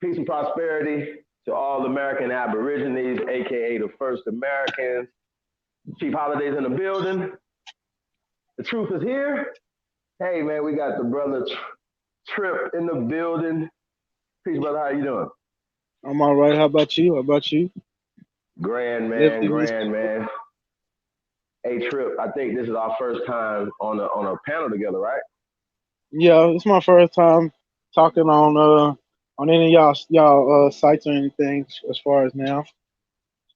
Peace and prosperity to all American Aborigines, aka the first Americans. Chief Holidays in the building. The truth is here. Hey man, we got the brother Trip in the building. Peace, brother. How you doing? I'm all right. How about you? How about you? Grand man, Lifting this. grand man. Hey Trip, I think this is our first time on a panel together, right? Yeah, it's my first time talking on any of y'all sites or anything as far as now.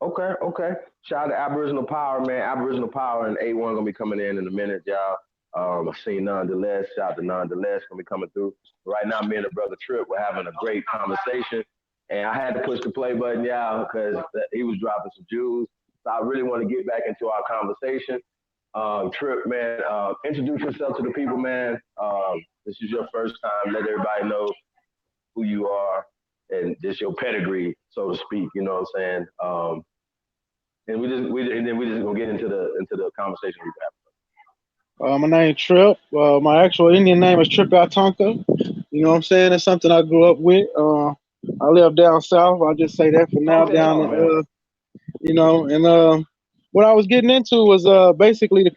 Okay, okay. Shout out to Aboriginal Power, man. Aboriginal Power and A1 gonna be coming in a minute, y'all. I seen Nonetheless. Shout out to Nonetheless gonna be coming through. Right now, me and the brother Trip, we're having a great conversation, and I had to push the play button, y'all, because he was dropping some jewels. So I really want to get back into our conversation. Trip, man, introduce yourself to the people, man. This is your first time. Let everybody know who you are and just your pedigree, so to speak. You know what I'm saying? And then we just gonna get into the conversation we have. My name Trip. My actual Indian name is Trip Tonka. You know what I'm saying? It's something I grew up with. I live down south. I'll just say that for now. Talk that Down talk, in, man. and what I was getting into was basically the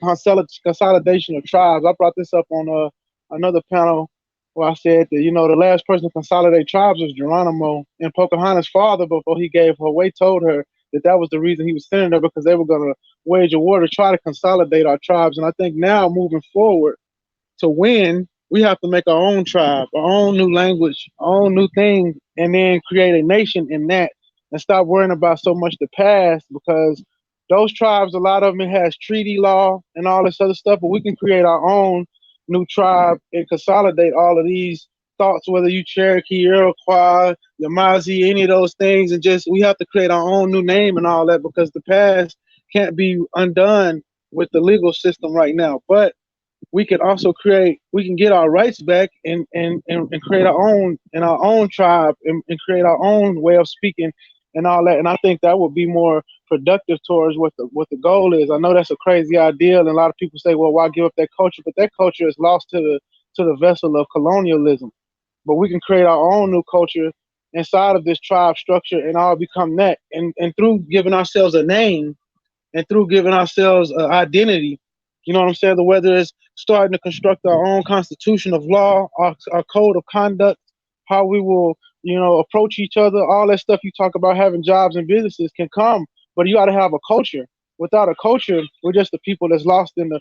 consolidation of tribes. I brought this up on another panel where I said that the last person to consolidate tribes was Geronimo, and Pocahontas' father, before he gave her away, told her that that was the reason he was sending her, because they were going to wage a war to try to consolidate our tribes. And I think now, moving forward, to win, we have to make our own tribe, our own new language, our own new thing, and then create a nation in that, and stop worrying about so much the past, because those tribes, a lot of them, it has treaty law and all this other stuff, but we can create our own new tribe and consolidate all of these thoughts, whether you Cherokee, Iroquois, Yamazi, any of those things, and just we have to create our own new name and all that, because the past can't be undone with the legal system right now. But we can get our rights back, and create our own tribe, and create our own way of speaking and all that. And I think that would be more productive towards what the goal is. I know that's a crazy idea, and a lot of people say, well, why give up that culture? But that culture is lost to the vessel of colonialism. But we can create our own new culture inside of this tribe structure and all become that. And through giving ourselves a name, and through giving ourselves an identity. You know what I'm saying? Whether it's starting to construct our own constitution of law, our code of conduct, how we will, approach each other, all that stuff you talk about having jobs and businesses can come, but you got to have a culture. Without a culture, we're just the people that's lost in the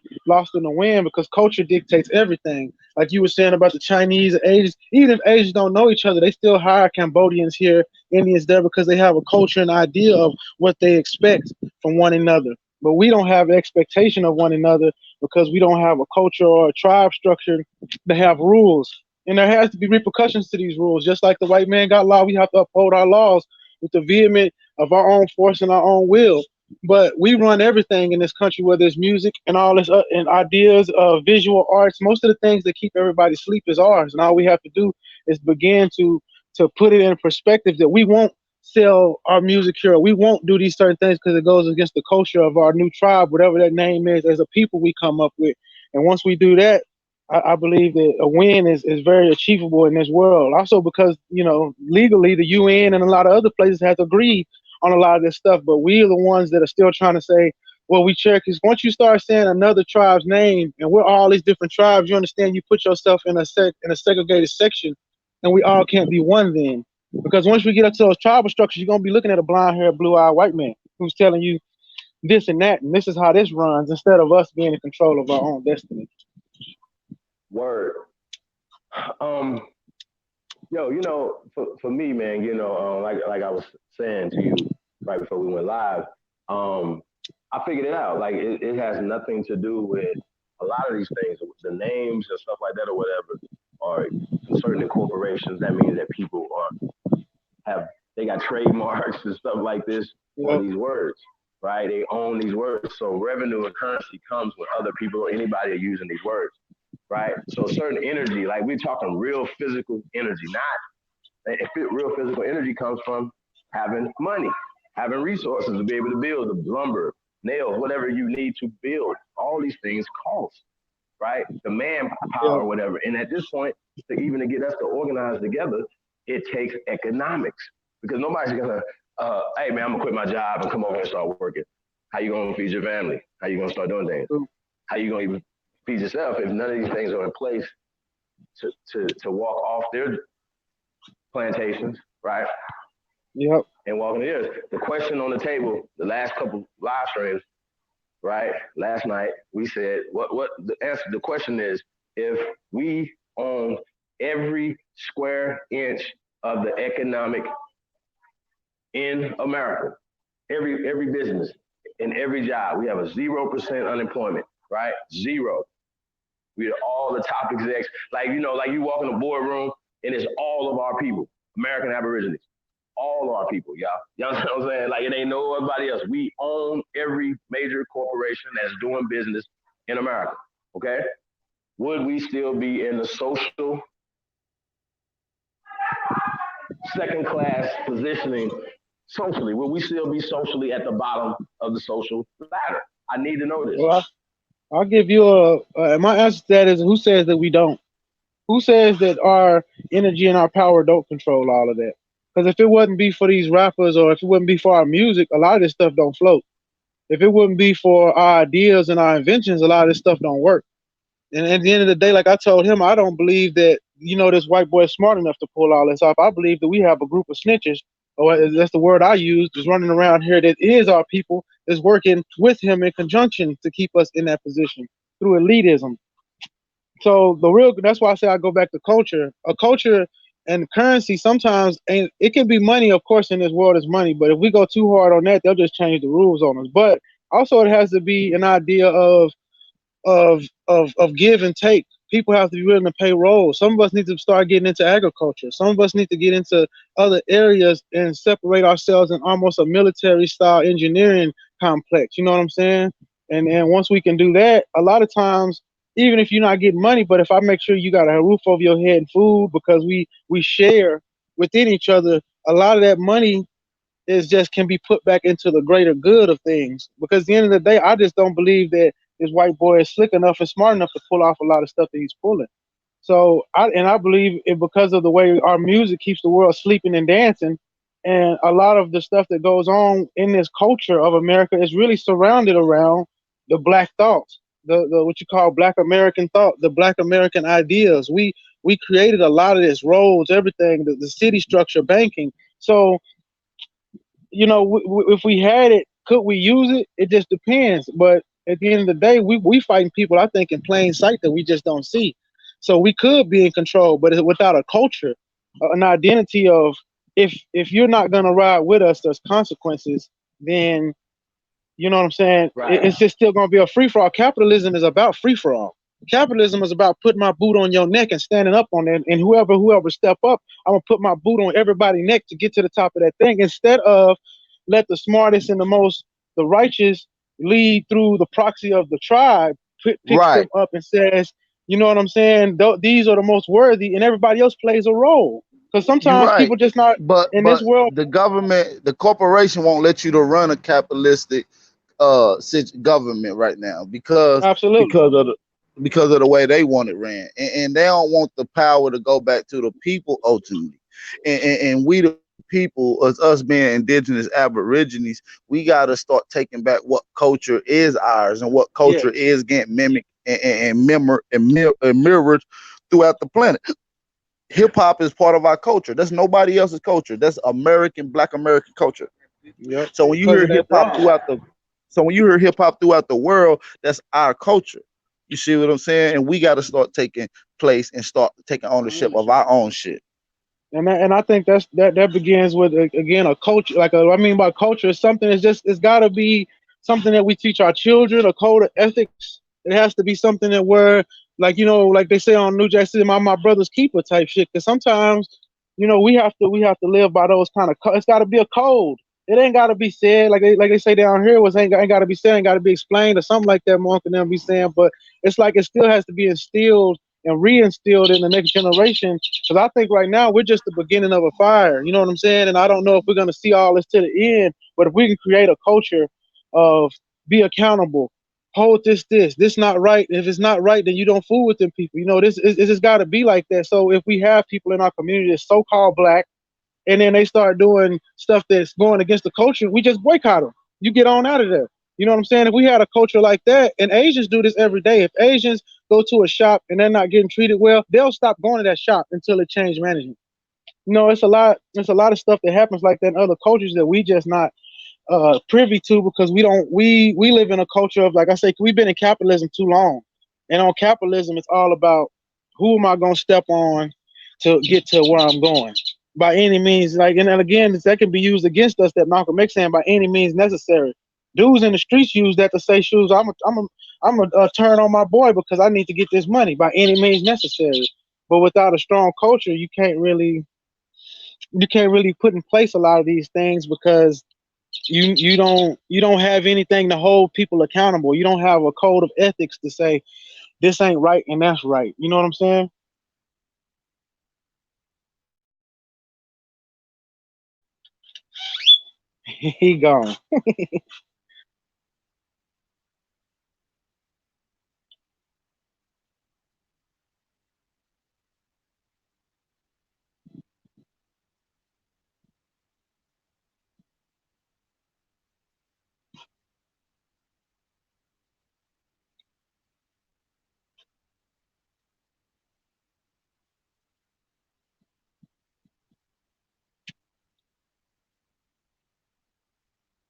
wind, because culture dictates everything. Like you were saying about the Chinese and Asians, even if Asians don't know each other, they still hire Cambodians here, Indians there, because they have a culture and idea of what they expect from one another. But we don't have expectation of one another, because we don't have a culture or a tribe structure to have rules. And there has to be repercussions to these rules. Just like the white man got law, we have to uphold our laws with the vehement of our own force and our own will. But we run everything in this country, whether it's music and all this and ideas of visual arts. Most of the things that keep everybody asleep is ours, and all we have to do is begin to put it in perspective that we won't sell our music here. We won't do these certain things because it goes against the culture of our new tribe, whatever that name is, as a people we come up with. And once we do that, I believe that a win is very achievable in this world. Also because, legally the UN and a lot of other places has agreed on a lot of this stuff, but we are the ones that are still trying to say, well, we Cherokees. Once you start saying another tribe's name, and we're all these different tribes, you understand, you put yourself in a segregated section, and we all can't be one then. Because once we get up to those tribal structures, you're gonna be looking at a blonde haired, blue eyed white man who's telling you this and that, and this is how this runs, instead of us being in control of our own destiny. Word. Um, Yo, for me, man, like I was saying to you right before we went live, um, I figured it out. Like it has nothing to do with a lot of these things, the names and stuff like that or whatever, or certain corporations. That means that people have they got trademarks and stuff like this on Yep. these words, right? They own these words. So revenue and currency comes when other people or anybody are using these words, right? So certain energy, like we're talking real physical energy, not real physical energy comes from having money, having resources to be able to build the lumber, nails, whatever you need to build. All these things cost, right? The manpower Yep. or whatever. And at this point, to even to get us to organize together, It takes economics because nobody's gonna, hey man, I'm gonna quit my job and come over and start working. How you gonna feed your family? How you gonna start doing things? How you gonna even feed yourself if none of these things are in place to walk off their plantations, right? Yep. And walk into theirs. The question on the table, the last couple live streams, right? Last night we said what the answer. The question is if we own every square inch of the economic in America, every business in every job, we have a 0% unemployment, right? Zero. We are all the top execs. Like like you walk in the boardroom and it's all of our people, American Aborigines. All our people, y'all. Y'all know what I'm saying? Like it ain't nobody else. We own every major corporation that's doing business in America. Okay? Would we still be in the social second class positioning socially? Will we still be socially at the bottom of the social ladder? I need to know this. Well, I'll give you my answer to that is who says that we don't? Who says that our energy and our power don't control all of that? Because if it wouldn't be for these rappers or if it wouldn't be for our music, a lot of this stuff don't float. If it wouldn't be for our ideas and our inventions, a lot of this stuff don't work. And at the end of the day, like I told him, I don't believe that, this white boy is smart enough to pull all this off. I believe that we have a group of snitches, or that's the word I use, is running around here that is our people, is working with him in conjunction to keep us in that position through elitism. So that's why I say I go back to culture. A culture and currency sometimes, and it can be money, of course, in this world is money, but if we go too hard on that, they'll just change the rules on us. But also it has to be an idea of give and take. People have to be willing to pay roles. Some of us need to start getting into agriculture. Some of us need to get into other areas and separate ourselves in almost a military style engineering complex. You know what I'm saying? And once we can do that, a lot of times, even if you're not getting money, but if I make sure you got a roof over your head and food because we share within each other, a lot of that money is just can be put back into the greater good of things. Because at the end of the day, I just don't believe that this white boy is slick enough and smart enough to pull off a lot of stuff that he's pulling. So I believe it because of the way our music keeps the world sleeping and dancing, and a lot of the stuff that goes on in this culture of America is really surrounded around the black thoughts, the what you call Black American thought, the Black American ideas. We created a lot of this roads, everything, the city structure, banking. So if we had it, could we use it? It just depends. But at the end of the day, we fighting people, I think, in plain sight that we just don't see. So we could be in control, but without a culture, an identity of if you're not gonna ride with us, there's consequences. Then you know what I'm saying. Right. It's just still gonna be a free for all. Capitalism is about free for all. Capitalism is about putting my boot on your neck and standing up on it. And whoever step up, I'm gonna put my boot on everybody's neck to get to the top of that thing. Instead of let the smartest and the righteous lead through the proxy of the tribe, picks them up and says, you know what I'm saying? These are the most worthy, and everybody else plays a role. Because sometimes people just not in this world. The government, the corporation won't let you to run a capitalistic government right now Absolutely. because of the way they want it ran, and they don't want the power to go back to the people ultimately, and we the people, as us being indigenous aborigines, we got to start taking back what culture is ours and what culture is getting mimicked and mirrored throughout the planet. Hip-hop is part of our culture. That's nobody else's culture. That's Black American culture. Yep. So when you hear hip-hop throughout the world, that's our culture. You see what I'm saying? And we got to start taking place and start taking ownership of our own shit. And I think that begins with, again, a culture. I mean by culture is something. It's got to be something that we teach our children, a code of ethics. It has to be something that like they say on New Jack City, my brother's keeper type shit. Because sometimes we have to live by those kind of. It's got to be a code. It ain't got to be said like they say down here. Ain't got to be said, ain't got to be explained or something like that. Monk and them be saying, but it's like it still has to be instilled and reinstilled in the next generation. Because I think right now we're just the beginning of a fire. You know what I'm saying? And I don't know if we're gonna see all this to the end. But if we can create a culture of be accountable, hold this not right. If it's not right, then you don't fool with them people. You know, it's just got to be like that. So if we have people in our community that's so-called black, and then they start doing stuff that's going against the culture, we just boycott them. You get on out of there. You know what I'm saying? If we had a culture like that, and Asians do this every day. If Asians go to a shop and they're not getting treated well, they'll stop going to that shop until it change management. You know, it's a lot. It's a lot of stuff that happens like that in other cultures that we just not privy to, because we live in a culture of, like I say, we've been in capitalism too long, and on capitalism it's all about who am I going to step on to get to where I'm going by any means. Like, and then again, that can be used against us, that Malcolm X saying by any means necessary. Dudes in the streets use that to say, shoes, I'm a turn on my boy because I need to get this money by any means necessary. But without a strong culture, you can't really put in place a lot of these things, because you don't have anything to hold people accountable. You don't have a code of ethics to say this ain't right and that's right. You know what I'm saying? He gone.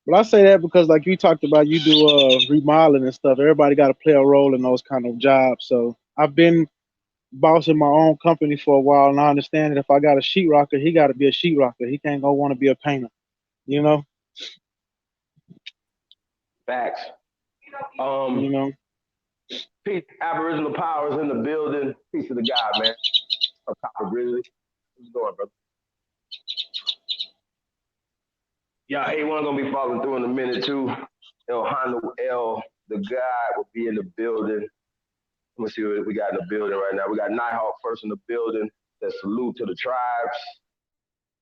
But I say that because, like you talked about, you do remodeling and stuff. Everybody got to play a role in those kind of jobs. So I've been bossing my own company for a while, and I understand that if I got a sheetrocker, he got to be a sheetrocker. He can't go want to be a painter. You know. Facts. You know. Peace, Aboriginal powers in the building. Peace to the God, man. Copper Grizzly. What's going, brother? Yeah, A1 gonna be falling through in a minute too. El Hanu El, the God, will be in the building. Let me see what we got in the building right now. We got Nighthawk first in the building. That salute to the tribes.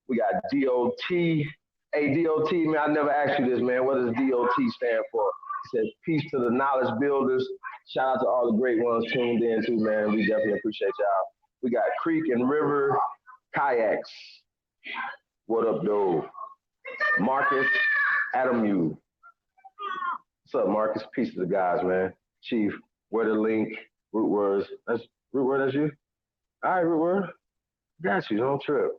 We got DOT. Hey, DOT, man, I never asked you this, man. What does DOT stand for? It says peace to the knowledge builders. Shout out to all the great ones tuned in too, man. We definitely appreciate y'all. We got Creek and River Kayaks. What up, though? Marcus Adamu. What's up, Marcus? Peace to the guys, man. Chief, where the link? Root words. That's root word. That's you. All right, root word. Got you. Don't trip.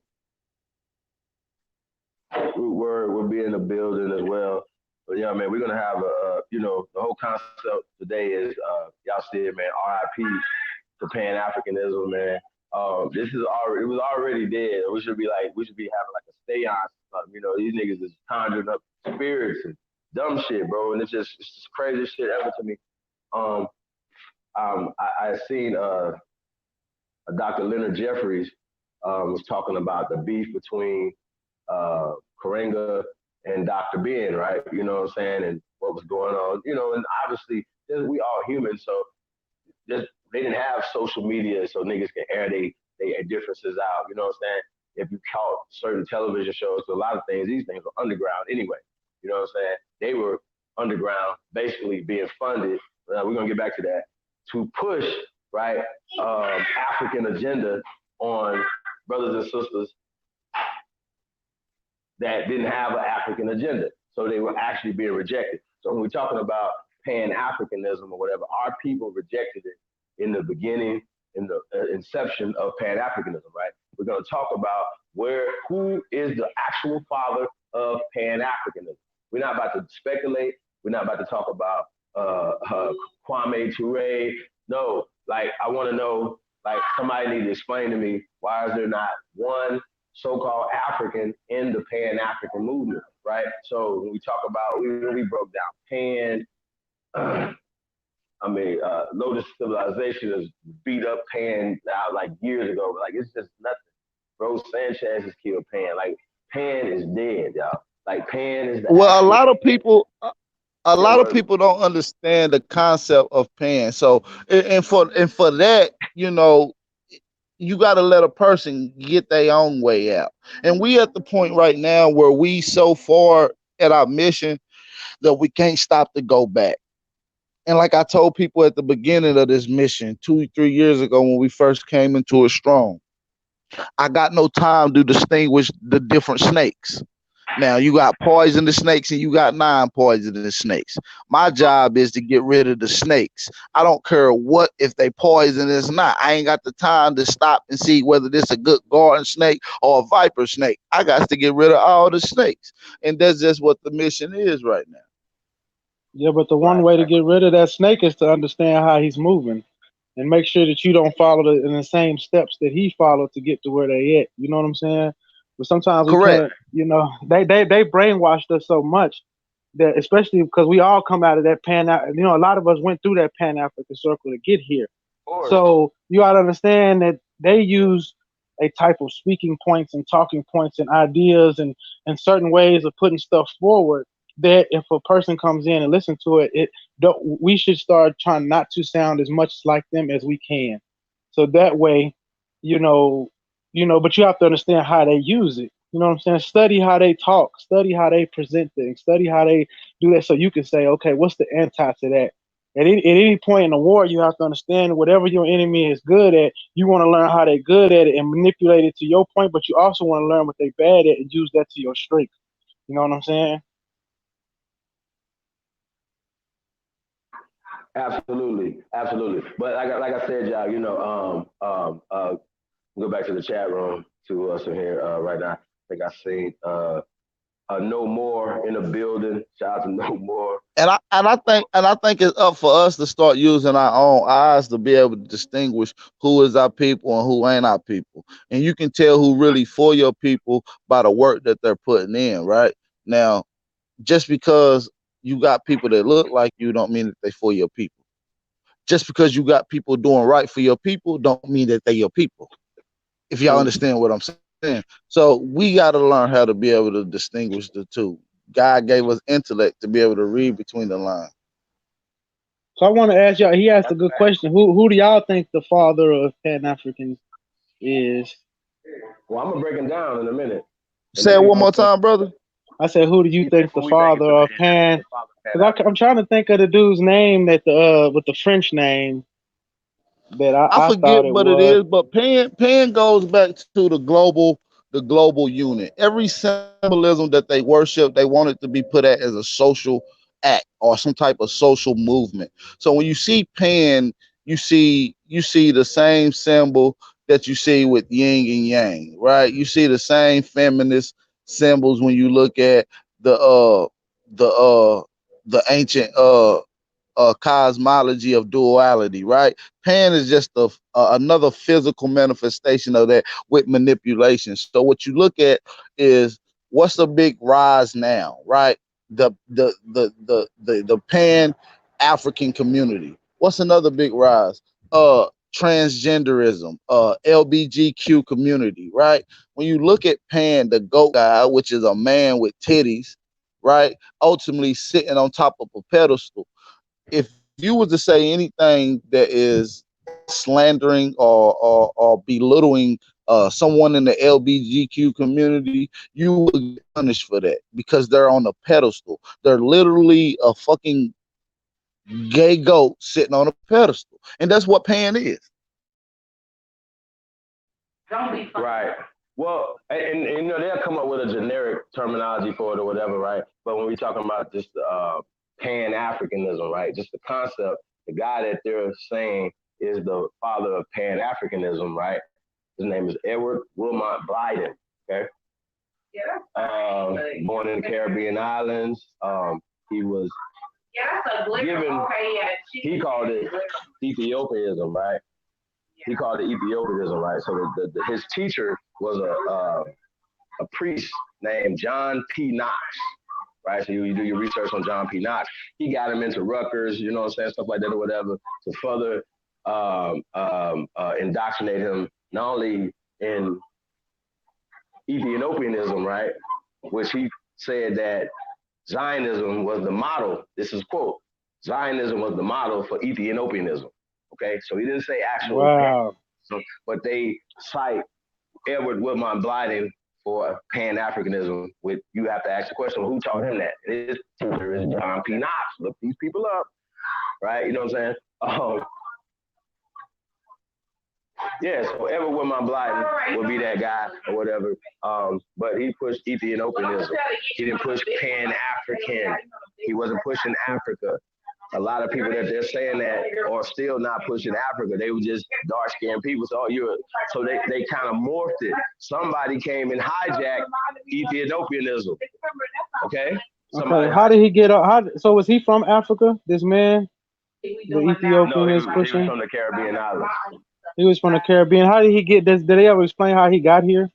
Root word will be in the building as well. But yeah, man, we're gonna have the whole concept today is y'all see it, man. R.I.P. To Pan Africanism, man. This is already, it was already dead. We should be having like a seance. These niggas is conjuring up spirits and dumb shit, bro. And it's just crazy shit ever to me. Um, I seen Dr. Leonard Jeffries was talking about the beef between Karenga and Dr. Ben, right? You know what I'm saying? And what was going on, and obviously we all human, so just they didn't have social media so niggas can air they differences out. You know what I'm saying? If you caught certain television shows, a lot of things, these things were underground anyway. You know what I'm saying? They were underground, basically being funded. We're gonna get back to that to push right African agenda on brothers and sisters that didn't have an African agenda. So they were actually being rejected. So when we're talking about Pan Africanism or whatever, our people rejected it in the beginning, in the inception of Pan Africanism, right? We're going to talk about who is the actual father of Pan Africanism. We're not about to speculate. We're not about to talk about Kwame Ture. No, like I want to know, like somebody needs to explain to me, why is there not one so-called African in the Pan-African movement, right? So when we talk about, we broke down Pan, Lotus Civilization is beat up Pan out like years ago, but like it's just nothing. Bro, Sanchez has killed Pan. Like Pan is dead, y'all. Like Pan is the Well, actual. a Yeah, lot of bro. people don't understand the concept of pan. So, and for that, you got to let a person get their own way out. And we at the point right now where we so far at our mission that we can't stop to go back. And like I told people at the beginning of this mission 2, 3 years ago when we first came into it strong, I got no time to distinguish the different snakes. Now you got poisonous snakes and you got non-poisonous snakes. My job is to get rid of the snakes. I don't care what if they poisonous or not. I ain't got the time to stop and see whether this a good garden snake or a viper snake. I got to get rid of all the snakes. And that's just what the mission is right now. Yeah, but the one Right, way to right. get rid of that snake is to understand how he's moving and make sure that you don't follow in the same steps that he followed to get to where they at. You know what I'm saying? But sometimes we Correct. can't. You know, they brainwashed us so much that, especially because we all come out of that you know, a lot of us went through that Pan African circle to get here. Of course. So you ought to understand that they use a type of speaking points and talking points and ideas and certain ways of putting stuff forward that if a person comes in and listen to it, we should start trying not to sound as much like them as we can. So that way, you know, but you have to understand how they use it. You know what I'm saying? Study how they talk, study how they present things, study how they do that so you can say, okay, what's the anti to that? At any point in the war, you have to understand whatever your enemy is good at, you want to learn how they're good at it and manipulate it to your point, but you also want to learn what they're bad at and use that to your strength. You know what I'm saying? Absolutely, absolutely. But like I said, y'all, go back to the chat room to us in here right now. I think I seen No More in the building. Shout out to No More. And I think it's up for us to start using our own eyes to be able to distinguish who is our people and who ain't our people. And you can tell who really for your people by the work that they're putting in, right? Now, just because you got people that look like you don't mean that they for your people. Just because you got people doing right for your people don't mean that they your people. If y'all True. understand what I'm saying. So we got to learn how to be able to distinguish the two. God gave us intellect to be able to read between the lines. So I want to ask y'all. He asked a That's good fact. question. Who do y'all think the father of Pan Africans is? Well, I'm gonna break them down in a minute, and Say then it we one gonna more Okay. time, brother. I said, who do you he said think the who we think is father of Pan? The father of Pan Because I'm Africanism. trying to think of the dude's name that the with the French name that I I forget thought it what it was. is, but Pan goes back to the global unit. Every symbolism that they worship, they want it to be put at as a social act or some type of social movement. So when you see Pan, you see the same symbol that you see with yin and yang, right? You see the same feminist symbols when you look at the uh the uh the ancient cosmology of duality, right? Pan is just another physical manifestation of that with manipulation. So what you look at is what's the big rise now, right? The Pan African community. What's another big rise? Transgenderism, LBGQ community, right? When you look at Pan, the goat guy, which is a man with titties, right? Ultimately sitting on top of a pedestal. If you were to say anything that is slandering or belittling someone in the LBGQ community, you will get punished for that because they're on a pedestal. They're literally a fucking gay goat sitting on a pedestal, and that's what Pan is. Right. Well, and they'll come up with a generic terminology for it or whatever, right? But when we're talking about just Pan Africanism, right? Just the concept, the guy that they're saying is the father of Pan Africanism, right? His name is Edward Wilmot Blyden. Okay. Born in the Caribbean islands. He was given. He called it Ethiopianism, right? He called it Ethiopianism, right? So his teacher was a priest named John P. Knox, right? So you do your research on John P. Knox. He got him into Rutgers, you know what I'm saying, stuff like that or whatever, to further indoctrinate him not only in Ethiopianism, right, which he said that Zionism was the model. This is quote. Zionism was the model for Ethiopianism. Okay, so he didn't say actual Pan, Wow. but they cite Edward Wilmot Blyden for Pan Africanism. With you have to ask the question, who taught him that? His teacher is John P. Knox. Look these people up. right? You know what I'm saying? Yeah, so ever with my blind would be that guy or whatever. But he pushed Ethiopianism. He didn't push Pan African. He wasn't pushing Africa. A lot of people that they're saying that are still not pushing Africa. They were just dark skinned people. So so they kind of morphed it. Somebody came and hijacked Ethiopianism. Okay? Okay, how did he get up? So was he from Africa? This man, the No, Ethiopian is he was pushing. from the Caribbean islands. He was from the Caribbean. How did he get this? Did they ever explain how he got here?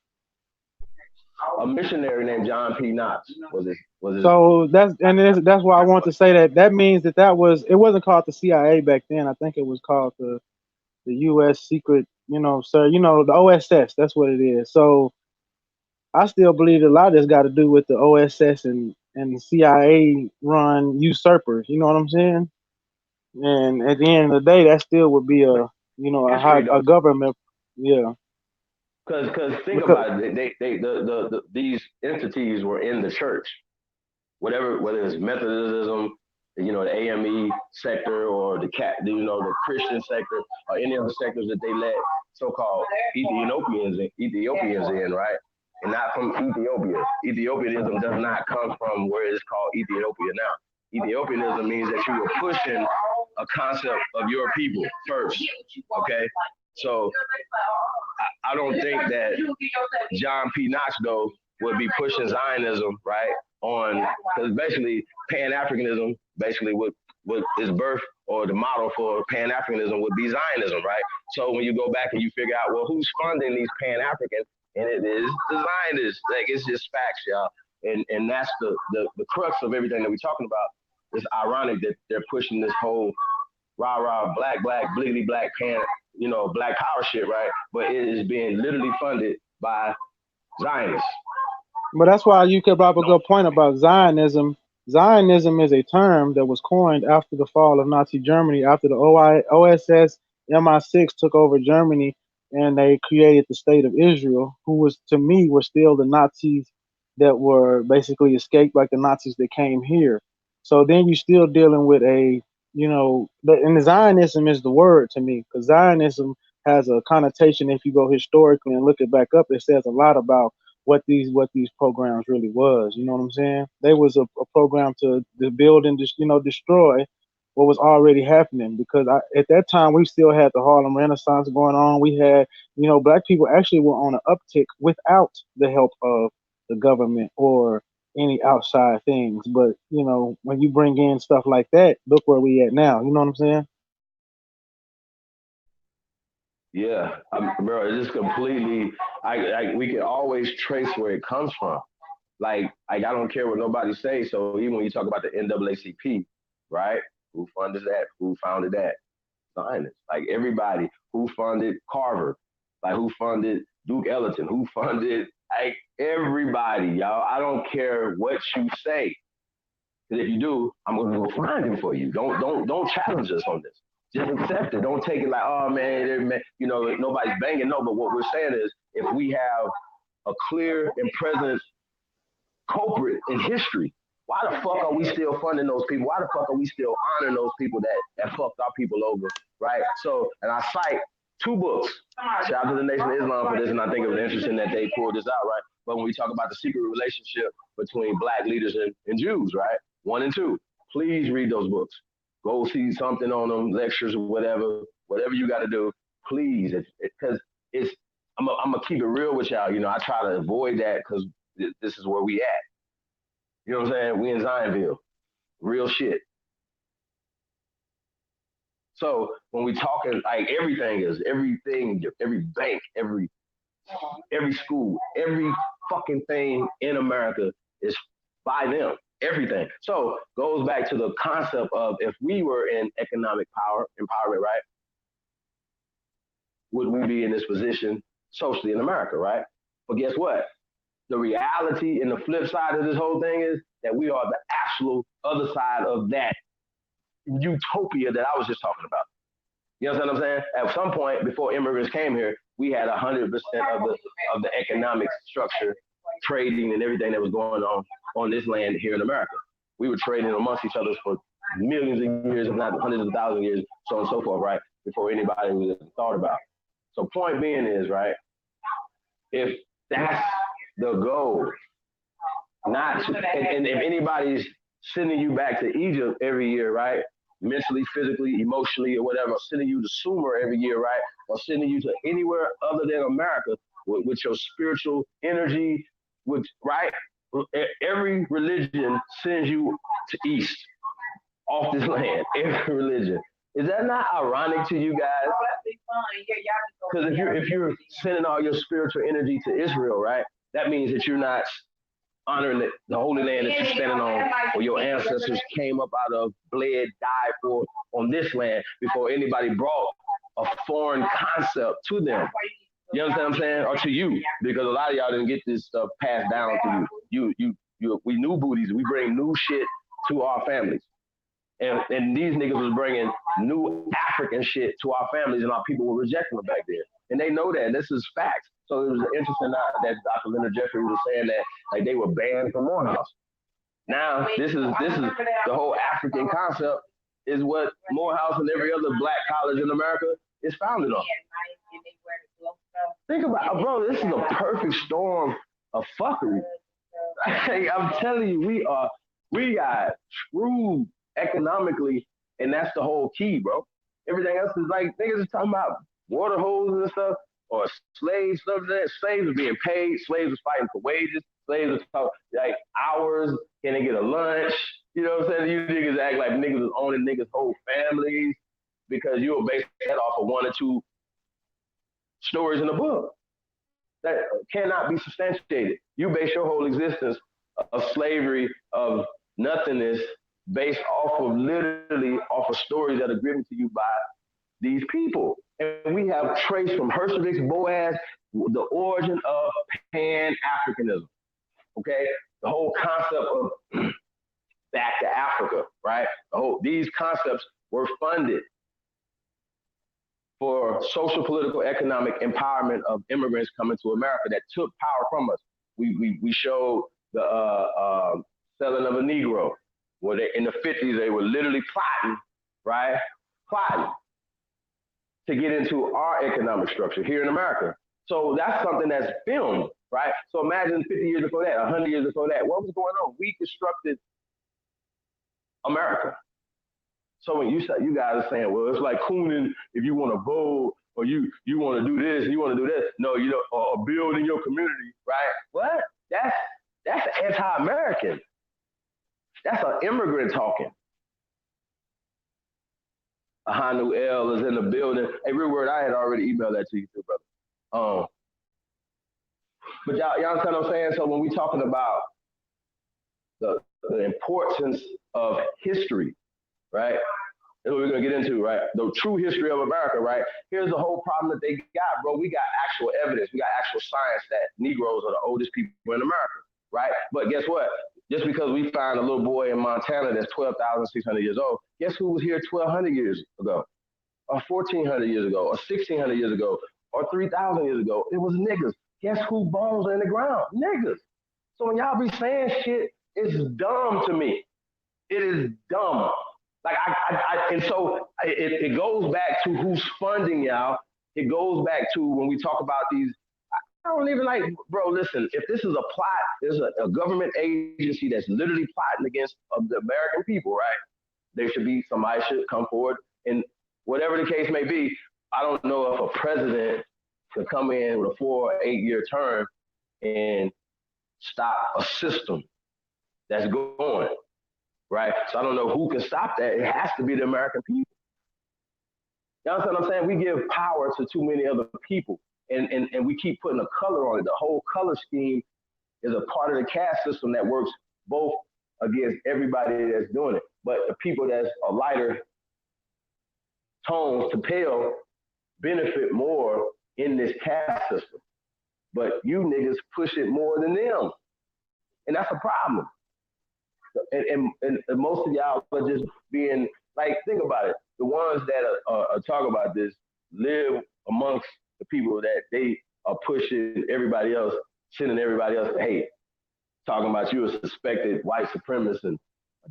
A missionary named John P. Knox was his. So that's why I want to say that. That means that was it wasn't called the CIA back then. I think it was called the U.S. Secret. Sir. The OSS. That's what it is. So I still believe a lot of this got to do with the OSS and CIA run usurpers. You know what I'm saying? And at the end of the day, that still would be a government. Yeah. Because think Because about it, these entities were in the church, whether it's Methodism, the AME sector or the Christian sector or any other sectors that they let so-called Ethiopians in, right? And not from Ethiopia. Ethiopianism does not come from where it's called Ethiopia now. Ethiopianism means that you were pushing a concept of your people first, okay? So I don't think that John P. Knox, though, would be pushing Zionism, right? Because basically Pan Africanism, basically what is birth or the model for Pan Africanism would be Zionism, right? So when you go back and you figure out, well, who's funding these Pan Africans, and it is the Zionists. Like, it's just facts, y'all. And that's the crux of everything that we're talking about. It's ironic that they're pushing this whole rah rah black bliggity black pan black power shit, right? But it is being literally funded by Zionists. But that's why you could brought up a good point about Zionism. Zionism is a term that was coined after the fall of Nazi Germany, after the OSS MI6 took over Germany and they created the state of Israel, who was, to me, were still the Nazis that were basically escaped, like the Nazis that came here. So then you're still dealing with and the Zionism is the word to me, because Zionism has a connotation. If you go historically and look it back up, it says a lot about what these programs really was. You know what I'm saying? They was a program to build and destroy what was already happening. Because at that time we still had the Harlem Renaissance going on. We had black people actually were on an uptick without the help of the government or any outside things. But when you bring in stuff like that, look where we at now. You know what I'm saying? Yeah, bro, it's just completely. We can always trace where it comes from. Like I don't care what nobody says. So even when you talk about the NAACP, right? Who funded that? Who founded that? Zionists. Like everybody who funded Carver, like who funded Duke Ellington, who funded like everybody, y'all. I don't care what you say. Because if you do, I'm gonna go find him for you. Don't challenge us on this. Just accept it. Don't take it like, oh man, nobody's banging. No, but what we're saying is, if we have a clear and present culprit in history, why the fuck are we still funding those people? Why the fuck are we still honoring those people that fucked our people over, right? So, and I cite two books. Shout out to the Nation of Islam for this, and I think it was interesting that they pulled this out, right? But when we talk about the secret relationship between black leaders and Jews, right? 1 and 2. Please read those books. Go see something on them, lectures or whatever you got to do. Please, because I'm gonna keep it real with y'all. I try to avoid that because this is where we at. You know what I'm saying? We in Zionville, real shit. So when we talking, like everything, every bank, every school, every fucking thing in America is by them. Everything. So goes back to the concept of, if we were in economic empowerment, right? Would we be in this position socially in America, right? But guess what? The reality and the flip side of this whole thing is that we are the absolute other side of that utopia that I was just talking about. You know what I'm saying? At some point before immigrants came here, we had 100% of the economic structure, trading and everything that was going on this land here in America. We were trading amongst each other for millions of years, if not hundreds of thousands of years, so on and so forth, right? Before anybody was thought about. So point being is, right, if that's the goal, not to, and if anybody's sending you back to Egypt every year, right? Mentally, physically, emotionally, or whatever, sending you to Sumer every year, right? Or sending you to anywhere other than America with your spiritual energy, with right? Every religion sends you to East, off this land. Every religion. Is that not ironic to you guys? Because if you're sending all your spiritual energy to Israel, right? That means that you're not honoring the holy land that you're standing on, or your ancestors came up out of, bled, died for on this land before anybody brought a foreign concept to them. You understand what I'm saying? Or to you, because a lot of y'all didn't get this stuff passed down to you. We new booties. We bring new shit to our families. And these niggas was bringing new African shit to our families, and our people were rejecting them back then. And they know that. This is facts. So it was interesting that Dr. Leonard Jeffrey was saying that like they were banned from Morehouse. Now this is the whole African concept is what Morehouse and every other black college in America is founded on. Think about it, bro. This is a perfect storm of fuckery. I'm telling you, we got screwed economically, and that's the whole key, bro. Everything else is like niggas is talking about water hoses and stuff, or slaves, stuff like that. Slaves were being paid, slaves was fighting for wages, slaves was talking like hours, can they get a lunch? You know what I'm saying? You niggas act like niggas was owning niggas' whole families because you were basing that off of one or two stories in the book that cannot be substantiated. You base your whole existence of slavery, of nothingness, based off of literally off of stories that are given to you by these people. And we have traced from Hersevich, Boaz, the origin of Pan Africanism. Okay? The whole concept of back to Africa, right? These concepts were funded for social, political, economic empowerment of immigrants coming to America that took power from us. We showed the selling of a Negro. Well, in the 50s, they were literally plotting, right? Plotting to get into our economic structure here in America. So that's something that's filmed, right? So imagine 50 years before that, 100 years before that, what was going on? We constructed America. So when you guys are saying, well, it's like cooning if you want to vote or you want to do this, you want to do this. No, you know, or build in your community, right? What? That's anti-American. That's an immigrant talking. Ahanu L is in the building. Hey, real word, I had already emailed that to you too, brother. But y'all understand what I'm saying? So when we talking about the importance of history, right? That's what we're gonna get into, right? The true history of America, right? Here's the whole problem that they got, bro. We got actual evidence. We got actual science that Negroes are the oldest people in America, right? But guess what? Just because we find a little boy in Montana that's 12,600 years old, guess who was here 1,200 years ago, or 1,400 years ago, or 1,600 years ago, or 3,000 years ago? It was niggas. Guess who bones are in the ground? Niggas. So when y'all be saying shit, it's dumb to me. It is dumb. Like and so it goes back to who's funding y'all. It goes back to when we talk about these. I don't even like, bro. Listen, if this is a plot, there's a government agency that's literally plotting against the American people, right? There should be somebody should come forward, and whatever the case may be. I don't know if a president could come in with a 4 or 8 year term and stop a system that's going. Right? So I don't know who can stop that. It has to be the American people. You understand what I'm saying? We give power to too many other people. And we keep putting a color on it. The whole color scheme is a part of the caste system that works both against everybody that's doing it. But the people that's a lighter tones to pale benefit more in this caste system. But you niggas push it more than them. And that's a problem. And most of y'all are just being like, think about it. The ones that are talking about this live amongst the people that they are pushing everybody else, sending everybody else to hate, talking about you a suspected white supremacist and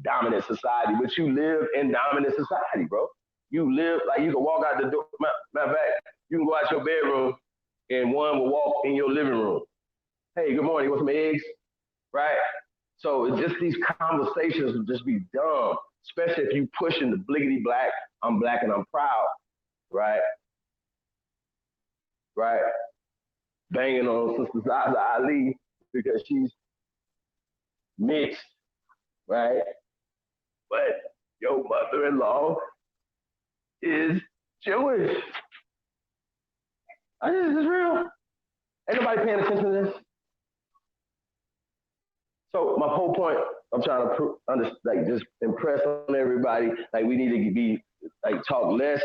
dominant society, but you live in dominant society, bro. You live like you can walk out the door. Matter of fact, you can go out your bedroom and one will walk in your living room. Hey, good morning. Want some eggs? Right? So it's just these conversations will just be dumb, especially if you pushing the bliggity black and I'm proud, right? Right? Banging on Sister Zaza Ali because she's mixed, right? But your mother-in-law is Jewish. This is real. Ain't nobody paying attention to this. So my whole point, I'm trying to just impress on everybody. Like we need to be like talk less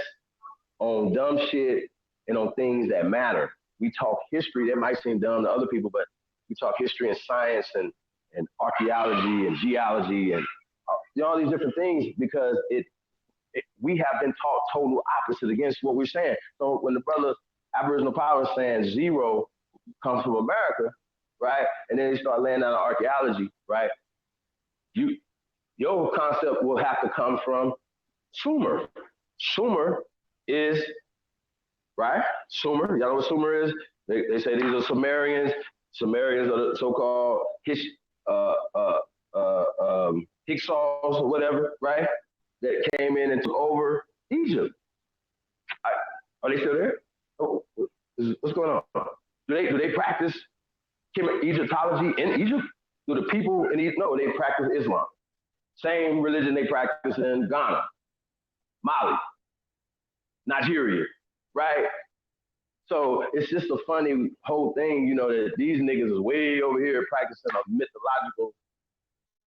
on dumb shit and on things that matter. We talk history that might seem dumb to other people, but we talk history and science and archaeology and geology and all these different things because we have been taught total opposite against what we're saying. So when the brother Aboriginal Power is saying zero comes from America, right? And then they start laying down archaeology, right? Your concept will have to come from Sumer. Sumer is, right? Sumer, y'all know what Sumer is? They say these are Sumerians. Sumerians are the so-called Hyksos or whatever, right? That came in and took over Egypt. Are they still there? Oh, what's going on? Do they practice Egyptology in Egypt? Do the people in Egypt? No, they practice Islam. Same religion they practice in Ghana, Mali, Nigeria, right? So it's just a funny whole thing, that these niggas is way over here practicing a mythological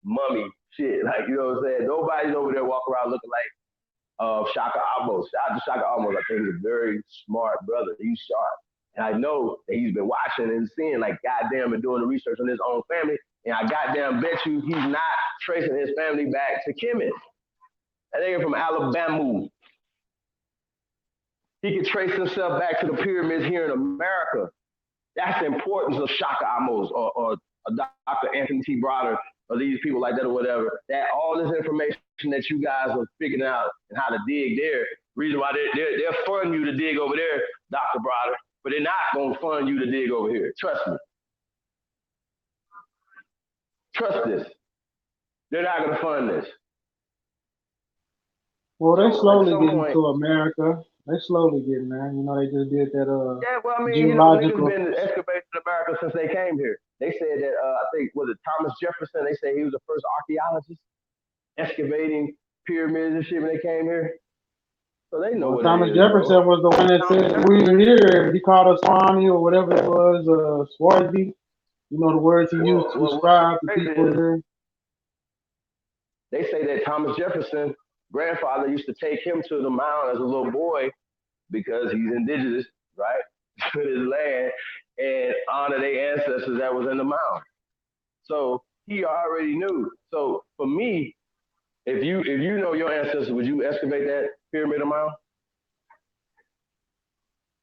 mummy shit. Like, you know what I'm saying? Nobody's over there walking around looking like Shaka Amos. Shout out to Shaka Amos. I think he's a very smart brother. He's sharp. And I know that he's been watching and seeing, like, goddamn, and doing the research on his own family. And I goddamn bet you he's not tracing his family back to Kemet. That nigga from Alabama. He could trace himself back to the pyramids here in America. That's the importance of Shaka Amos or Dr. Anthony T. Broder or these people like that or whatever. That all this information that you guys are figuring out and how to dig there, reason why they're funding you to dig over there, Dr. Broder, but they're not going to fund you to dig over here. Trust me. Trust this. They're not going to fund this. Well, they slowly getting to America. They slowly getting there. They just did that. Yeah, well, I mean, geological. Niggas been excavating in America since they came here. They said that I think was it Thomas Jefferson. They said he was the first archaeologist excavating pyramids and shit when they came here. So they know what Thomas Jefferson was the one that said we were here. He called us Swami or whatever it was, Swarthy. The words he used to describe the people here. They say that Thomas Jefferson grandfather used to take him to the mound as a little boy because he's indigenous, right, to his land and honor their ancestors that was in the mound. So he already knew. So for me, if you know your ancestors, would you excavate that pyramid or mound?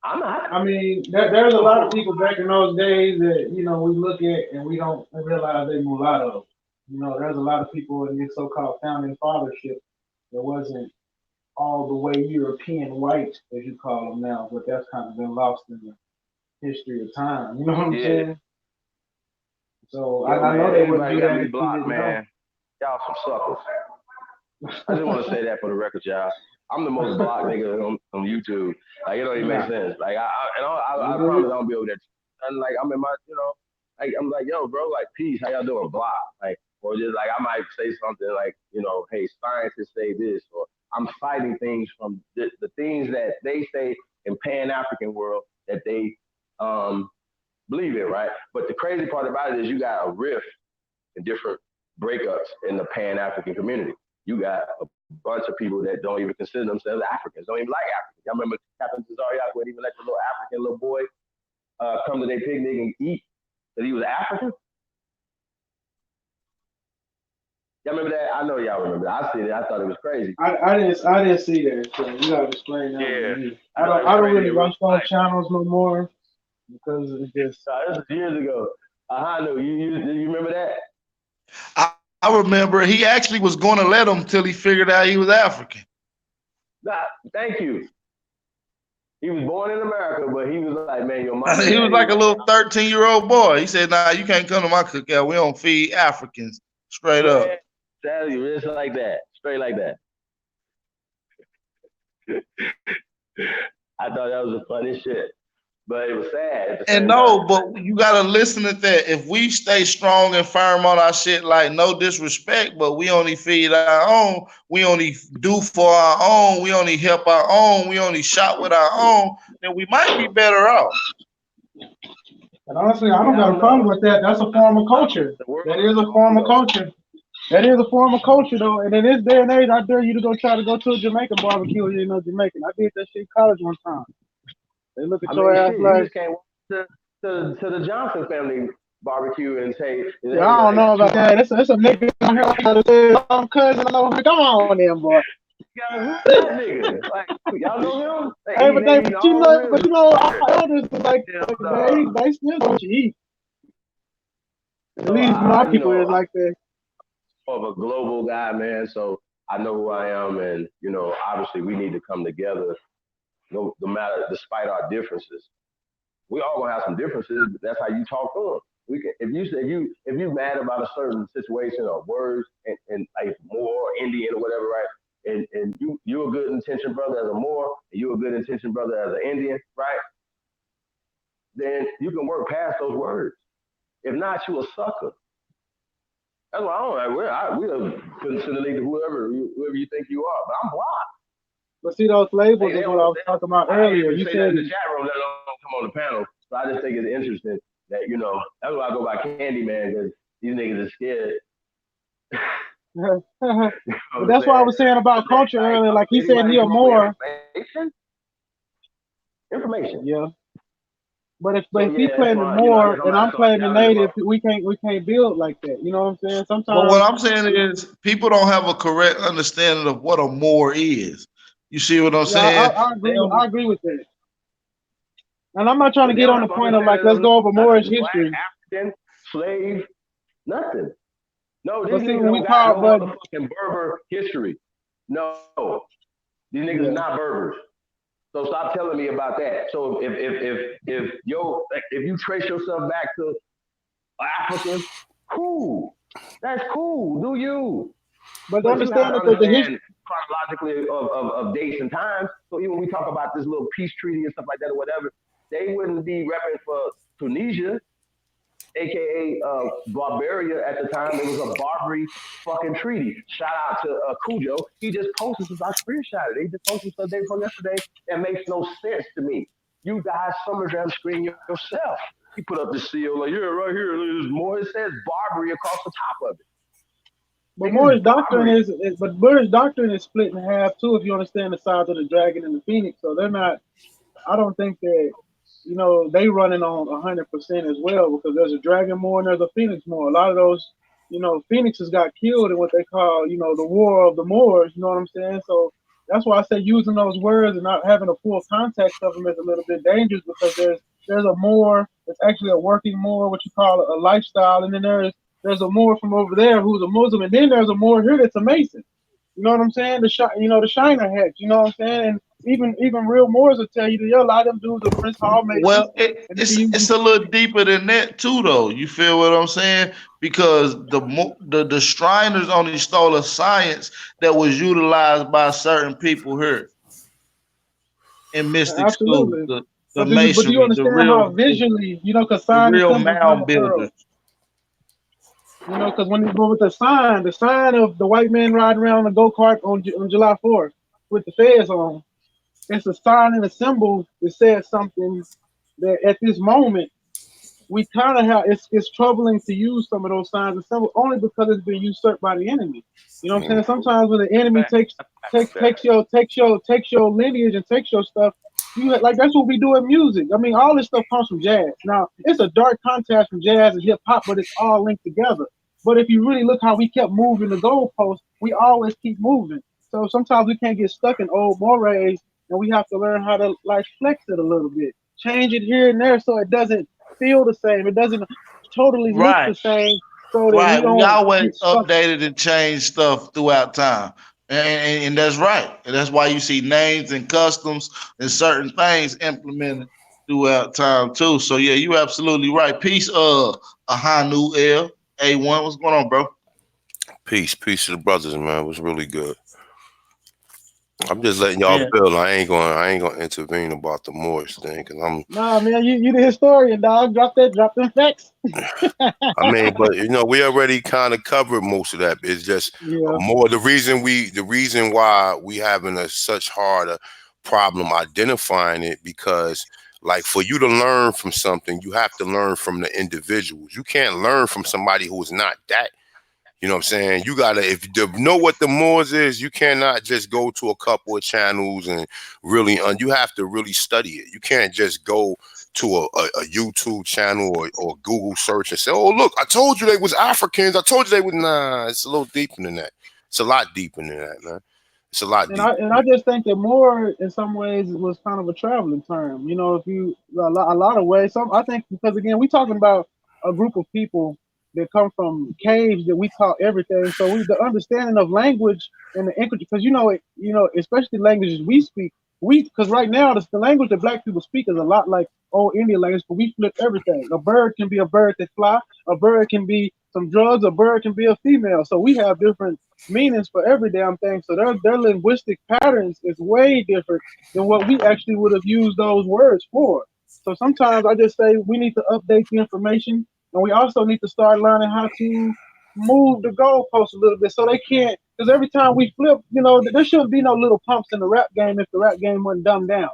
I'm not. I mean, there's a lot of people back in those days that we look at and we don't realize they mulatto. There's a lot of people in this so-called founding fathership that wasn't all the way European white, as you call them now, but that's kind of been lost in the history of time. You know what I'm saying? So I know they wouldn't do that. Me blocked, man. Y'all some suckers. I just want to say that for the record, y'all. I'm the most blocked nigga on YouTube. Like, it don't even make sense. Like, I promise I don't be over there. And like, I'm in my, like, I'm like, yo, bro, like, peace. How y'all doing? Block. Like, or just like, I might say something like, hey, scientists say this, or I'm fighting things from the things that they say in Pan-African world that they believe in, right? But the crazy part about it is you got a rift in different breakups in the Pan-African community. You got a bunch of people that don't even consider themselves Africans, don't even like Africans. Y'all remember Captain Cesariak would even let the little boy come to their picnic and eat that he was African? Y'all remember that? I know y'all remember that. I seen it. I thought it was crazy. I didn't see that. So you gotta explain that. Yeah. I don't really watch those channels no more because it's just. This was years ago. I know. You remember that? I remember he actually was going to let him till he figured out he was African. Nah, thank you. He was born in America, but he was like, man, your mama. He was like a little 13-year-old boy. He said, "Nah, you can't come to my cookout. We don't feed Africans." Straight up. Tell you, just like that, straight like that. I thought that was the funniest shit, but it was sad. And no, but you gotta listen to that. If we stay strong and firm on our shit, like no disrespect, but we only feed our own, we only do for our own, we only help our own, we only shop with our own, then we might be better off. And honestly, I don't got a problem with that. That's a form of culture. That is a form of culture. That is a form of culture, though. And in this day and age, I dare you to go try to go to a Jamaican barbecue. You know, Jamaican. I did that shit in college one time. They look at your ass like. You just can't walk to the Johnson family barbecue and say. Yeah, I don't know about that. It's a nigga on here like that. Cousin, come on, then, boy. That nigga, like y'all know him. Hey, but you know, our elders like they still don't eat. At least my people is like that. Of a global guy, man. So I know who I am, and obviously we need to come together, no matter, despite our differences. We all gonna have some differences, but that's how you talk to them. We can, if you mad about a certain situation or words and like Moor, Indian or whatever, right? And you're a good intention brother as a Moor, and you're a good intention brother as an Indian, right? Then you can work past those words. If not, you a sucker. That's why I don't like. We'll consider whoever you think you are, but I'm blocked. But see, those labels is what I was talking about earlier. You said in the chat room, let alone come on the panel. So I just think it's interesting that that's why I go by Candyman, because these niggas are scared. But that's what I was saying about culture earlier. Like he said, he a Moor. Information. Yeah. But if he claiming Moor and I'm claiming native, we can't build like that. You know what I'm saying? Sometimes. But what I'm saying is, people don't have a correct understanding of what a Moor is. You see what I'm saying? I agree with that. And I'm not trying to get on the point of like, let's go over Moorish history. African, slave, nothing. No, these niggas don't got no motherfucking Berber history. No, these niggas are not Berbers. So stop telling me about that. So if you trace yourself back to Africa, cool. That's cool. Do you? But understand that the history chronologically of dates and times. So even when we talk about this little peace treaty and stuff like that or whatever, they wouldn't be repping for Tunisia, aka Barbaria at the time. It was a Barbary fucking treaty. Shout out to Cujo. He just posted this. I screenshotted it. He just posted something from yesterday that makes no sense to me. You guys summer jam screen yourself. He put up the seal like, yeah, right here. There's more. It says Barbary across the top of it. But Moorish doctrine is split in half too, if you understand the size of the dragon and the phoenix. So they're not. I don't think that they running on 100% as well, because there's a dragon Moor and there's a phoenix Moor. A lot of those phoenixes got killed in what they call the war of the Moors. You know what I'm saying? So that's why I say using those words and not having a full context of them is a little bit dangerous, because there's a Moor that's actually a working Moor, what you call a lifestyle, and then there's a Moor from over there who's a Muslim, and then there's a Moor here that's a Mason. You know what I'm saying? The Shiner hat. You know what I'm saying? And even real Moors will tell you that a lot of them dudes are Prince Hall Masons. Well, it's a little deeper than that too, though. You feel what I'm saying? Because the Shriners only stole a science that was utilized by certain people here in mystic school. The Masonry, but do you understand how visually, because sign real mound builders. Because when you go with the sign of the white man riding around a go-kart on July 4th with the feds on, it's a sign and a symbol that says something that at this moment we kind of have. It's troubling to use some of those signs and symbols only because it's been usurped by the enemy. You know what I'm saying? Sometimes when the enemy takes your lineage and takes your stuff, like that's what we do in music. I mean, all this stuff comes from jazz. Now, it's a dark contrast from jazz and hip hop, but it's all linked together. But if you really look how we kept moving the goalposts, we always keep moving. So sometimes we can't get stuck in old mores, and we have to learn how to like flex it a little bit, change it here and there so it doesn't feel the same. It doesn't totally look the same, so that we Right. We don't always get stuck. updated and changed stuff throughout time. And that's right. And that's why you see names and customs and certain things implemented throughout time too. So yeah, you absolutely right. Peace, Ahanu L. A1. What's going on, bro? Peace to the brothers, man. It was really good. I'm just letting y'all Man, build. I ain't gonna intervene about the Moorish thing, because Nah, man, you the historian, dog. Drop them facts. I mean, but we already kind of covered most of that. It's just Yeah, more the reason why we having such hard a problem identifying it, because like for you to learn from something, you have to learn from the individuals. You can't learn from somebody who is not that. You know what I'm saying? You gotta, if you know what the Moors is, you cannot just go to a couple of channels and really, you have to really study it. You can't just go to a YouTube channel or Google search and say, oh, look, I told you they was Africans. I told you they was, nah, it's a little deeper than that. It's a lot deeper than that, man. It's a lot and deeper I than just think that more in some ways was kind of a traveling term. You know, if you a lot of ways. Some I think because again we talking about a group of people that come from caves that we taught everything. So we the understanding of language and the English because especially languages we speak. We because right now the language that black people speak is a lot like old Indian language, but we flip everything. A bird can be a bird that fly. A bird can be some drugs. A bird can be a female. So we have different meanings for every damn thing. So their linguistic patterns is way different than what we actually would have used those words for. So sometimes I just say we need to update the information, and we also need to start learning how to move the goalposts a little bit so they can't. Because every time we flip, there shouldn't be no little pumps in the rap game if the rap game wasn't dumbed down.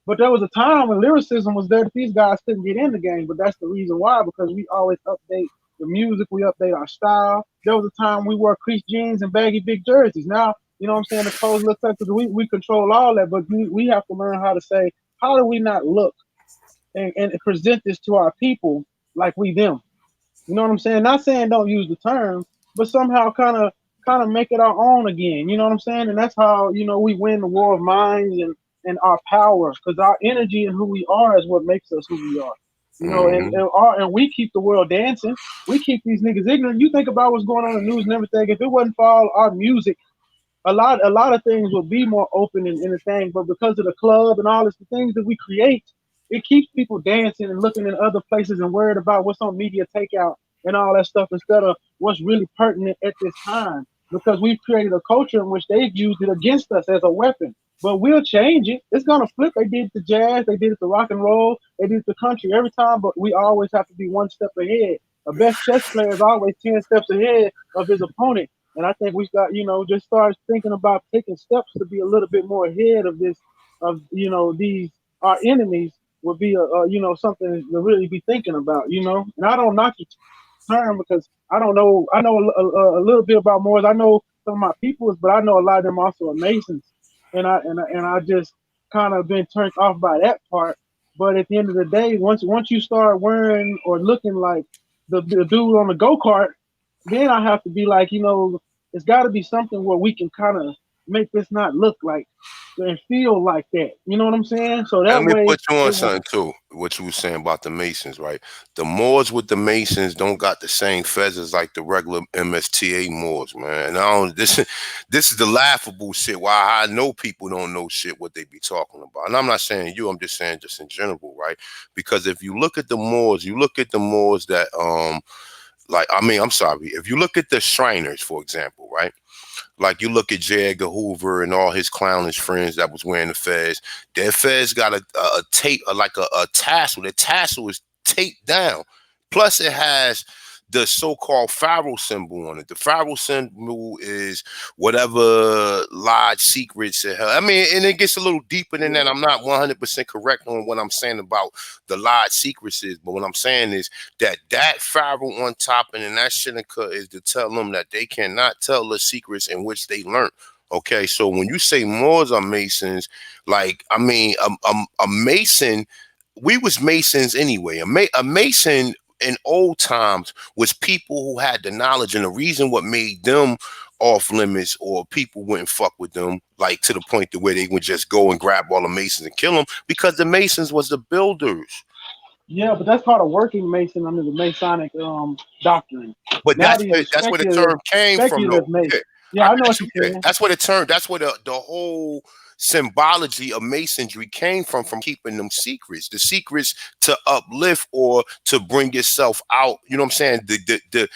But there was a time when lyricism was there that these guys couldn't get in the game. But that's the reason why, because we always update the music, we update our style. There was a time we wore creased jeans and baggy big jerseys. Now, you know what I'm saying? The clothes look like we control all that, but we have to learn how to say, how do we not look and present this to our people like we them? You know what I'm saying? Not saying don't use the term, but somehow kind of make it our own again. You know what I'm saying? And that's how we win the war of minds and our power, because our energy and who we are is what makes us who we are. that. And we keep the world dancing. We keep these niggas ignorant. You think about what's going on in the news and everything. If it wasn't for all our music, a lot of things will be more open and thing, but because of the club and all this, the things that we create, it keeps people dancing and looking in other places and worried about what's on media takeout and all that stuff instead of what's really pertinent at this time. Because we've created a culture in which they've used it against us as a weapon. But we'll change it. It's gonna flip. They did it to jazz, they did it to rock and roll, they did it to country every time, but we always have to be one step ahead. A best chess player is always 10 steps ahead of his opponent. And I think we got, just start thinking about taking steps to be a little bit more ahead of this, these our enemies would be something to really be thinking about. And I don't knock your term because I don't know. I know a little bit about Moors. I know some of my peoples, but I know a lot of them also are Masons, and I just kind of been turned off by that part. But at the end of the day, once you start wearing or looking like the dude on the go kart, then I have to be like, it's got to be something where we can kind of make this not look like and feel like that. You know what I'm saying? So And let that me way put you on it won't. something too. What you were saying about the Masons, right? The Moors with the Masons don't got the same feathers like the regular MSTA Moors, man. And I don't. This is the laughable shit. Why I know people don't know shit what they be talking about. And I'm not saying you. I'm just saying just in general, right? Because if you look at the Moors, you look at the Moors that like I mean, I'm sorry. If you look at the Shriners, for example, right? Like you look at J. Edgar Hoover and all his clownish friends that was wearing the fez. Their fez got a tape, like a tassel. The tassel is taped down. Plus, it has the so-called pharaoh symbol on it. The pharaoh symbol is whatever lodge secrets it held. I mean, and it gets a little deeper than that. I'm not 100% correct on what I'm saying about the lodge secrets is, but what I'm saying is that pharaoh on top and then that Shinnika is to tell them that they cannot tell the secrets in which they learned. Okay, so when you say Moors are Masons, like I mean, a Mason, we was Masons anyway. A Mason in old times was people who had the knowledge, and the reason what made them off limits or people wouldn't fuck with them, like to the point to where they would just go and grab all the Masons and kill them, because the Masons was the builders. Yeah, but that's called a working Mason under the Masonic doctrine. But Now these are that's where the term came from, though. speculative Yeah, Masons. Yeah, I I know got what you. you're Yeah, saying. that's where the term. That's where the whole symbology of masonry came from keeping them secrets. The secrets to uplift or to bring yourself out. You know what I'm saying? The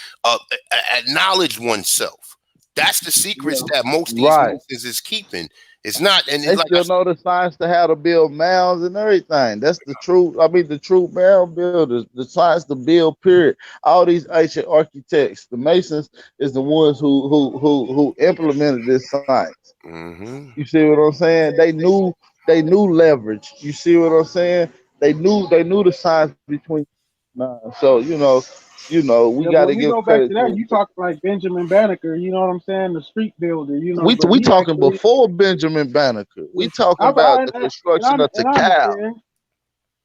acknowledge oneself. That's the secrets Yeah, that most these Right. masons is keeping. It's not, and They it's like I still know the science to how to build mounds and everything. That's the true. I mean, the true mound builders, the science to build. Period. All these ancient architects, the Masons, is the ones who implemented this science. mm-hmm. You see what I'm saying? They knew leverage. You see what I'm saying? They knew the science between. So we yeah. got But to when we give go back to credit that, to. you talk like Benjamin Banneker. You know what I'm saying? The street builder. You know, but We he talking actually. before Benjamin Banneker. We talking I, about I, the and construction of I Tikal. understand.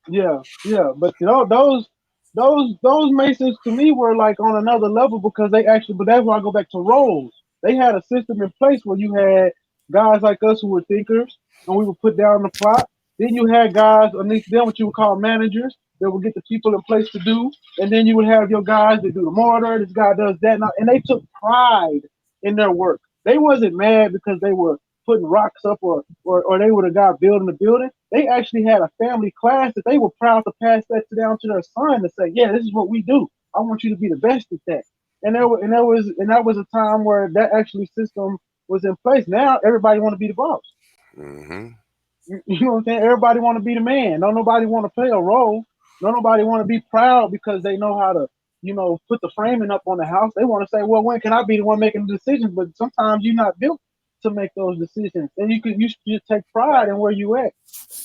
Yeah, yeah, but you know those Masons to me were like on another level because they actually. But that's why I go back to roles. They had a system in place where you had guys like us who were thinkers, and we would put down the plot. Then you had guys underneath them, what you would call managers, that would get the people in place to do. And then you would have your guys that do the mortar. This guy does that, and they took pride in their work. They wasn't mad because they were putting rocks up or they were the guy building the building. They actually had a family class that they were proud to pass that down to their son to say, yeah, this is what we do. I want you to be the best at that. And that was a time where that actually system was in place. Now everybody want to be the boss. Mm-hmm. You know what I'm saying? Everybody want to be the man. Don't nobody want to play a role. Don't nobody want to be proud because they know how to, put the framing up on the house. They want to say, well, when can I be the one making the decisions? But sometimes you're not built to make those decisions, and you should take pride in where you at.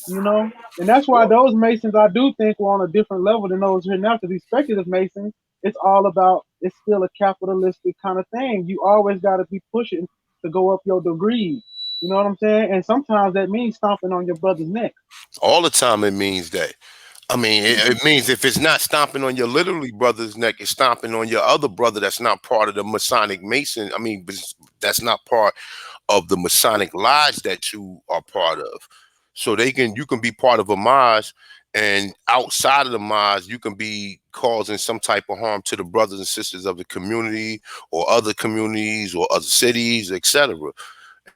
And that's why those Masons I do think were on a different level than those here now. Because these speculative Masons, it's all about it's still a capitalistic kind of thing. You always got to be pushing to go up your degrees. You know what I'm saying? And sometimes that means stomping on your brother's neck. All the time it means that. I mean, it means if it's not stomping on your literally brother's neck, it's stomping on your other brother that's not part of the Masonic Mason. I mean, that's not part of the Masonic lodge that you are part of. So you can be part of a Maj, and outside of the Maj, you can be causing some type of harm to the brothers and sisters of the community or other communities or other cities, etc.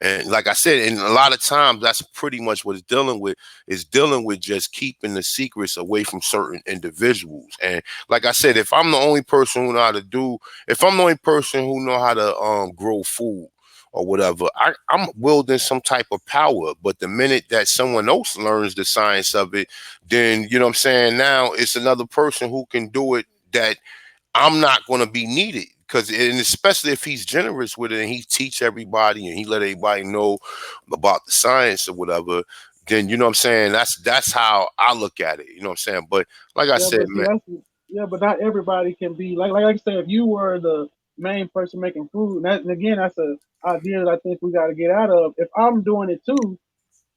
And like I said, and a lot of times that's pretty much what it's dealing with, is dealing with just keeping the secrets away from certain individuals. And like I said, if I'm the only person who know how to if I'm the only person who know how to grow food or whatever, I'm wielding some type of power. But the minute that someone else learns the science of it, then you know what I'm saying, now it's another person who can do it that I'm not going to be needed, because, and especially if he's generous with it and he teach everybody and he let everybody know about the science or whatever, then you know what I'm saying, that's how I look at it. You know what I'm saying? But like I Yeah, said, but see, man, but not everybody can be like I said. If you were the main person making food, and again, that's a idea that I think we got to get out of. If I'm doing it too,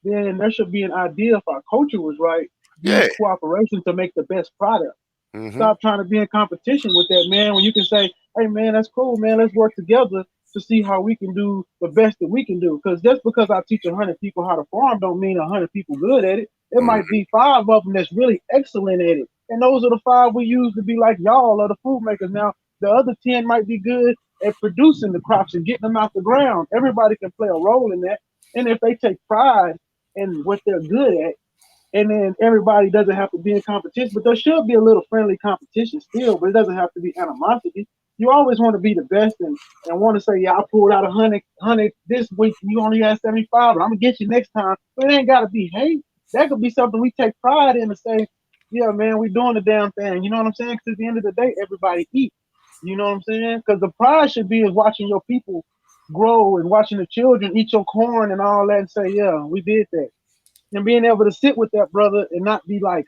then there should be an idea. If our culture was right, use yeah, cooperation to make the best product. mm-hmm, Stop trying to be in competition with that, man. When you can say, hey man, that's cool, man, let's work together to see how we can do the best that we can do. Because just because I teach 100 people how to farm don't mean 100 people good at it. It mm-hmm, might be 5 of them that's really excellent at it, and those are the 5 we use to be like y'all or the food makers. Now the other 10 might be good at producing the crops and getting them out the ground. Everybody can play a role in that, and if they take pride in what they're good at, and then everybody doesn't have to be in competition, but there should be a little friendly competition still, but it doesn't have to be animosity. You always want to be the best and want to say, yeah, I pulled out 100 this week, you only had 75, but I'm gonna get you next time. But it ain't gotta be hate. That could be something we take pride in to say, yeah, man, we doing the damn thing. You know what I'm saying? Because at the end of the day, everybody eat. You know what I'm saying? Because the pride should be is watching your people grow and watching the children eat your corn and all that and say, yeah, we did that, and being able to sit with that brother and not be like,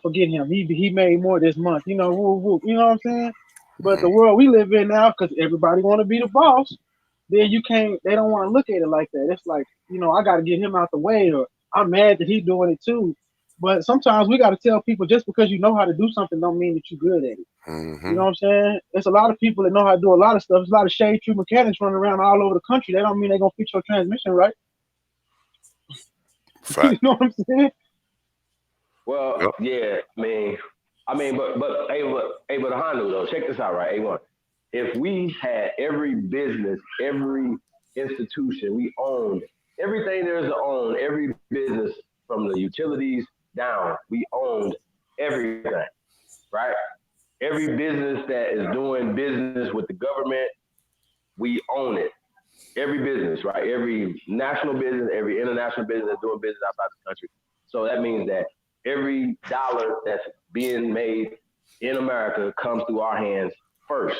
forget him. He made more this month. Woo, woo. You know what I'm saying? But mm-hmm. the world we live in now, because everybody want to be the boss, then you can't. They don't want to look at it like that. It's like, I got to get him out the way, or I'm mad that he's doing it too. But sometimes we got to tell people just because you know how to do something don't mean that you're good at it. You know Mm-hmm. what I'm saying? There's a lot of people that know how to do a lot of stuff. There's a lot of shade tree mechanics running around all over the country. They don't mean they're gonna fix your transmission right. You Fact. know what I'm saying? Well, Yep. yeah, but Hanu though, check this out, right? A1. If we had every business, every institution we owned, everything there's to own, every business from the utilities down, we owned everything, right? Every business that is doing business with the government, we own it. Every business, right? Every national business, every international business that's doing business outside the country. So that means that every dollar that's being made in America comes through our hands first.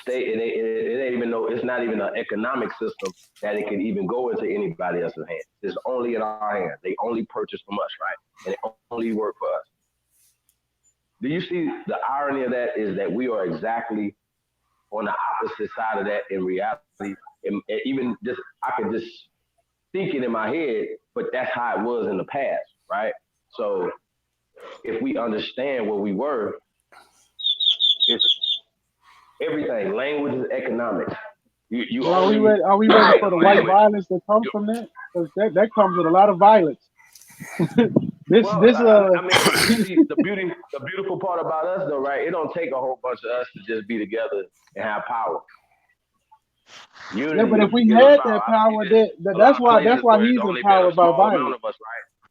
It ain't even no. It's not even an economic system that it can even go into anybody else's hands. It's only in our hands. They only purchase from us, right? And it only work for us. Do you see the irony of that? Is that we are exactly on the opposite side of that in reality. And even just I could just think it in my head, but that's how it was in the past, right? So if we understand where we were, it's everything, language, economics. You Well, only are we ready for the white violence that comes from that? Because that comes with a lot of violence. this well, this I mean, you see, the beautiful part about us, though, right? It don't take a whole bunch of us to just be together and have power. Yeah, but Unity if we gives us had power. that I see power, this a lot that's of why places where it's he's only been a empowered by small violence. amount of us, right?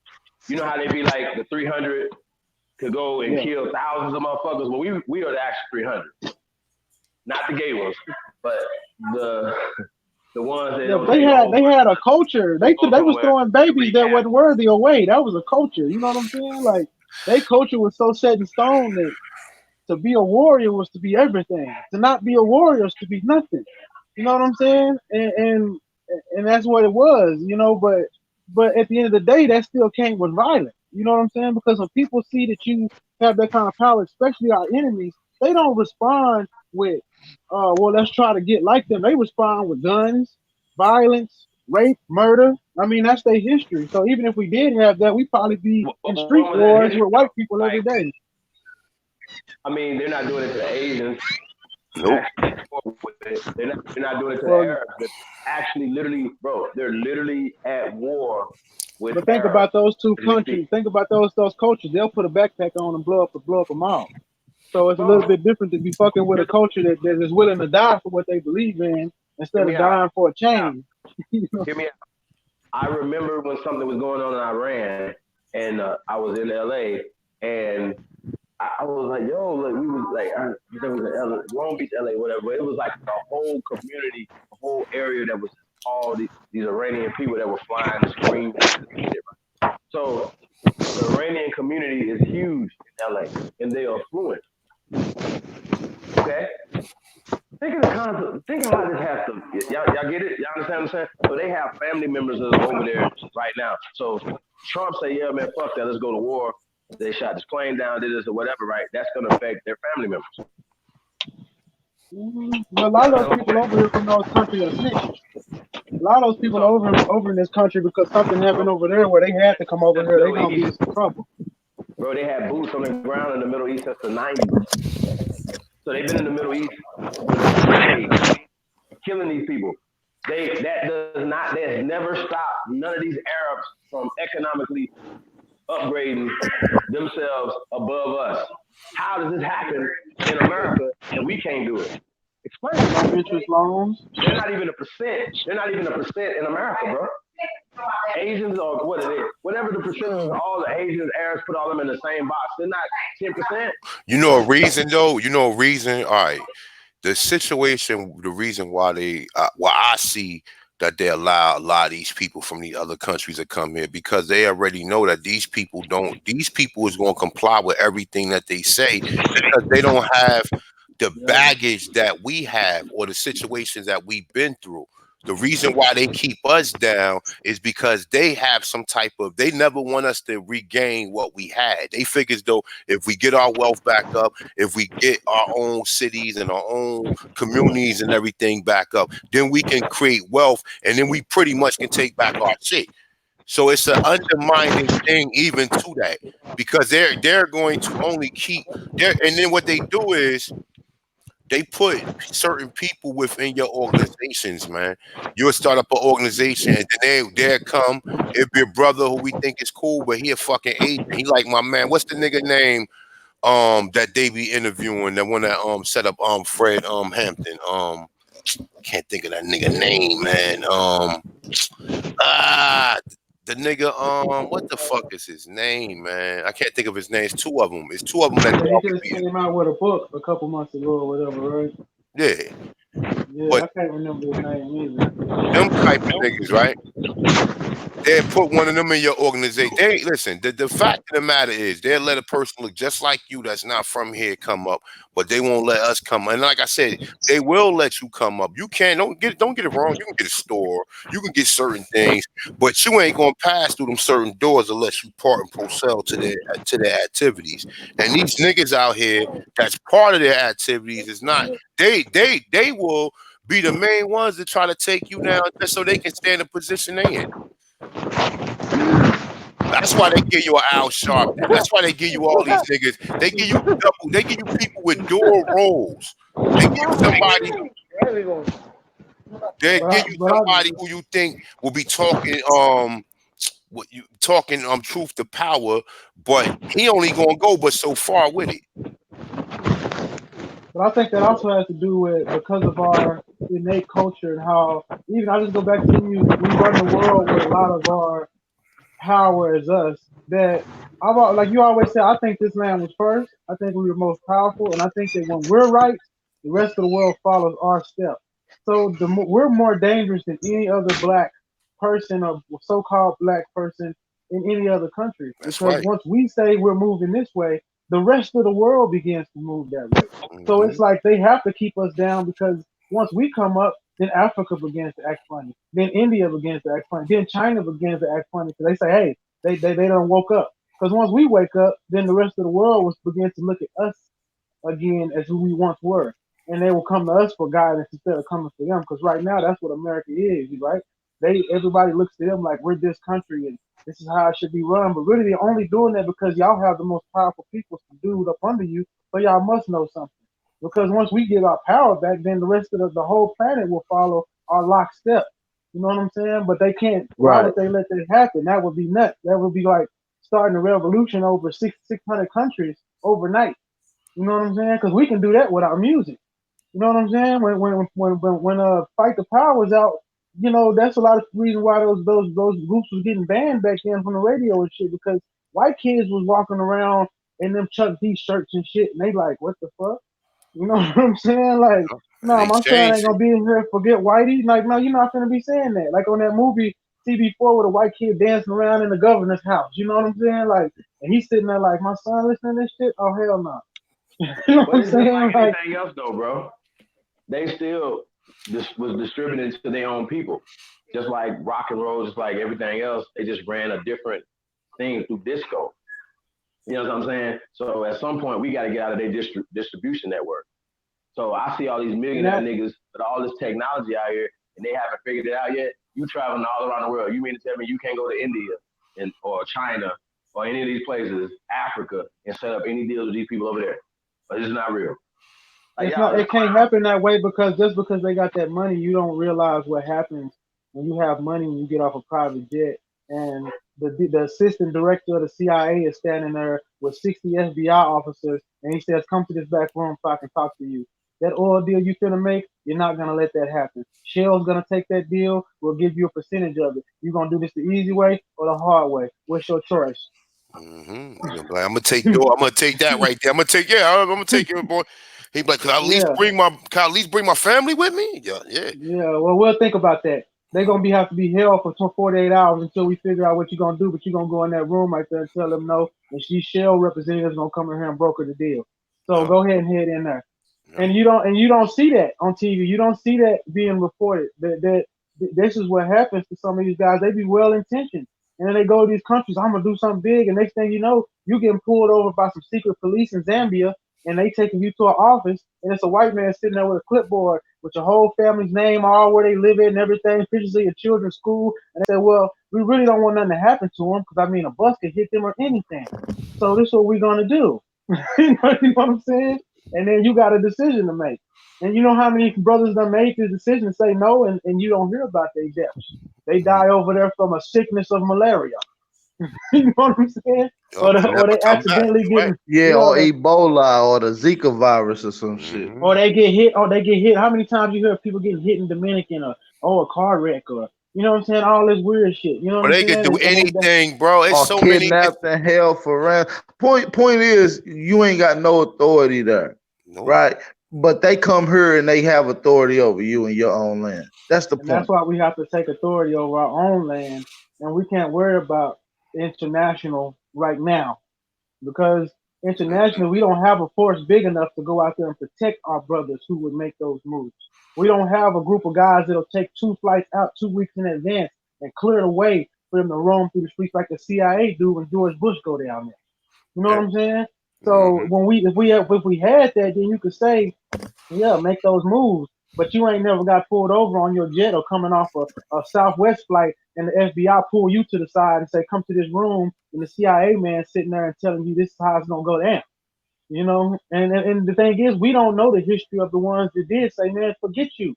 You know how they be like the 300 could go and Yeah. kill thousands of motherfuckers. Well, we are the actual 300, not the gay ones, but the the ones that Yeah, don't take a whole they bunch had of a us culture. to go They was somewhere throwing and babies wreak that wasn't havoc. worthy away. That was a culture. You know what I'm saying? Like they culture was so set in stone that to be a warrior was to be everything. To not be a warrior is to be nothing. You know what I'm saying? And that's what it was. You know, but at the end of the day, that still came with violence. You know what I'm saying? Because when people see that you have that kind of power, especially our enemies, they don't respond with, well, let's try to get like them. They respond with guns, violence, rape, murder. I mean, that's their history. So even if we did have that, we'd probably be in When street was that wars history with though? white people every Like, day. I mean, they're not doing it to the Asians. Nope. Actually, with it. They're not doing it to the Well, Arabs. They're actually, literally, bro, they're literally at war with but think Arabs about those two as we countries. speak. Think about those cultures. They'll put a backpack on and blow up a mall. So it's a little Bro, bit different to be fucking with a culture that is willing to die for what they believe in hear instead me of out. dying for a Now, change. You know? hear me out. I remember when something was going on in Iran, and I was in LA, and I was like, yo, like we was like, there was in LA, Long Beach, LA, whatever. But it was like a whole community, a whole area that was all these Iranian people that were flying and screaming and shit. Right? So the Iranian community is huge in LA, and they are fluent. Okay, think of the concept. Think of how this has to. Y'all get it? Y'all understand what I'm saying? So they have family members over there right now. So Trump say, yeah, man, fuck that. Let's go to war. They shot this plane down, did this or whatever, right? That's gonna affect their family members. But a lot of That's those gonna people affect, over here from those countries are snitches. A lot of those people so, over in this country because something happened bro, over there where they had to come over the here. They Middle gonna get East, in some trouble. bro, they had boots on the ground in the Middle East since the 90s. So they've been in the Middle East for decades, killing these people. That has never stopped none of these Arabs from economically upgrading themselves above us. How does this happen in America and we can't do it? Explain it to Low me. interest loans. They're not even a percent. They're not even a percent in America, bro. Asians or what it is, whatever the percentage of all the Asians, Arabs, put all them in the same box. They're not 10%. You know a reason though. You know a reason. All right. The situation, the reason why why I see that they allow a lot of these people from the other countries to come here because they already know that these people don't. These people is going to comply with everything that they say because they don't have the Yeah. baggage that we have or the situations that we've been through. The reason why they keep us down is because they have some type of, they never want us to regain what we had. They figure as though if we get our wealth back up, if we get our own cities and our own communities and everything back up, then we can create wealth and then we pretty much can take back our shit. So it's an undermining thing even to that because they're going to only keep there. And then what they do is they put certain people within your organizations, man. You'll start up an organization, and then they'll come. It'll be a brother who we think is cool, but he a fucking agent. He like my man. What's the nigga name? That they be interviewing, that one that set up Fred Hampton. Can't think of that nigga name, man. Ah, the nigga, what the fuck is his name, man? I can't think of his name. It's two of them. It's two of them that Yeah, they he always just be. came out with a book a couple months ago or whatever, right? Yeah, Yeah, but I can't remember his name either. them type of niggas, right? They put one of them in your organization. They listen. The fact of the matter is, they'll let a person look just like you that's not from here come up, but they won't let us come. And like I said, they will let you come up. You can't don't get it wrong. You can get a store, you can get certain things, but you ain't gonna pass through them certain doors unless you part and procel to their activities. And these niggas out here, that's part of their activities. Is not they will be the main ones that try to take you down just so they can stay in the position they in. That's why they give you an Al Sharpton. That's why they give you all these niggas. They give you they give you people with dual roles. They give you somebody. They give you But somebody who you think will be talking what you talking truth to power, but he only gonna go but so far with it. I think that also has to do with because of our innate culture and how even I just go back to the music. We run the world with a lot of our power as us. That like you always say, I think this land was first. I think we were most powerful, and I think that when we're right, the rest of the world follows our steps. So we're more dangerous than any other black person or so-called black person in any other country That's because right. once we say we're moving this way, the rest of the world begins to move that way. So Mm-hmm. it's like they have to keep us down because once we come up, then Africa begins to act funny. Then India begins to act funny. Then China begins to act funny because they say, hey, they don't woke up. Because once we wake up, then the rest of the world will begin to look at us again as who we once were. And they will come to us for guidance instead of coming to them. Because right now that's what America is, right? Everybody looks to them like we're this country and this is how it should be run. But really they're only doing that because y'all have the most powerful people subdued up under you, so y'all must know something. Because once we get our power back, then the rest of the whole planet will follow our lockstep. You know what I'm saying? But they can't. Why Right. would they let that happen? That would be nuts. That would be like starting a revolution over 600 countries overnight. You know what I'm saying? Because we can do that with our music. You know what I'm saying? When Fight the Power was out, you know that's a lot of reason why those groups was getting banned back then from the radio and shit because white kids was walking around in them Chuck D shirts and shit, and they like, what the fuck? You know what I'm saying? Like, And no, they my son ain't changed it. gonna be in here. Forget Whitey. Like, no, you're not gonna be saying that. Like on that movie CB4 with a white kid dancing around in the governor's house. You know what I'm saying? Like, and he's sitting there like, my son listening to this shit. Oh hell no. You know what But I'm it's just saying? like Like, anything else, though, bro. They still was distributed to their own people, just like rock and roll, just like everything else. They just ran a different thing through disco. You know what I'm saying? So at some point, we got to get out of their distribution network. So I see all these and millionaire that niggas with all this technology out here, and they haven't figured it out yet. You traveling all around the world. You mean to tell me you can't go to India or China or any of these places, Africa, and set up any deals with these people over there? But it's not real. Like it's not. y'all is It can't clowns. happen that way because just because they got that money, you don't realize what happens when you have money and you get off a private jet and the assistant director of the CIA is standing there with 60 FBI officers and he says, "Come to this back room so I can talk to you." That oil deal you finna make, you're not gonna let that happen. Shell's gonna take that deal. We'll give you a percentage of it. You gonna do this the easy way or the hard way? What's your choice? He gonna be like, I'm gonna take your, I'm gonna take that right there. I'm gonna take, yeah, I'm gonna take your boy. He be like, Yeah. can I at least bring my family with me? Yeah, yeah. Yeah, well, we'll think about that. They're gonna have to be held for 48 hours until we figure out what you're gonna do. But you're gonna go in that room right there and tell them no, and she shell representatives gonna come in here and broker the deal. So Yeah, go ahead and head in there. yeah. And you don't see that on TV. You don't see that being reported. That this is what happens to some of these guys. They be well intentioned, and then they go to these countries. I'm gonna do something big, and next thing you know, you getting pulled over by some secret police in Zambia, and they taking you to an office, and it's a white man sitting there with a clipboard with your whole family's name, all where they live in, and everything, pictures of your children's school, and they say, well, we really don't want nothing to happen to them because I mean, a bus could hit them or anything. So this is what we're gonna do. You know what I'm saying? And then you got a decision to make. And you know how many brothers that made the decision to say no, and you don't hear about their deaths. They die over there from a sickness of malaria. You know what I'm saying? Yup, and Or never they come back. accidentally You're right. getting, Yeah, yeah, or Ebola or the Zika virus or some shit. or Mm-hmm. they get hit, or they get hit. How many times you hear people getting hit in Dominican, or a car wreck, or you know what I'm saying? All this weird shit. You know what Or I'm they could saying? do And anything, bro. It's Or so many. kidnapped and held for ransom. Point is, you ain't got no authority there, Nope. right? But they come here and they have authority over you in your own land. That's the that's point. why we have to take authority over our own land, and we can't worry about international right now because internationally we don't have a force big enough to go out there and protect our brothers who would make those moves. We don't have a group of guys that'll take two flights out 2 weeks in advance and clear the way for them to roam through the streets like the CIA do when George Bush go down there. You know what Yeah. I'm saying? So Mm-hmm. when if we had that, then you could say, yeah, make those moves. But you ain't never got pulled over on your jet or coming off a Southwest flight and the FBI pull you to the side and say, come to this room, and the CIA man sitting there and telling you this is how it's gonna go down. You know, and the thing is, we don't know the history of the ones that did say, man, forget you.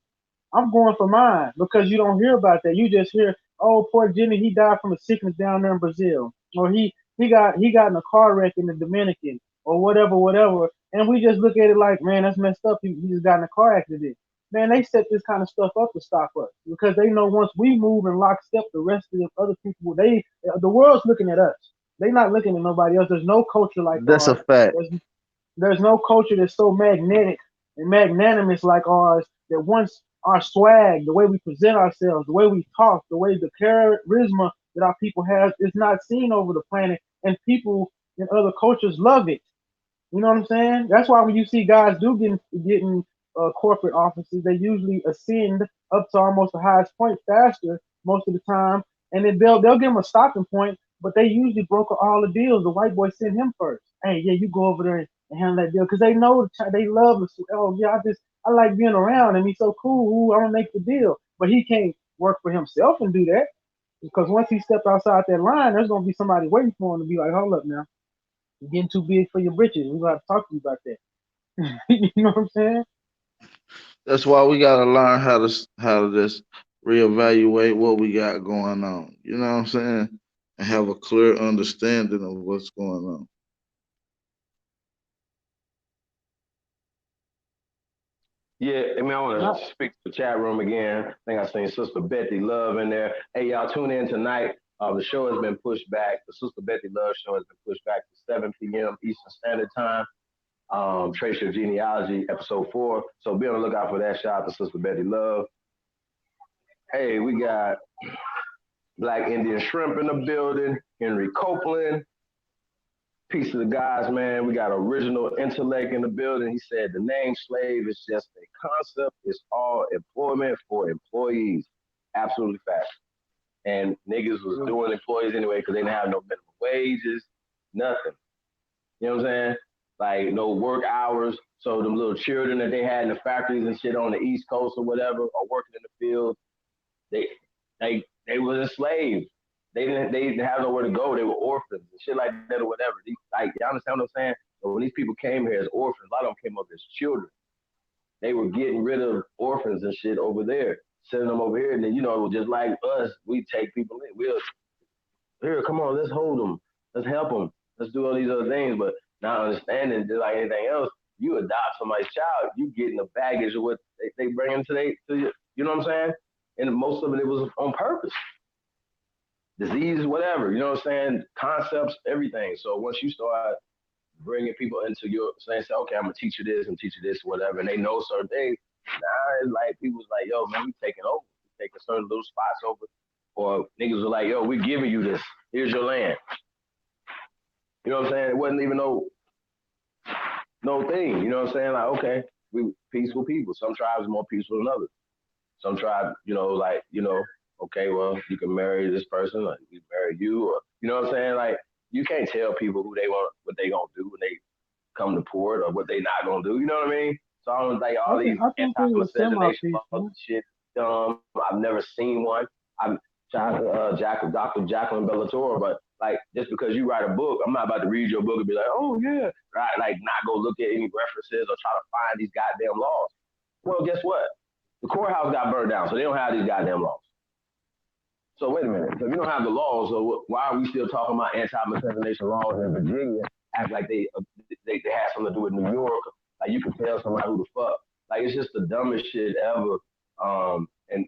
I'm going for mine because you don't hear about that. You just hear, oh, poor Jimmy, he died from a sickness down there in Brazil, or he got in a car wreck in the Dominican, or whatever, whatever. And we just look at it like, man, that's messed up. He just got in a car accident. Man, they set this kind of stuff up to stop us because they know once we move in lockstep, the rest of the other people, the world's looking at us. They're not looking at nobody else. There's no culture like That's a ours. fact. There's no culture that's so magnetic and magnanimous like ours that once our swag, the way we present ourselves, the way we talk, the way the charisma that our people have is not seen over the planet, and people in other cultures love it. You know what I'm saying? That's why when you see guys do getting corporate offices, they usually ascend up to almost the highest point faster most of the time, and then they'll give them a stopping point, but they usually broker all the deals. The white boy send him first. Hey, yeah, you go over there and handle that deal because they know they love us. Oh yeah, I like being around him. He's so cool. Ooh, I'm gonna make the deal, but he can't work for himself and do that because once he steps outside that line, there's gonna be somebody waiting for him to be like, hold up now. You're getting too big for your britches. We're gonna have to talk to you about that. You know what I'm saying? That's why we gotta learn how to just reevaluate what we got going on. You know what I'm saying? And have a clear understanding of what's going on. Yeah, I mean, I want Not to speak to the chat room again. I think I seen Sister Betty Love in there. Hey, y'all tune in tonight. The show has been pushed back. The Sister Betty Love show has been pushed back to 7 p.m. Eastern Standard Time. Trace Your Genealogy, episode 4. So be on the lookout for that. Shout out to Sister Betty Love. Hey, we got Black Indian Shrimp in the building. Henry Copeland. Peace to the guys, man. We got original intellect in the building. He said the name slave is just a concept. It's all employment for employees. Absolutely fact. And niggas was doing employees anyway because they didn't have no minimum wages, nothing. You know what I'm saying? Like no work hours. So them little children that they had in the factories and shit on the East Coast or whatever, or working in the field, they they was enslaved. They didn't have nowhere to go. They were orphans and shit like that or whatever. Like y'all understand what I'm saying? But when these people came here as orphans, a lot of them came up as children. They were getting rid of orphans and shit over there, sending them over here, and then just like us, we take people in. We'll here, come on, let's hold them, let's help them, let's do all these other things. But not understanding, just like anything else, you adopt somebody's child, you getting the baggage of what they bring into to you. You know what I'm saying? And most of it was on purpose. Disease, whatever, you know what I'm saying? Concepts, everything. So once you start bringing people into your saying, okay, I'm gonna teach you this and teach you this, whatever, and they know certain things. Now it's like people's like, yo, man, we taking over, we taking certain little spots over, or niggas are like, yo, we giving you this. Here's your land. You know what I'm saying? It wasn't even no thing. You know what I'm saying? Like, okay, we peaceful people. Some tribes are more peaceful than others. Some tribes, okay, well, you can marry this person, or we marry you, or you know what I'm saying? Like, you can't tell people who they want, what they gonna do when they come to port, or what they not gonna do. You know what I mean? So I don't think all these I think we were semi anti-miscegenation laws and peaceful. shit. I've never seen one. I'm Dr. Jacqueline Bellator, but like just because you write a book, I'm not about to read your book and be like, oh yeah, right? Like not go look at any references or try to find these goddamn laws. Well, guess what? The courthouse got burned down, so they don't have these goddamn laws. So wait a minute. So if you don't have the laws, so why are we still talking about anti-miscegenation laws in Virginia? Act like they have something to do with New York. Like you can tell somebody who the fuck. Like it's just the dumbest shit ever.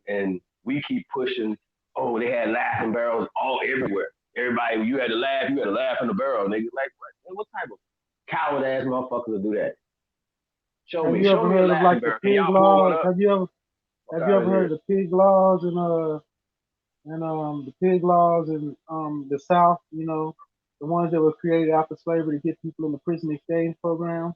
And we keep pushing. Oh, they had laughing barrels all everywhere. Everybody, you had to laugh. You had to laugh in the barrel. Nigga, like what type of coward ass motherfuckers will do that? Show Have me, you show ever me a heard of laughing like the barrel. Can pig y'all pull one laws? up? Have you ever heard of the pig laws and the pig laws in the South? You know, the ones that were created after slavery to get people in the prison exchange program.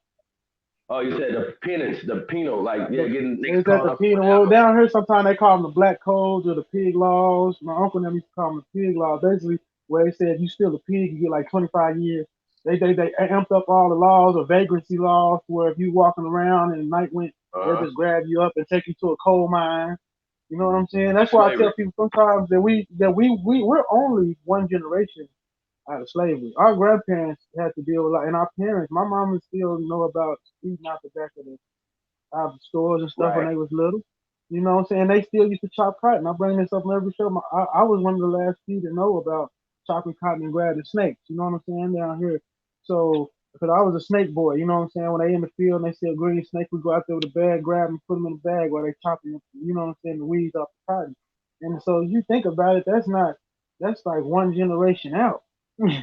Oh, you said the penance, the penal, like yeah, getting niggas Is that caught the up or penal? Well, whatever. down here sometimes they call them the black codes or the pig laws. My uncle and them used to call them the pig laws. Basically, where they said if you steal a pig, you get like 25 years. They amped up all the laws or vagrancy laws where if you walking around and the night went, they'll Uh-huh. just grab you up and take you to a coal mine. You know what I'm saying? That's why I Slavery. tell people sometimes that we're only one generation out of slavery. Our grandparents had to deal with a lot, and our parents. My mama still know about eating out the back of the stores and stuff when Right. they was little. You know what I'm saying? They still used to chop cotton. I bring this up on every show. I was one of the last few to know about chopping cotton and grabbing snakes. You know what I'm saying? Down here. So, because I was a snake boy, you know what I'm saying? When they in the field and they see a green snake, we go out there with a bag, grab them, put them in the bag while they chopping, you know what I'm saying, the weeds off the cotton. And so you think about it, that's like one generation out.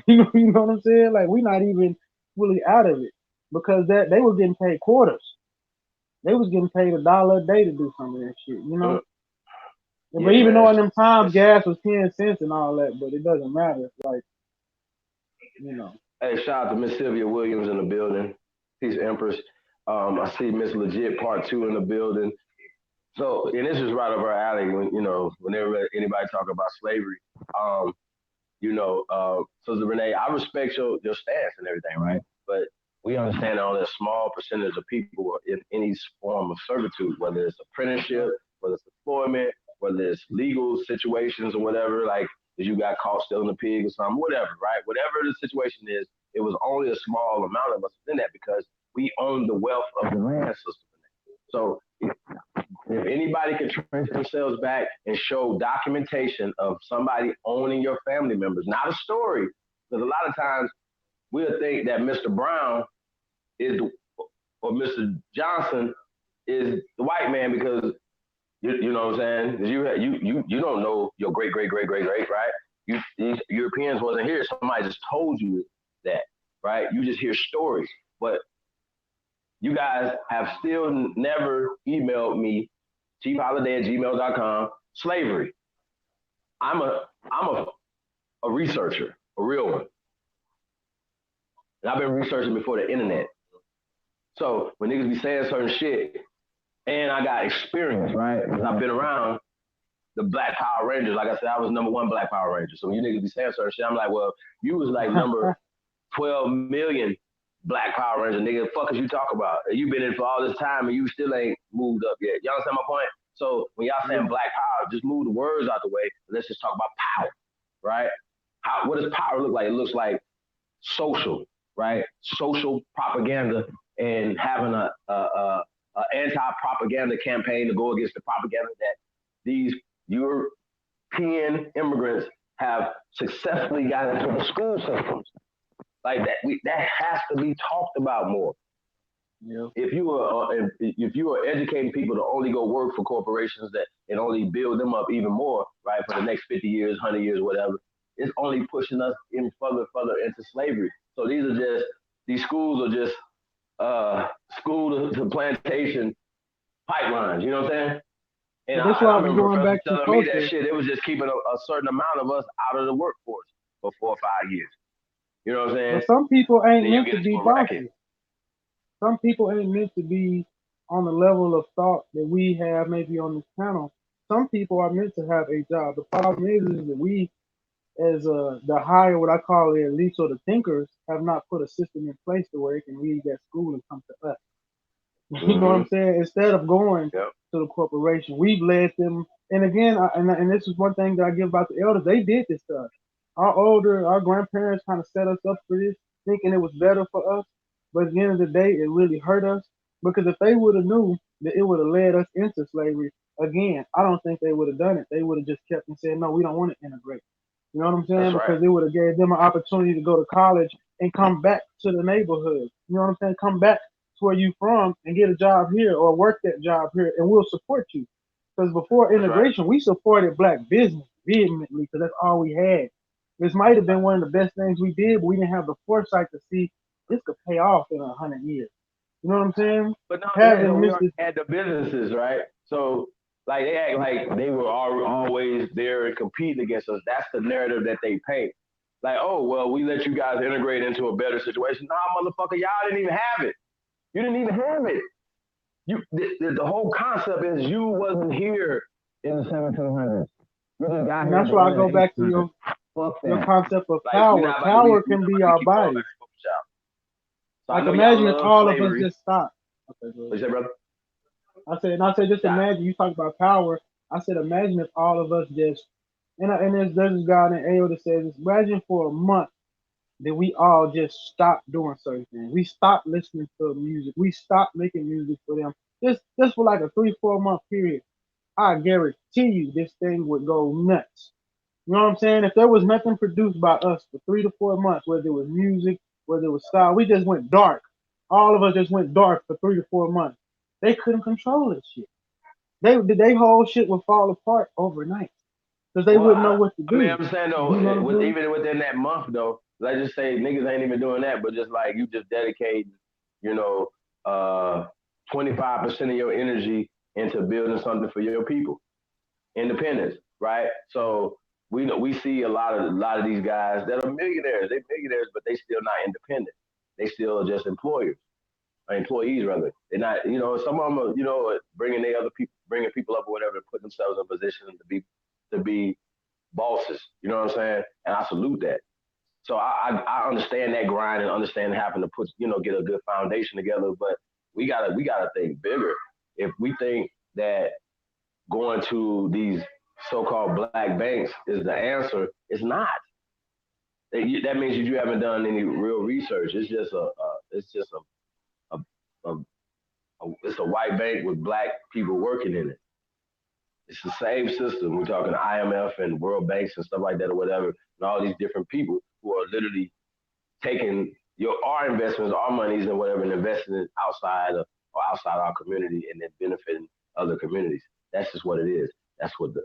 You know what I'm saying? Like we're not even fully out of it because that they were getting paid quarters. They was getting paid $1 a day to do some of that shit, you Uh, know. But yeah, even man. though in them times It's, gas was 10 cents and all that, but it doesn't matter. It's like you know, hey, shout out to Miss Sylvia Williams in the building. Peace, Empress. I see Miss Legit Part Two in the building. So, and this is right up our alley. When whenever anybody talk about slavery, um, so Renee, I respect your stance and everything, right? But we understand that only a small percentage of people are in any form of servitude, whether it's apprenticeship, whether it's employment, whether it's legal situations or whatever, like if you got caught stealing a pig or something, whatever, right? Whatever the situation is, it was only a small amount of us in that because we own the wealth of the land system. So if anybody can trace themselves back and show documentation of somebody owning your family members, not a story, because a lot of times we'll think that Mr. Brown is or Mr. Johnson is the white man because you know what I'm saying? Because you don't know your great great great great great right. These Europeans wasn't here. Somebody just told you that, right? You just hear stories, but you guys have still never emailed me chiefholiday@gmail.com. Slavery. I'm a researcher, a real one. And I've been researching before the internet. So when niggas be saying certain shit, and I got experience, right? Because I've been around the Black Power Rangers. Like I said, I was #1 Black Power Ranger. So when you niggas be saying certain shit, I'm like, well, you was like number 12 million Black Power Ranger, nigga. Fuck is you talk about? You been in for all this time and you still ain't moved up yet. Y'all understand my point? So when y'all saying Black Power, just move the words out the way. Let's just talk about power, right? What does power look like? It looks like social, right? Social propaganda and having a anti-propaganda campaign to go against the propaganda that these European immigrants have successfully got into the school systems. Like that has to be talked about more. yeah. If you are educating people to only go work for corporations that and only build them up even more, right, for the next 50 years, 100 years, whatever, it's only pushing us in further into slavery. So these schools are just school to plantation pipelines. You know what I'm saying? And But I, that's and why I I was remember going professor back to telling me that culture. shit. It was just keeping a certain amount of us out of the workforce for 4 or 5 years. You know what I'm saying? But some people ain't Then you meant get to into be a racket. bosses. Some people ain't meant to be on the level of thought that we have maybe on this panel. Some people are meant to have a job. The problem is that we, as the higher, what I call the elites or the thinkers, have not put a system in place to where they can leave that school and come to us. You know what I'm Mm-hmm. saying? Instead of going Yep. to the corporation, we've led them. And again, and this is one thing that I give about the elders. They did this stuff. Our grandparents kind of set us up for this, thinking it was better for us. But at the end of the day, it really hurt us because if they would have knew it would have led us into slavery. Again, I don't think they would have done it. They would have just kept and said, no, we don't want to integrate. You know what I'm saying? That's right. Because it would have gave them an opportunity to go to college and come back to the neighborhood. You know what I'm saying? Come back to where you from and get a job here or work that job here, and we'll support you. Because before That's right. integration, we supported black business vehemently because that's all we had. This might have been one of the best things we did, but we didn't have the foresight to see this could pay off in 100 years. You know what I'm saying? But no, yeah, no, Having we already Mr. had the businesses, right? So like they act like they were always there and competing against us. That's the narrative that they paint. Like, oh well, we let you guys integrate into a better situation. Nah, motherfucker, y'all didn't even have it. You didn't even have it. The whole concept is you wasn't here in the 1700s. You just got And here at that's the why end I of go the back to 1800s. your Fuck your that. concept of Like power. Power can be our keep going back bodies. and forth with y'all. So I Like know y'all imagine if love all of us slavery. just stopped. Okay, good. What you say, brother? I said, just Yeah. imagine. You talk about power. I said, imagine if all of us just, and there's this guy in AO that says, imagine for a month that we all just stopped doing certain things. We stopped listening to music. We stopped making music for them. Just for like a 3-4 month period. I guarantee you this thing would go nuts. You know what I'm saying? If there was nothing produced by us for 3 to 4 months, whether it was music, whether it was style, we just went dark. All of us just went dark for 3 to 4 months. They couldn't control this shit. They whole shit would fall apart overnight because they Well, wouldn't know what to I mean, do. I'm saying You though, know what I'm saying? even within that month though, let's just say niggas ain't even doing that, but just like you just dedicate, you know, 25% of your energy into building something for your people, independence, right? So we see a lot of these guys that are millionaires. They millionaires, but they still not independent. They still just employers, or employees rather. They're not, some of them are, bringing they other people, bringing people up or whatever, and put themselves in position to be bosses. You know what I'm saying? And I salute that. So I understand that grind and understand having to put, get a good foundation together. But we gotta think bigger. If we think that going to these so-called black banks is the answer, it's not. That means you haven't done any real research. It's a white bank with black people working in it. It's the same system. We're talking IMF and World Banks and stuff like that or whatever, and all these different people who are literally taking our investments, our monies and whatever, and investing it outside our community and then benefiting other communities. That's just what it is. That's what the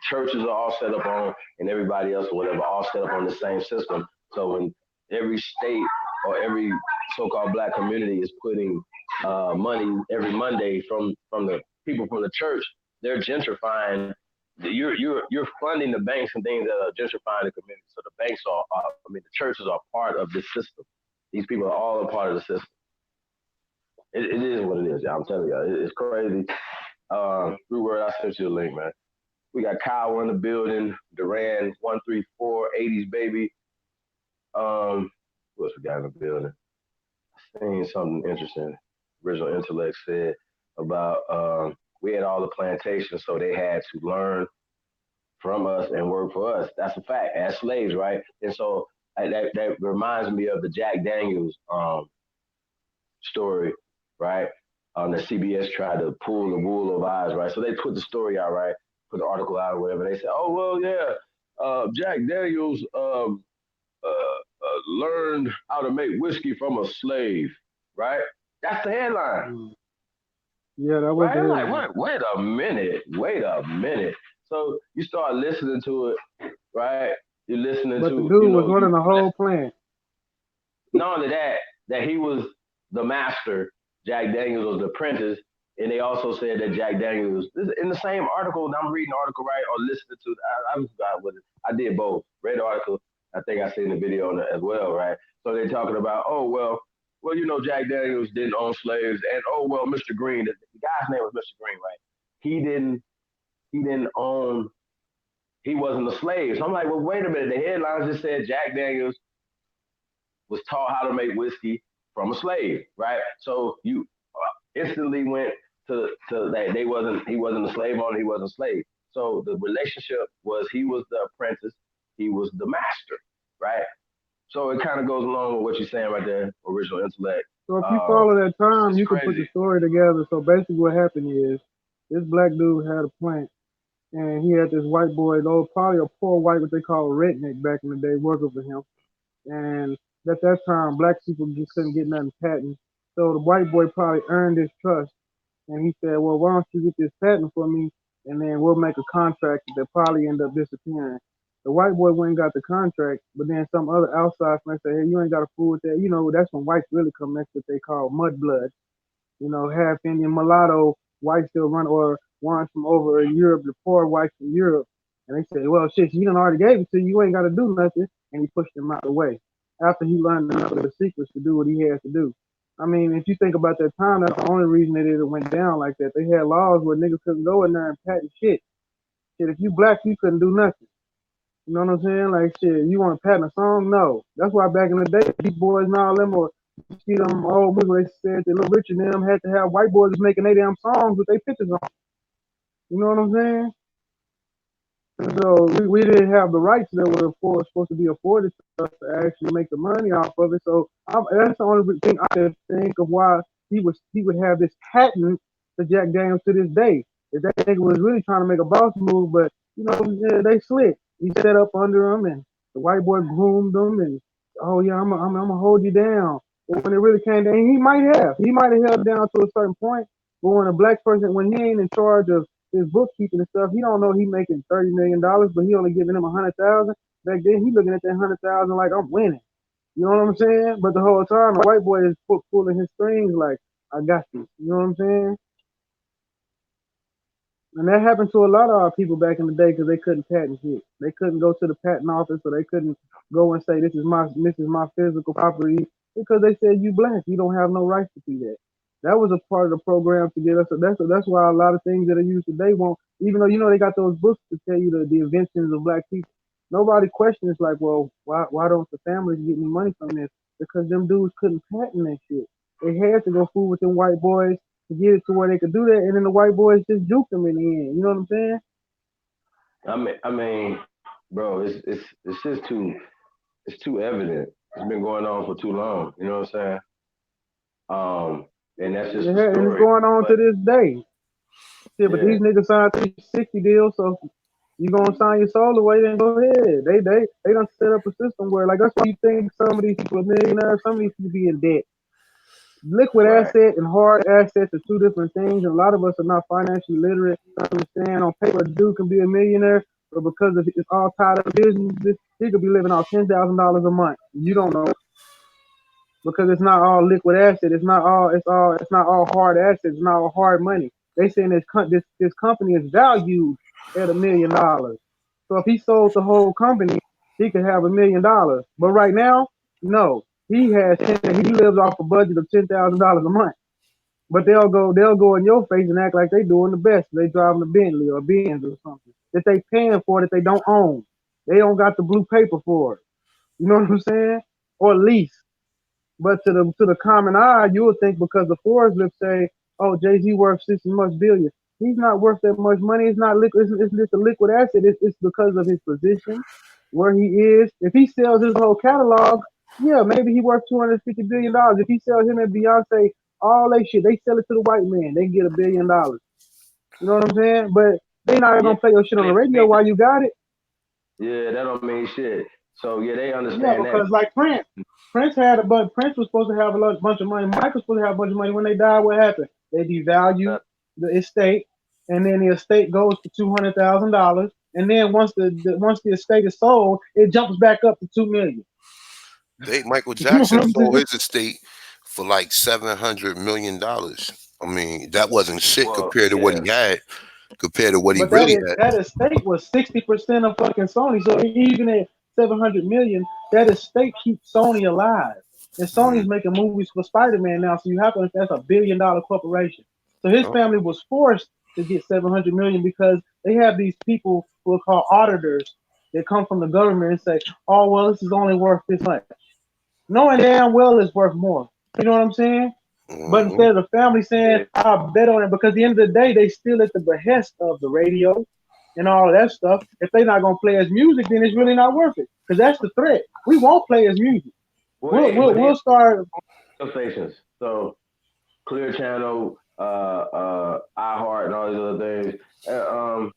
churches are all set up on, and everybody else or whatever, all set up on the same system. So when every state or every so-called black community is putting money every Monday from the people from the church, they're gentrifying. You're funding the banks and things that are gentrifying the community. So the banks the churches are part of this system. These people are all a part of the system. It is what it is, y'all. I'm telling y'all, it's crazy. Through word, I sent you a link, man. We got Kyle in the building, Duran 134, 80s baby. Who else we got in the building? I seen something interesting. Original Intellect said about we had all the plantations, so they had to learn from us and work for us. That's a fact, as slaves, right? And so that reminds me of the Jack Daniels story, right? The CBS tried to pull the wool over eyes, right? So they put the story out, right? Put the article out or whatever. They said, oh, well, yeah, Jack Daniels learned how to make whiskey from a slave, right? That's the headline, Mm. Yeah, that was right? the I'm like, headline. wait a minute. So you start listening to it, right? You're listening But the to, dude was you running the whole listen. plan. Not only that he was the master, Jack Daniels was the apprentice, and they also said that Jack Daniels, in the same article, I'm reading the article, right, or listening to, I forgot what it, I did both, read the article, I think I seen the video on it as well, right? So they're talking about, oh, well, Jack Daniels didn't own slaves, and oh, well, Mr. Green, the guy's name was Mr. Green, right? He didn't own, he wasn't a slave. So I'm like, well, wait a minute, the headlines just said Jack Daniels was taught how to make whiskey from a slave, right? So you instantly went to that he wasn't a slave owner, he wasn't a slave. So the relationship was he was the apprentice, he was the master, right? So it kind of goes along with what you're saying right there, original intellect. So if you follow that time, It's you can put the crazy. story together. So basically, what happened is this black dude had a plant, and he had this white boy, though probably a poor white, what they call a redneck back in the day, working for him. And at that time, black people just couldn't get nothing patent. So the white boy probably earned his trust, and he said, "Well, why don't you get this patent for me, and then we'll make a contract that probably end up disappearing." The white boy went and got the contract, but then some other outside friend said, "Hey, you ain't got to fool with that." You know, that's when whites really come. That's what they call mudblood. You know, half Indian mulatto whites still run or ones from over in Europe, the poor whites from Europe. And they say, well, shit, you done already gave it to you. You ain't got to do nothing. And he pushed them out of the way after he learned the secrets to do what he had to do. I mean, if you think about that time, that's the only reason that it went down like that. They had laws where niggas couldn't go in there and patent shit. Shit, if you black, you couldn't do nothing. You know what I'm saying? Like, shit, you want to patent a song? No. That's why back in the day, these boys and all them, or you see them old movies where they said that Little Richard and them had to have white boys making their damn songs with their pictures on. You know what I'm saying? So we didn't have the rights that were supposed to be afforded to us to actually make the money off of it. So that's the only thing I can think of why he would have this patent to Jack Daniels to this day. If that nigga was really trying to make a boss move, but you know they slick. He set up under him, and the white boy groomed him, and oh yeah, I'm gonna hold you down. But when it really came down, he might have held down to a certain point. But when a black person, when he ain't in charge of his bookkeeping and stuff, he don't know he making $30 million, but he only giving him 100,000. Back then, he looking at that 100,000 like I'm winning. You know what I'm saying? But the whole time, the white boy is pulling his strings like I got this. You know what I'm saying? And that happened to a lot of our people back in the day because they couldn't patent shit. They couldn't go to the patent office, or they couldn't go and say this is my physical property because they said you black, you don't have no rights to do that. That was a part of the program to get us. So that's why a lot of things that are used today won't. Even though you know they got those books to tell you the inventions of black people, nobody questions like, well, why don't the families get any money from this? Because them dudes couldn't patent that shit. They had to go fool with them white boys to get it to where they could do that, and then the white boys just juke them in the end. You know what I'm saying? I mean, bro, it's just it's too evident. It's been going on for too long. You know what I'm saying? And that's just the Yeah, and it's story. going on to But this day. Yeah, but yeah, these niggas signed 360 deals, so you gonna sign your soul away, then go ahead. They done set up a system where like that's why you think some of these people are millionaires, some of these people be in debt. Liquid right. asset and hard assets are two different things, and a lot of us are not financially literate. You understand? On paper, a dude can be a millionaire, but because of it's all tied up in business, he could be living off $10,000 a month. You don't know because it's not all liquid asset. It's not all hard assets. It's not all hard money. They saying this company is valued at $1 million. So if he sold the whole company, he could have $1 million. But right now, no, he lives off a budget of $10,000 a month. But they'll go in your face and act like they doing the best. They driving a Bentley or a Benz or something that they paying for that they don't own. They don't got the blue paper for it. You know what I'm saying? Or lease. But to the common eye, you would think because the Forbes list say, "Oh, Jay-Z worth this much billion." He's not worth that much money. It's not liquid. It's just a liquid asset. It's because of his position, where he is. If he sells his whole catalog, yeah, maybe he worth $250 billion. If he sells him and Beyonce all they shit, they sell it to the white man. They get $1 billion. You know what I'm saying? But they not Yeah, gonna play your shit on the radio while you got it. yeah, that don't mean shit. So yeah, they Yeah, understand that. because like Prince had a bunch. Prince was supposed to have a bunch of money. Mike was supposed to have a bunch of money. When they died, what happened? They devalued the estate, and then the estate goes to $200,000. And then once the estate is sold, it jumps back up to 2 million. Michael You know Jackson what I'm sold saying? his estate for like $700 million. I mean, that wasn't shit Well, compared to what yeah, he had, compared to what he But that really is had. that estate was 60% of fucking Sony. So even at 700 million, that estate keeps Sony alive. And Mm, Sony's making movies for Spider-Man now, so you have to understand that's $1 billion corporation. So his oh, family was forced to get 700 million because they have these people who are called auditors that come from the government and say, "Oh well, this is only worth this much," knowing damn well it's worth more. You know what I'm saying? But mhm. instead of the family saying, yeah, I'll bet on it, because at the end of the day, they still at the behest of the radio and all of that stuff. If they're not going to play his music, then it's really not worth it. Because that's the threat. We won't play his music. well, We'll, they we'll, but they we'll start. have stations. So Clear Channel, iHeart, and all these other things.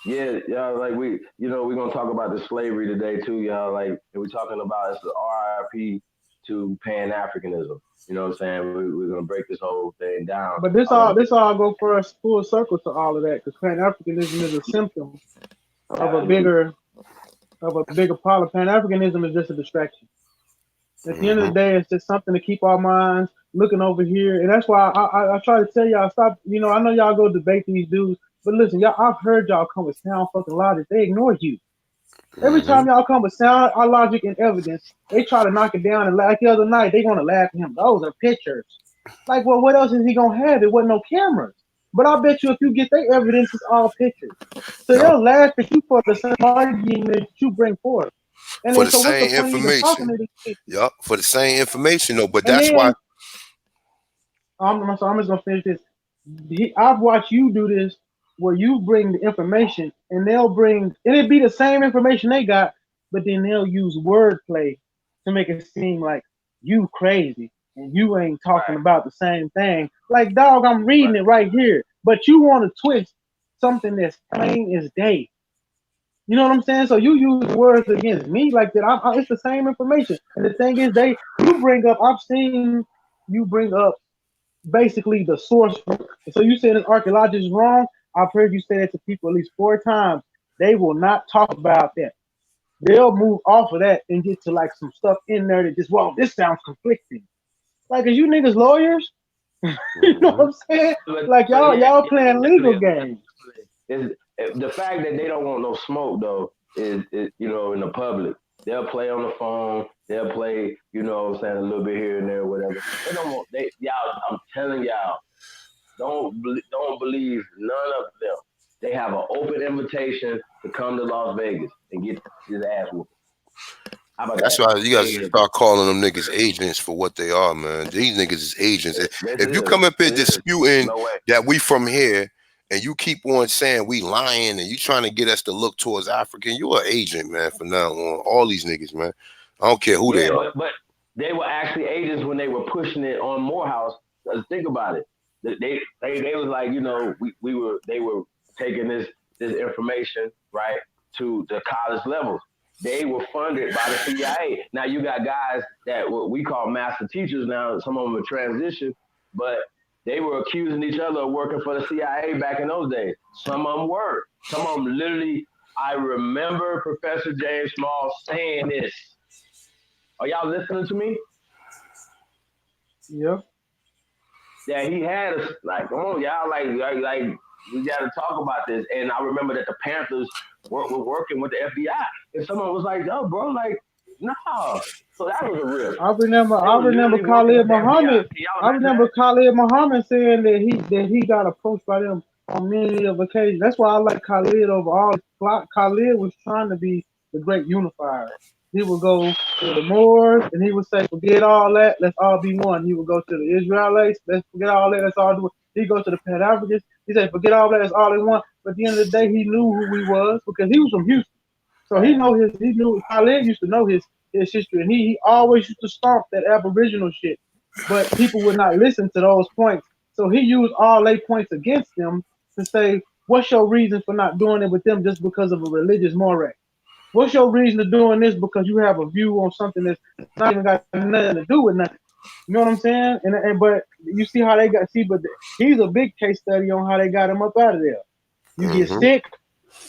Yeah, y'all, like we're gonna talk about the slavery today too, y'all. Like, and we're talking about it's the R.I.P. to Pan Africanism. You know what I'm saying? We're gonna break this whole thing down. But this all go for us full circle to all of that, because Pan Africanism is a symptom of a Absolutely. bigger problem. Pan Africanism is just a distraction. At the end of Mm-hmm. the day, it's just something to keep our minds looking over here, and that's why I try to tell y'all stop. I know y'all go debate these dudes, but listen, y'all, I've heard y'all come with sound fucking logic. They ignore you. Every Mm-hmm. time y'all come with sound, our logic and evidence, they try to knock it down. And like the other night, they want to laugh at him. Those are pictures. Like, well, what else is he gonna have? It wasn't no cameras. But I bet you, if you get their evidence, it's all pictures. So Yup. they'll laugh at you for the same argument you bring forth. And For then, the so what's the same point of even talking information. to these people? Yup. For the same information though. But And that's why. then so I'm just gonna finish this. I've watched you do this where you bring the information and and it be the same information they got, but then they'll use wordplay to make it seem like you crazy and you ain't talking Right, about the same thing. Like, dog, I'm reading right. it right here, but you want to twist something that's plain as day. You know what I'm saying? So you use words against me like that. It's the same information. And the thing is, I've seen you bring up basically the source. So you saying this archaeologist is wrong? I've heard you say that to people at least 4 times. They will not talk about that. They'll move off of that and get to like some stuff in there that just, well, this sounds conflicting. Like, are you niggas lawyers? You know what Mm-hmm. I'm saying? Like, But yeah, y'all yeah, playing legal definitely, games. definitely. Is the fact that they don't want no smoke though is in the public. They'll play on the phone. They'll play, what I'm saying, a little bit here and there, whatever. They don't want they y'all. I'm telling y'all, don't believe none of them. They have an open invitation to come to Las Vegas and get his ass whooped. How about That's that? why you guys They start calling them niggas agents for what they are, man. These niggas is agents. this If you is come up here this is disputing no way. that we from here and you keep on saying we lying and you trying to get us to look towards African, you an agent, man, from now on. All these niggas, man. I don't care who they Yeah, are. but they were actually agents when they were pushing it on Morehouse. Think about it. They was like, they were taking this information right to the college levels. They were funded by the CIA. Now you got guys that what we call master teachers now. Some of them are transition, but they were accusing each other of working for the CIA back in those days. Some of them were. Some of them literally. I remember Professor James Small saying this. Are y'all listening to me? Yeah. That he had us like, come on, y'all, like we got to talk about this. And I remember that the Panthers were working with the FBI, and someone was like, "Yo, bro, like, nah." So that was a risk. I remember They I were remember literally working with Khalid the FBI. Muhammad. Can y'all I imagine remember that? Khalid Muhammad saying that he got approached by them on many of occasions. That's why I like Khalid over all. Khalid was trying to be the great unifier. He would go to the Moors and he would say, "Forget all that. Let's all be one." He would go to the Israelites. Let's forget all that. Let's all do it. He go to the Pan Africans. He said, "Forget all that. It's all they want." But at the end of the day, he knew who we was because he was from Houston. So Right. he knew Khalid used to know his history, and he always used to stomp that Aboriginal shit. But people would not listen to those points. So he used all their points against them to say, what's your reason for not doing it with them just because of a religious moray? What's your reason of doing this because you have a view on something that's not even got nothing to do with nothing? You know what I'm saying? And but you see how they got but he's a big case study on how they got him up out of there. You get Mm-hmm. sick,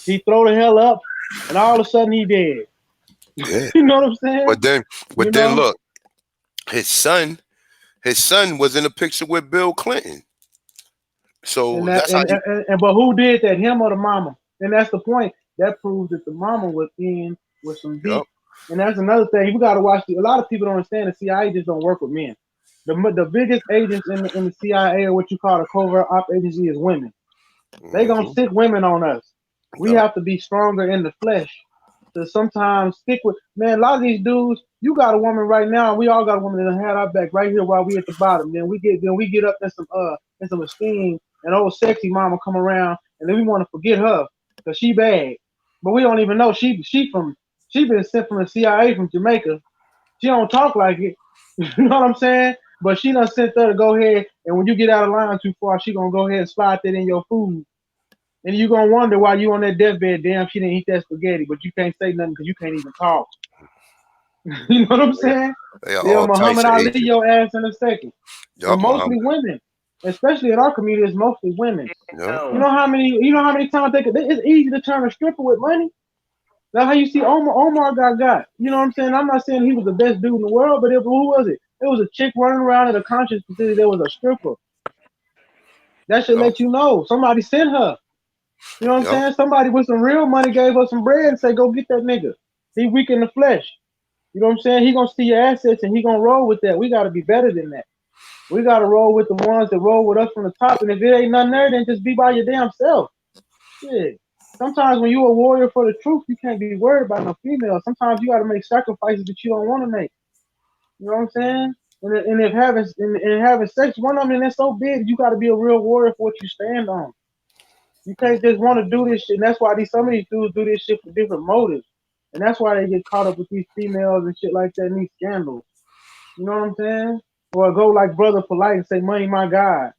he throw the hell up, and all of a sudden he dead. Yeah. You know what I'm saying? But then, You but then know, look, his son, his son was in a picture with Bill Clinton. and So that that's how you. and but who did that? Him or the mama? And that's the point. That proves that the mama was in with some Yep. deep. And that's another thing. We got to watch. A lot of people don't understand the CIA just don't work with men. The biggest agents in the CIA or what you call a covert op agency is women. They gonna Mm-hmm. stick women on us. We Yep. have to be stronger in the flesh to sometimes stick with. Man, a lot of these dudes, you got a woman right now. We all got a woman that had our back right here while we at the bottom. Then we get up in some esteem, and old sexy mama come around, and then we want to forget her because she bad, but we don't even know she been sent from the CIA from Jamaica. She don't talk like it. You know what I'm saying? But she done sent her to go ahead, and when you get out of line too far, she gonna go ahead and slide that in your food. And you gonna wonder why you on that deathbed, damn, she didn't eat that spaghetti, but you can't say nothing because you can't even talk. You know what I'm saying? They got They'll all types Muhammad of Ali agents. your ass in a second. And Yup, mostly Muhammad. women. Especially in our community, it's mostly women. Yup. You know how many times it's easy to turn a stripper with money? That's how you see Omar got. You know what I'm saying? I'm not saying he was the best dude in the world, but who was it? It was a chick running around in a conscious facility that was a stripper. That should Yup. let you know. Somebody sent her. You know what I'm Yup. saying? Somebody with some real money gave her some bread and said, go get that nigga. He weak in the flesh. You know what I'm saying? He gonna see your assets and he gonna roll with that. We gotta be better than that. We gotta roll with the ones that roll with us from the top. And if it ain't nothing there, then just be by your damn self. Shit. Sometimes when you a warrior for the truth, you can't be worried about no female. Sometimes you gotta make sacrifices that you don't want to make. You know what I'm saying? And if having sex, one of them that's so big, you gotta be a real warrior for what you stand on. You can't just want to do this shit. And that's why some of these dudes do this shit for different motives. And that's why they get caught up with these females and shit like that and these scandals. You know what I'm saying? Or go like Brother Polite and say, money my God.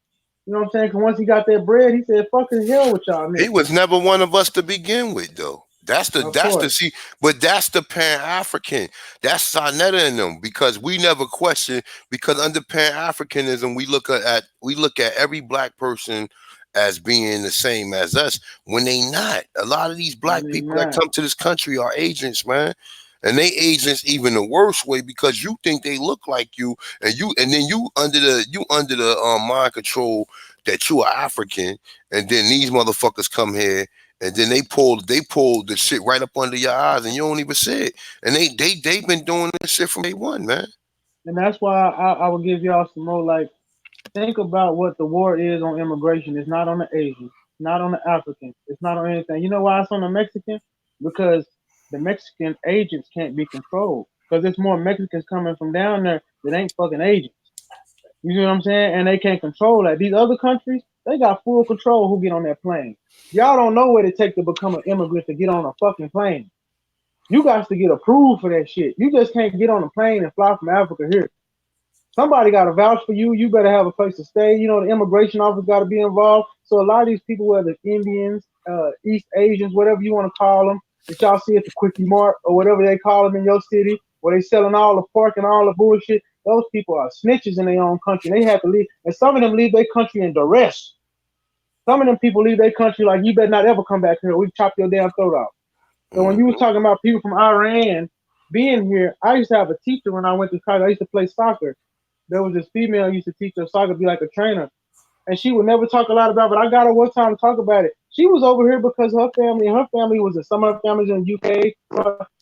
You know what I'm saying? Because once he got that bread, he said, fucking hell with y'all He niggas. was never one of us to begin with, though. That's Of the course. see, but that's the Pan African. That's Sarnetta in them because we never question because under Pan Africanism we look at every black person as being the same as us when they not. A lot of these And black they people that not. come to this country are agents, man. And they agents even the worst way because you think they look like you and then you under the mind control that you are African and then these motherfuckers come here and then they pulled the shit right up under your eyes and you don't even see it. And they've been doing this shit from day one, man. And that's why I will give y'all some more like, think about what the war is on immigration. It's not on the Asian, not on the African, it's not on anything. You know why it's on the Mexican? Because the Mexican agents can't be controlled. Because there's more Mexicans coming from down there that ain't fucking agents. You see what I'm saying? And they can't control that. These other countries, they got full control who get on that plane. Y'all don't know what it takes to become an immigrant to get on a fucking plane. You got to get approved for that shit. You just can't get on a plane and fly from Africa here. Somebody got to vouch for you. You better have a place to stay. You know, the immigration office got to be involved. So a lot of these people, whether Indians, East Asians, whatever you want to call them, that y'all see at the Quickie Mart or whatever they call them in your city, where they selling all the pork and all the bullshit, those people are snitches in their own country. They have to leave. And some of them leave their country in duress. Some of them people leave their country like, you better not ever come back here. We chop your damn throat off. So when you was talking about people from Iran being here, I used to have a teacher when I went to college. I used to play soccer. There was this female used to teach us soccer, be like a trainer, and she would never talk a lot about it. But I got her one time to talk about it. She was over here because her family was in some of her families in the UK.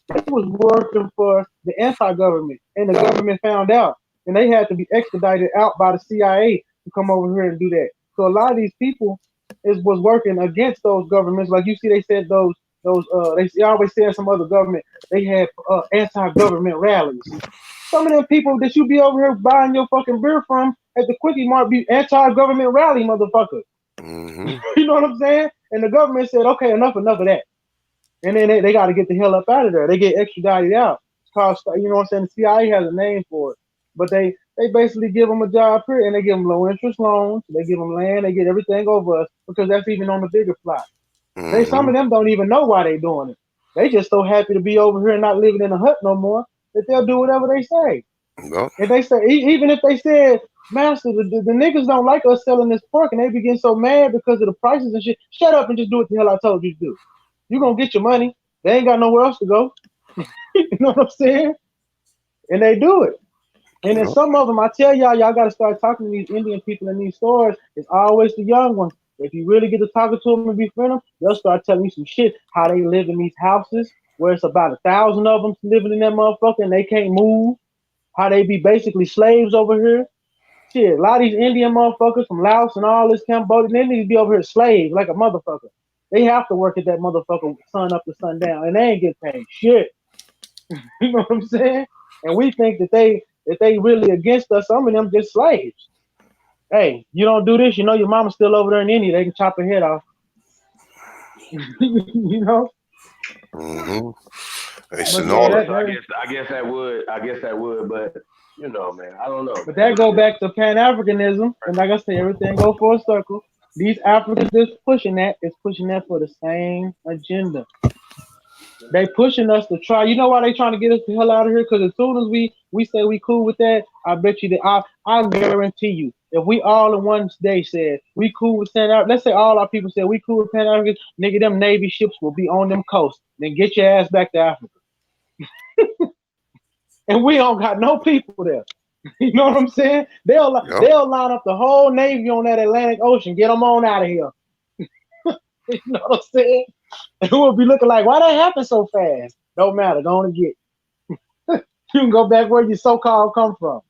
They was working for the anti-government, and the government found out, and they had to be expedited out by the CIA to come over here and do that. So a lot of these people was working against those governments. Like you see, they said they always said some other government they had anti-government rallies. Some of them people that you be over here buying your fucking beer from at the Quickie Mart be anti-government rally motherfuckers. Mm-hmm. You know what I'm saying? And the government said, okay, enough of that. And then they got to get the hell up out of there. They get extradited out. It's called, you know what I'm saying? The CIA has a name for it. But they basically give them a job here, and they give them low interest loans. They give them land. They get everything over us because that's even on the bigger plot. Some Mm-hmm. of them don't even know why they doing it. They just so happy to be over here and not living in a hut no more that they'll do whatever they say. Yep. If they say, even if they said, Master, the niggas don't like us selling this pork, and they begin so mad because of the prices and shit, shut up and just do what the hell I told you to do. You're going to get your money. They ain't got nowhere else to go. You know what I'm saying? And they do it. And then Yep. some of them, I tell y'all got to start talking to these Indian people in these stores. It's always the young ones. If you really get to talking to them and befriend them, they'll start telling you some shit, how they live in these houses, where it's about 1,000 of them living in that motherfucker and they can't move, how they be basically slaves over here. Shit, a lot of these Indian motherfuckers from Laos and all this Cambodia, they need to be over here slaves like a motherfucker. They have to work at that motherfucker sun up to sundown, and they ain't get paid shit. You know what I'm saying? And we think that they really against us. Some of them just slaves. Hey, you don't do this, you know your mama's still over there in India. They can chop her head off. You know? Mm-hmm. Hey, But yeah, Yeah, Sonora. so I guess that would, but You know, man. I don't know, But man. that go back to Pan Africanism, and like I said, everything go full circle. These Africans that's pushing that is pushing that for the same agenda. They pushing us to try. You know why they trying to get us the hell out of here? Because as soon as we say we cool with that, I bet you that I guarantee you, if we all in one day said we cool with Pan Africa, let's say all our people said we cool with Pan Africa, nigga, them Navy ships will be on them coasts. Then get your ass back to Africa. And we don't got no people there. You know what I'm saying? Yep. They'll line up the whole Navy on that Atlantic Ocean, get them on out of here. You know what I'm saying? And we'll be looking like, why that happen so fast? Don't matter. Go on and get. You can go back where you so-called come from.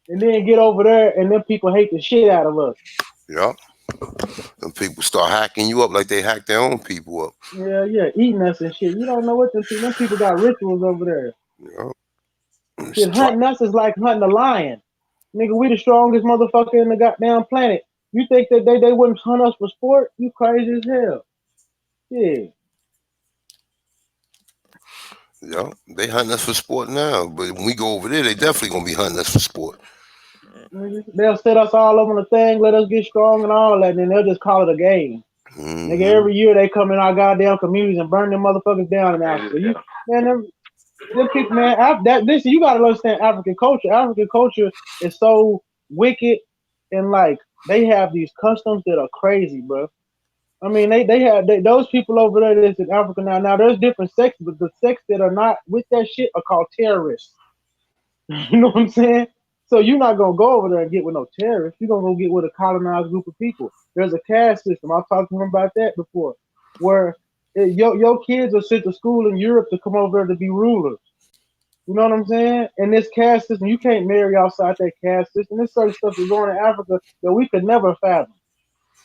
And then get over there, and then people hate the shit out of us. Yep. Them people start hacking you up like they hack their own people up. Yeah, eating us and shit. You don't know what them people got rituals over there. Yep. Shit, hunting us is like hunting a lion. Nigga, we the strongest motherfucker in the goddamn planet. You think that they wouldn't hunt us for sport? You crazy as hell. Yeah. Yep. They hunting us for sport now, but when we go over there, they definitely gonna be hunting us for sport. They'll set us all up on the thing, let us get strong and all that, and then they'll just call it a game. Nigga, every year they come in our goddamn communities and burn them motherfuckers down in Africa. Them people, man, listen, you gotta understand African culture. African culture is so wicked, and like they have these customs that are crazy, bro. I mean, those people over there that's in Africa now. Now there's different sects, but the sects that are not with that shit are called terrorists. You know what I'm saying? So you're not gonna go over there and get with no terrorists. You're gonna go get with a colonized group of people. There's a caste system. I've talked to him about that before, where your kids are sent to school in Europe to come over there to be rulers. You know what I'm saying? And this caste system, you can't marry outside that caste system. There's certain stuff that's going in Africa that we could never fathom.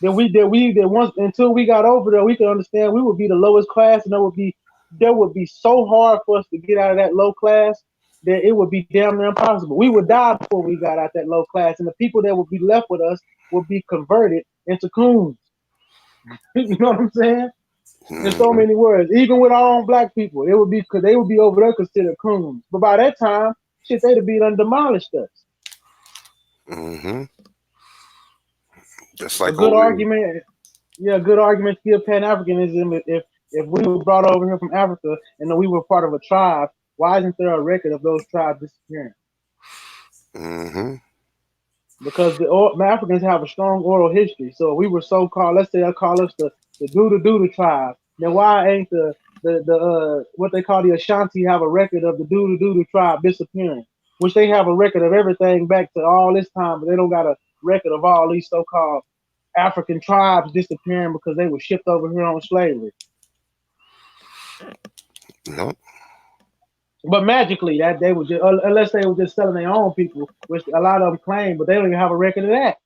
That once until we got over there, we could understand we would be the lowest class, and there would be so hard for us to get out of that low class that it would be damn near impossible. We would die before we got out that low class, and the people that would be left with us would be converted into coons. You know what I'm saying? In so many words, even with our own black people, it would be because they would be over there considered coons. But by that time, shit, they'd have been done demolished us. Mm-hmm. Just A like good over argument, yeah, a good argument to give Pan Africanism if we were brought over here from Africa and then we were part of a tribe, why isn't there a record of those tribes disappearing? Mm-hmm. Because the Africans have a strong oral history. So we were so called, let's say they call us the Duda tribe. Then why ain't the what they call the Ashanti have a record of the Duda tribe disappearing? Which they have a record of everything back to all this time, but they don't got a record of all these so-called African tribes disappearing because they were shipped over here on slavery. Nope. But magically, that they were just, unless they were just selling their own people, which a lot of them claim, but they don't even have a record of that.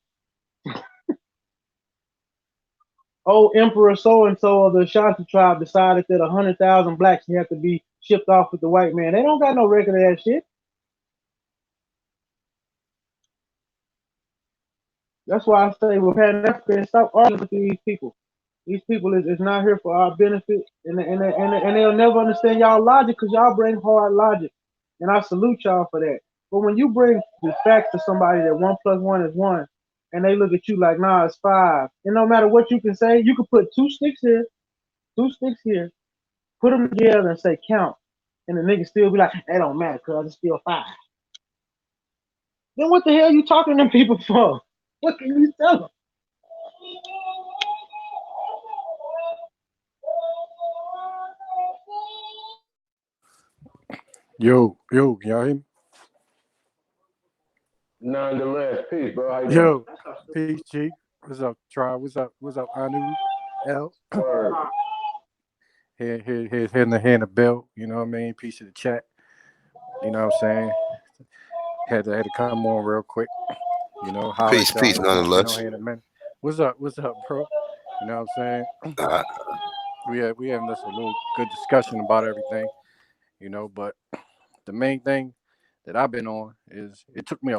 Oh, Emperor so and so of the Ashanti tribe decided that 100,000 blacks have to be shipped off with the white man. They don't got no record of that shit. That's why I say we're Pan African, stop arguing with these people. These people is not here for our benefit, and they'll never understand y'all logic because y'all bring hard logic, and I salute y'all for that. But when you bring the fact to somebody that 1 + 1 is 1, and they look at you like, nah, it's 5, and no matter what you can say, you can put two sticks here, put them together and say count, and the nigga still be like, that don't matter because it's still 5. Then what the hell you talking to them people for? What can you tell them? Yo, can y'all hear me? Nonetheless, peace, bro. How you doing? Yo, peace, Chief. What's up, Tri? What's up, Anu? L? Word. Here, in the bell. You know what I mean? Peace to the chat. You know what I'm saying? Had to come on real quick. You know, holler Peace, at y'all. peace, nonetheless. Here in a minute. What's up, bro? You know what I'm saying? Uh, We having this a little good discussion about everything. You know, but the main thing that I've been on is it took me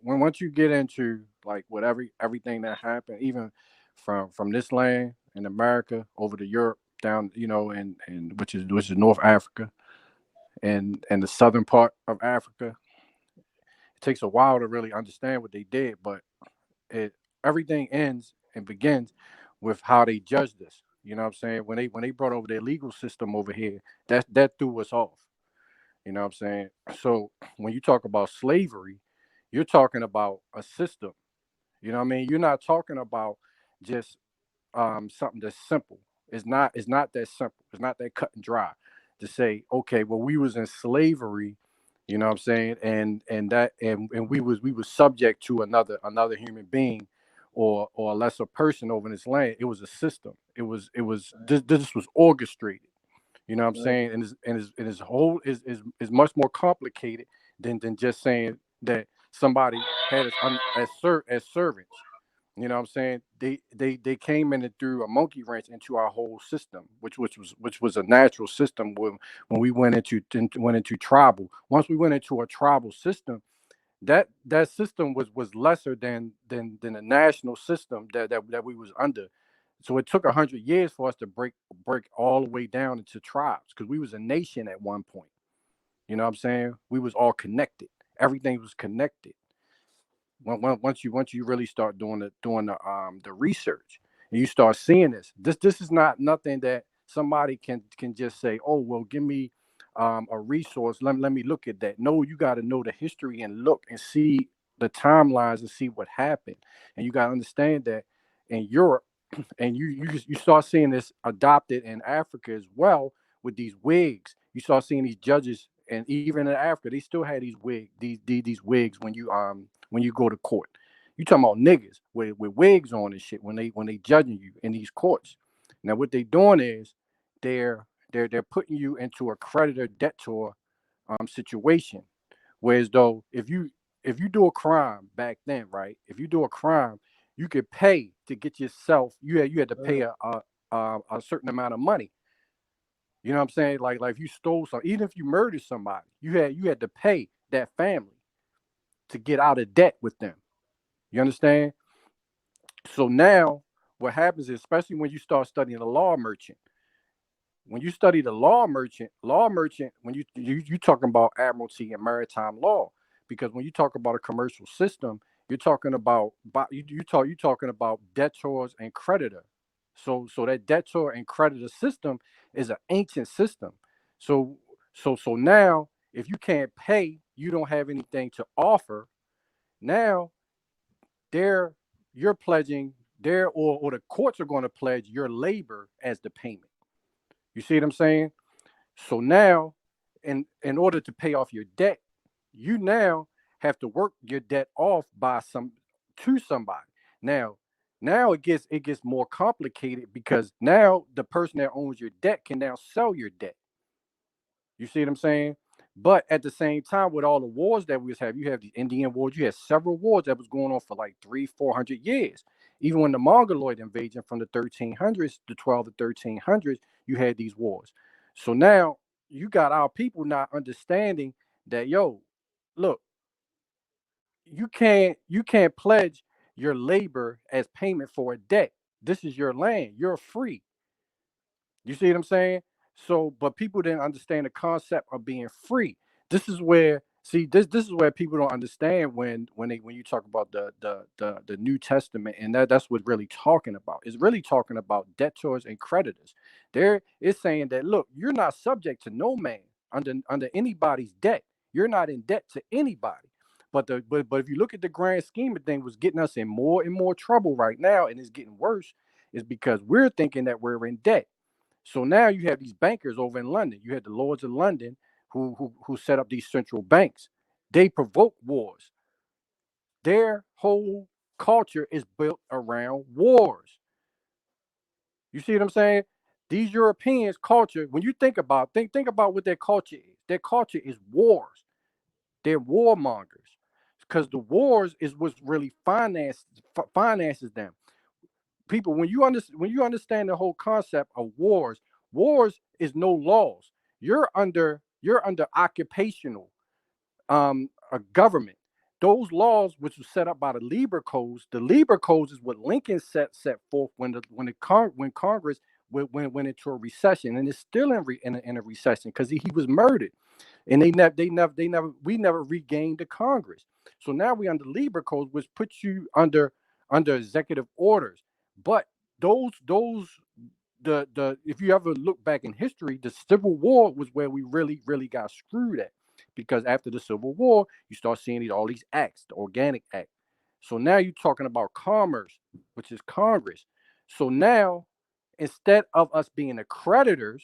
once you get into like everything that happened, even from this land in America over to Europe down, and which is North Africa, and the southern part of Africa. It takes a while to really understand what they did, but it everything ends and begins with how they judged us. You know what I'm saying? When they brought over their legal system over here, that threw us off. You know what I'm saying? So when you talk about slavery, you're talking about a system. You know what I mean? You're not talking about just something that's simple. It's not that simple. It's not that cut and dry to say, okay, well, we was in slavery, you know what I'm saying, and we was subject to another human being or a lesser person over this land. It was a system. It was this was orchestrated. You know what I'm saying? And his whole is much more complicated than just saying that somebody had us as servants. You know what I'm saying? They came in and threw a monkey wrench into our whole system, which was a natural system when we went into tribal. Once we went into a tribal system, that system was lesser than the national system that we was under. So it took 100 years for us to break all the way down into tribes because we was a nation at one point. You know what I'm saying? We was all connected. Everything was connected. Once you really start doing the research and you start seeing this is not nothing that somebody can just say, oh well, give me a resource, let me look at that. No, you got to know the history and look and see the timelines and see what happened, and you got to understand that in Europe, and you start seeing this adopted in Africa as well with these wigs. You start seeing these judges, and even in Africa, they still had these wigs when you go to court. You talking about niggas with wigs on and shit when they judging you in these courts. Now what they doing is they're putting you into a creditor debtor situation. Whereas though if you do a crime back then, right? If you do a crime, you could pay to get yourself. You had to pay a certain amount of money. You know what I'm saying? Like if you stole something, even if you murdered somebody, you had to pay that family to get out of debt with them. You understand? So now what happens is, especially when you start studying the law merchant, when you study the law merchant, when you talking about admiralty and maritime law, because when you talk about a commercial system, you're talking about you talking about debtors and creditor. So that debtor and creditor system is an ancient system. So so now if you can't pay, you don't have anything to offer. Now they're you're pledging their or the courts are going to pledge your labor as the payment. You see what I'm saying? So now, in order to pay off your debt, you now have to work your debt off by some to somebody. Now, now it gets more complicated because now the person that owns your debt can now sell your debt. You see what I'm saying? But at the same time, with all the wars that we have, you have the Indian wars. You had several wars that was going on for like 300-400 years. Even when the Mongoloid invasion from the 1300s, the 12 to 1300s, you had these wars. So now you got our people not understanding that, yo, look, you can't pledge your labor as payment for a debt. This is your land. You're free. You see what I'm saying? So, but people didn't understand the concept of being free. This is where, see, this is where people don't understand when you talk about the New Testament, and that's what really talking about. It's really talking about debtors and creditors. There, it's saying that look, you're not subject to no man under anybody's debt. You're not in debt to anybody. But if you look at the grand scheme of things, what's getting us in more and more trouble right now, and it's getting worse, is because we're thinking that we're in debt. So now you have these bankers over in London. You had the Lords of London who set up these central banks. They provoke wars. Their whole culture is built around wars. You see what I'm saying? These Europeans' culture, when you think about what their culture is. Their culture is wars. They're warmongers. Because the wars is what really finances them. People, when you understand the whole concept of wars is no laws. You're under occupational a government. Those laws, which was set up by the Lieber Codes is what Lincoln set forth when Congress went into a recession, and it's still in a recession because he was murdered, and we never regained the Congress. So now we under Libra Codes, which puts you under executive orders. But those the if you ever look back in history, the Civil War was where we really got screwed at, because after the Civil War, you start seeing all these acts, the Organic Act. So now you're talking about commerce, which is Congress. So now, instead of us being the creditors,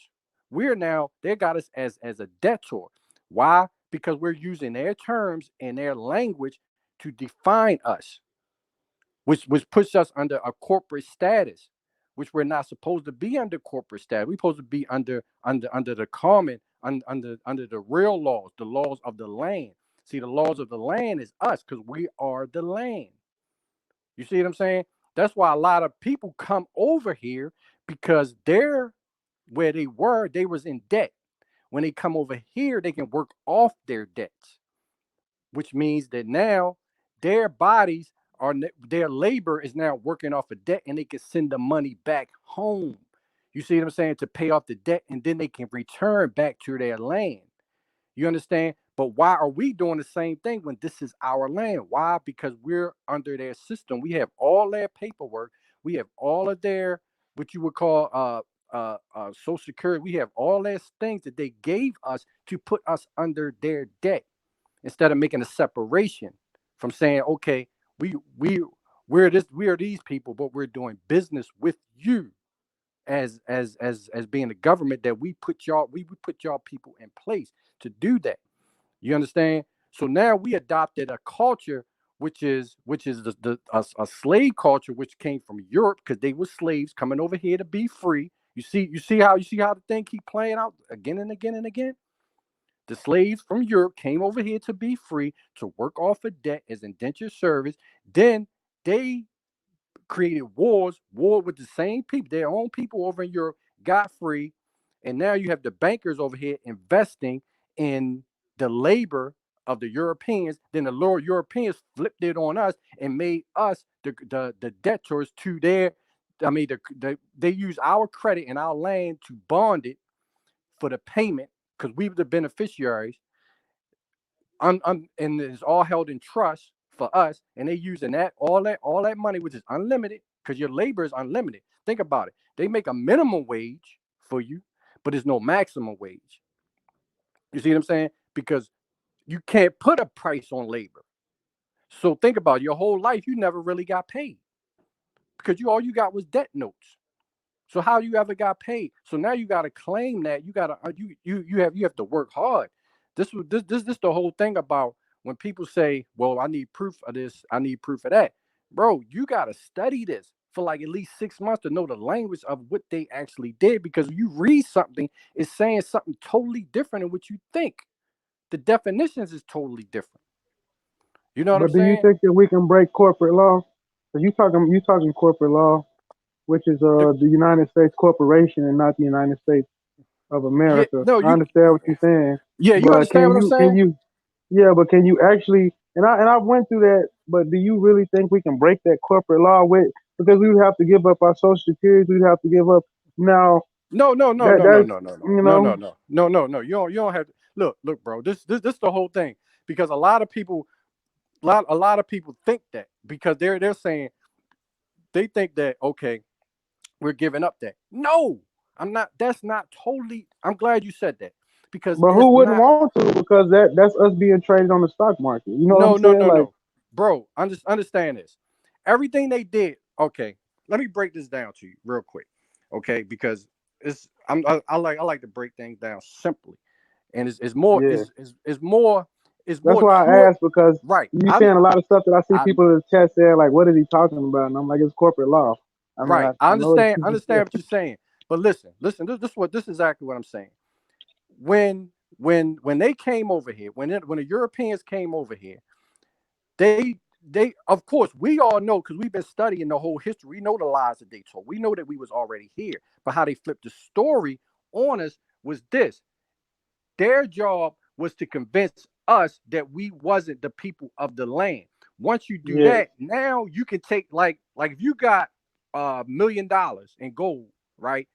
they got us as a debtor. Why? Because we're using their terms and their language to define us, which puts us under a corporate status, which we're not supposed to be under corporate status. We're supposed to be under the common, under the real laws, the laws of the land. See, the laws of the land is us, because we are the land. You see what I'm saying? That's why a lot of people come over here, because they're where they was in debt. When they come over here, they can work off their debts, which means that now their bodies their labor is now working off a debt, and they can send the money back home. You see what I'm saying? To pay off the debt, and then they can return back to their land. You understand? But why are we doing the same thing when this is our land? Why? Because we're under their system. We have all their paperwork. We have all of their, what you would call Social Security. We have all those things that they gave us to put us under their debt, instead of making a separation from saying, okay, we are these people, but we're doing business with you as being the government, that we put y'all people in place to do that. You understand? So now we adopted a culture which is a slave culture, which came from Europe, because they were slaves coming over here to be free. You see how the thing keep playing out again and again and again. The slaves from Europe came over here to be free, to work off a debt as indentured service. Then they created war with the same people, their own people over in Europe, got free. And now you have the bankers over here investing in the labor of the Europeans. Then the lower Europeans flipped it on us and made us the debtors to their, they use our credit and our land to bond it for the payment, because we were the beneficiaries. And it's all held in trust for us, and they using all that money, which is unlimited, because your labor is unlimited. Think about it. They make a minimum wage for you, but there's no maximum wage. You see what I'm saying? Because you can't put a price on labor. So think about it. Your whole life, you never really got paid, because all you got was debt notes. So how you ever got paid? So now you got to claim that. You got to you have to work hard. This the whole thing about when people say, "Well, I need proof of this. I need proof of that." Bro, you got to study this for like at least 6 months to know the language of what they actually did, because you read something, it's saying something totally different than what you think. The definitions is totally different. You know what I'm But do you saying? think that we can break corporate law? So you talking corporate law, which is the United States corporation and not the United States of Yeah, America. no, I understand what you're saying, you but understand what I'm saying? can you actually, and I went through that, but do you really think we can break that corporate law with, because we would have to give up our social security, we'd have to give up now No, no, no, no, no, that's no, no, no, you no, know no, no, no, no, no. You don't have to look, bro. This the whole thing, because a lot of people, a lot of people think that, because they're saying, they think that, okay, we're giving up that. No, I'm not. That's not totally. I'm glad you said that, because but it's who wouldn't not. want to, because that's us being traded on the stock market, you know what I'm No, no, saying, no, like no, bro. Understand this. Everything they did. Okay, let me break this down to you real quick. Okay, because I like to break things down simply, and it's more yeah. it's more That's why I truer. asked, because Right. you saying a lot of stuff that I see I people in the chat saying, like, what is he talking about? And I'm like, it's corporate law. I mean, right. I I know understand. it's Understand what you're saying. But listen. This is exactly what I'm saying. When they came over here, when the Europeans came over here, they of course, we all know, because we've been studying the whole history. We know the lies that they told. We know that we was already here. But how they flipped the story on us was this: their job was to convince us that we wasn't the people of the land. Once you do yeah, that, now you can take, like if you got $1 million in gold, right?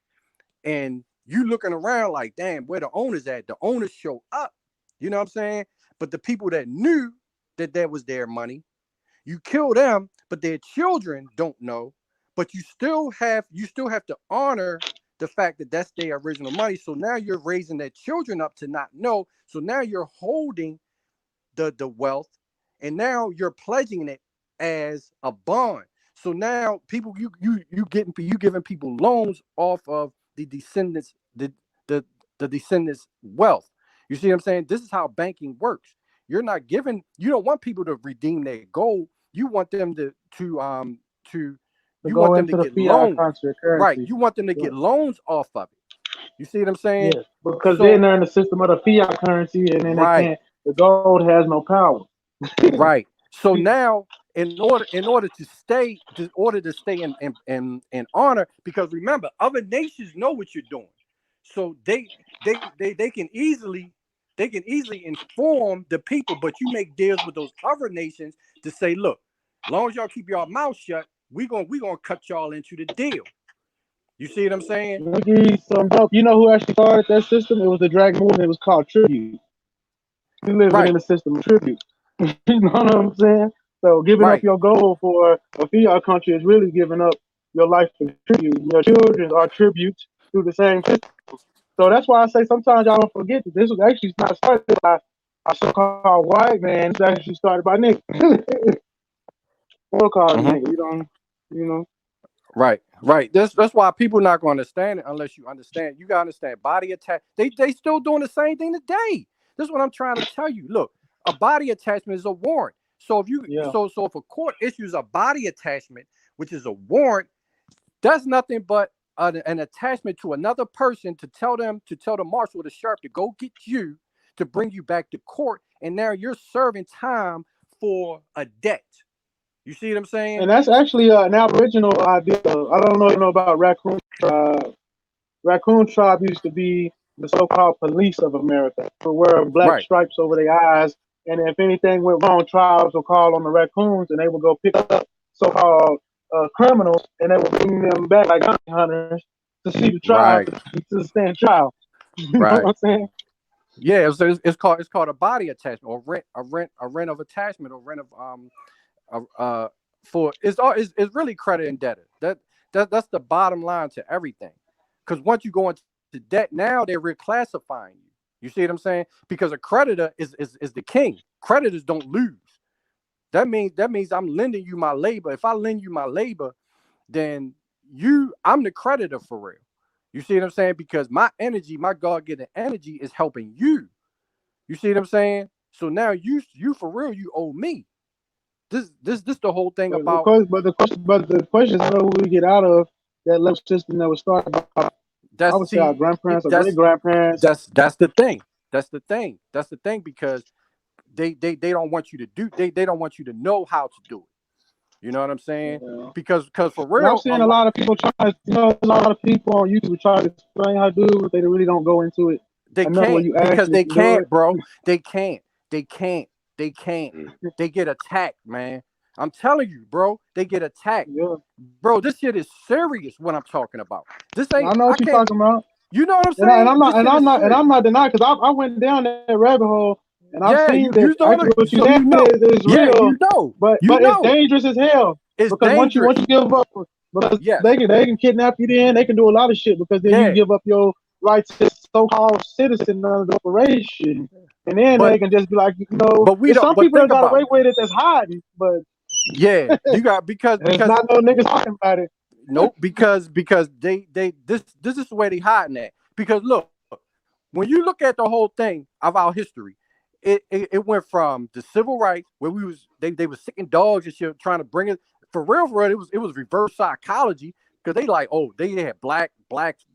and you looking around like, damn, where the owners at? The owners show up. You know what I'm saying? But the people that knew that was their money, you kill them, but their children don't know. But you still have to honor the fact that that's their original money. So now you're raising their children up to not know. So now you're holding the wealth, and now you're pledging it as a bond. So now people you giving people loans off of the descendants the descendants wealth. You see what I'm saying? This is how banking works. You don't want people to redeem their gold. You want them to you go want them to into the get fiat loans. country Right. currency. You want them to get loans off of it. You see what I'm saying? Yes, because So then they're in the system of the fiat currency, and then they right. can't. The gold has no power. Right. So now, in order to stay in honor, because remember, other nations know what you're doing, so they can easily inform the people. But you make deals with those other nations to say, look, as long as y'all keep your mouth shut, we gonna cut y'all into the deal. You see what I'm saying? Let me give you some help. You know who actually started that system? It was the Dragon movement. It was called tribute. We living in Right. the system of tribute. You know what I'm saying? So giving up Right. your gold for a fiat country is really giving up your life for tribute. Your children are tributes through the same system. So that's why I say sometimes y'all don't forget that this was actually not started by a so-called white man. It's actually started by niggas. So-called Mm-hmm. niggas. You know. Right, right. That's why people not going to understand it unless you understand. You gotta understand body attack. They still doing the same thing today. This is what I'm trying to tell you. Look, a body attachment is a warrant. So if you Yeah. so if a court issues a body attachment, which is a warrant, that's nothing but an attachment to another person to tell the marshal or the sheriff to go get you to bring you back to court, and now you're serving time for a debt. You see what I'm saying? And that's actually an Aboriginal idea. I don't know if you know about Raccoon Tribe. Raccoon Tribe used to be the so-called police of America, who wear black Right, stripes over their eyes. And if anything went wrong, tribes would call on the raccoons, and they would go pick up so-called criminals, and they would bring them back like bounty hunters to see the tribe right, to stand trial. You know what right. I'm saying? Yeah, it's called a body attachment or rent of attachment or rent of for it's really credit and debtor. That's the bottom line to everything. Because once you go into debt, now they're reclassifying you. You see what I'm saying? Because a creditor is the king. Creditors don't lose. That means I'm lending you my labor. If I lend you my labor, then I'm the creditor for real. You see what I'm saying? Because my energy, my God-given energy is helping you. You see what I'm saying? So now you for real, you owe me. This the whole thing But the about question, is how do we get out of that little system that was started by, I that's would say, our see grandparents or great that's grandparents? that's the thing. That's the thing because they don't want you to they don't want you to know how to do it. You know what I'm saying? Yeah. Because for And I've real, seen a lot of people try. A lot of people on YouTube try to explain how to do it, but they really don't go into it they enough where can't you because actually they can do can't, it. bro. They can't. They can't. They can't. They get attacked, man. I'm telling you, bro. They get attacked, Yeah, bro. This shit is serious. What I'm talking about. This and ain't. I know I what you're can't. talking about, You know what I'm and, I, and saying? I'm not, This and shit I'm is not, and serious. I'm not denying because I went down that rabbit hole, and I've Yeah, seen that you know actually it. what you So said you know. is Yeah, real, but you it's know. dangerous as hell It's because dangerous. once you give up, because Yes. they can kidnap you, then they can do a lot of shit because then you Yeah. give up your rights as so-called citizen of the operation, and then But they can just be like, we there's don't. some But people that think got about away it. with it that's hiding, but Yeah, you got there's because not no niggas talking about it. nope, because they this is where they hiding at. Because look, when you look at the whole thing of our history, it went from the civil rights where they was sicking dogs and shit trying to bring it for real. It was reverse psychology because they like, oh, they had black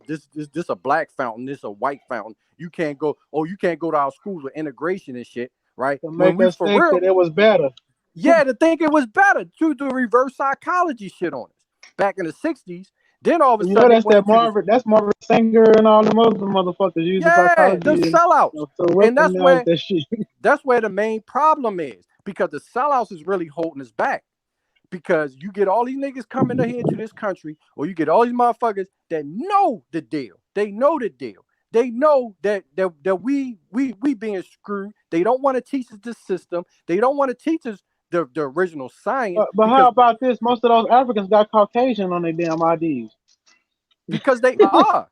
this a black fountain, this a white fountain. You can't go to our schools with integration and shit, right? To When make we us for think real, that it was better. yeah, to think it was better to do reverse psychology shit on us back in the 60s. Then all of a You sudden know they that's went that into this, Marvin. That's Marvin Sanger and all them other motherfuckers using yeah, the psychology and sellouts. to And weaponize that shit. that's where the main problem is because the sellouts is really holding us back. Because you get all these niggas coming in here into this country, or you get all these motherfuckers that know the deal. They know the deal. They know that we being screwed. They don't want to teach us the system. They don't want to teach us the original science But how about this? Most of those Africans got Caucasian on their damn IDs. Because they are.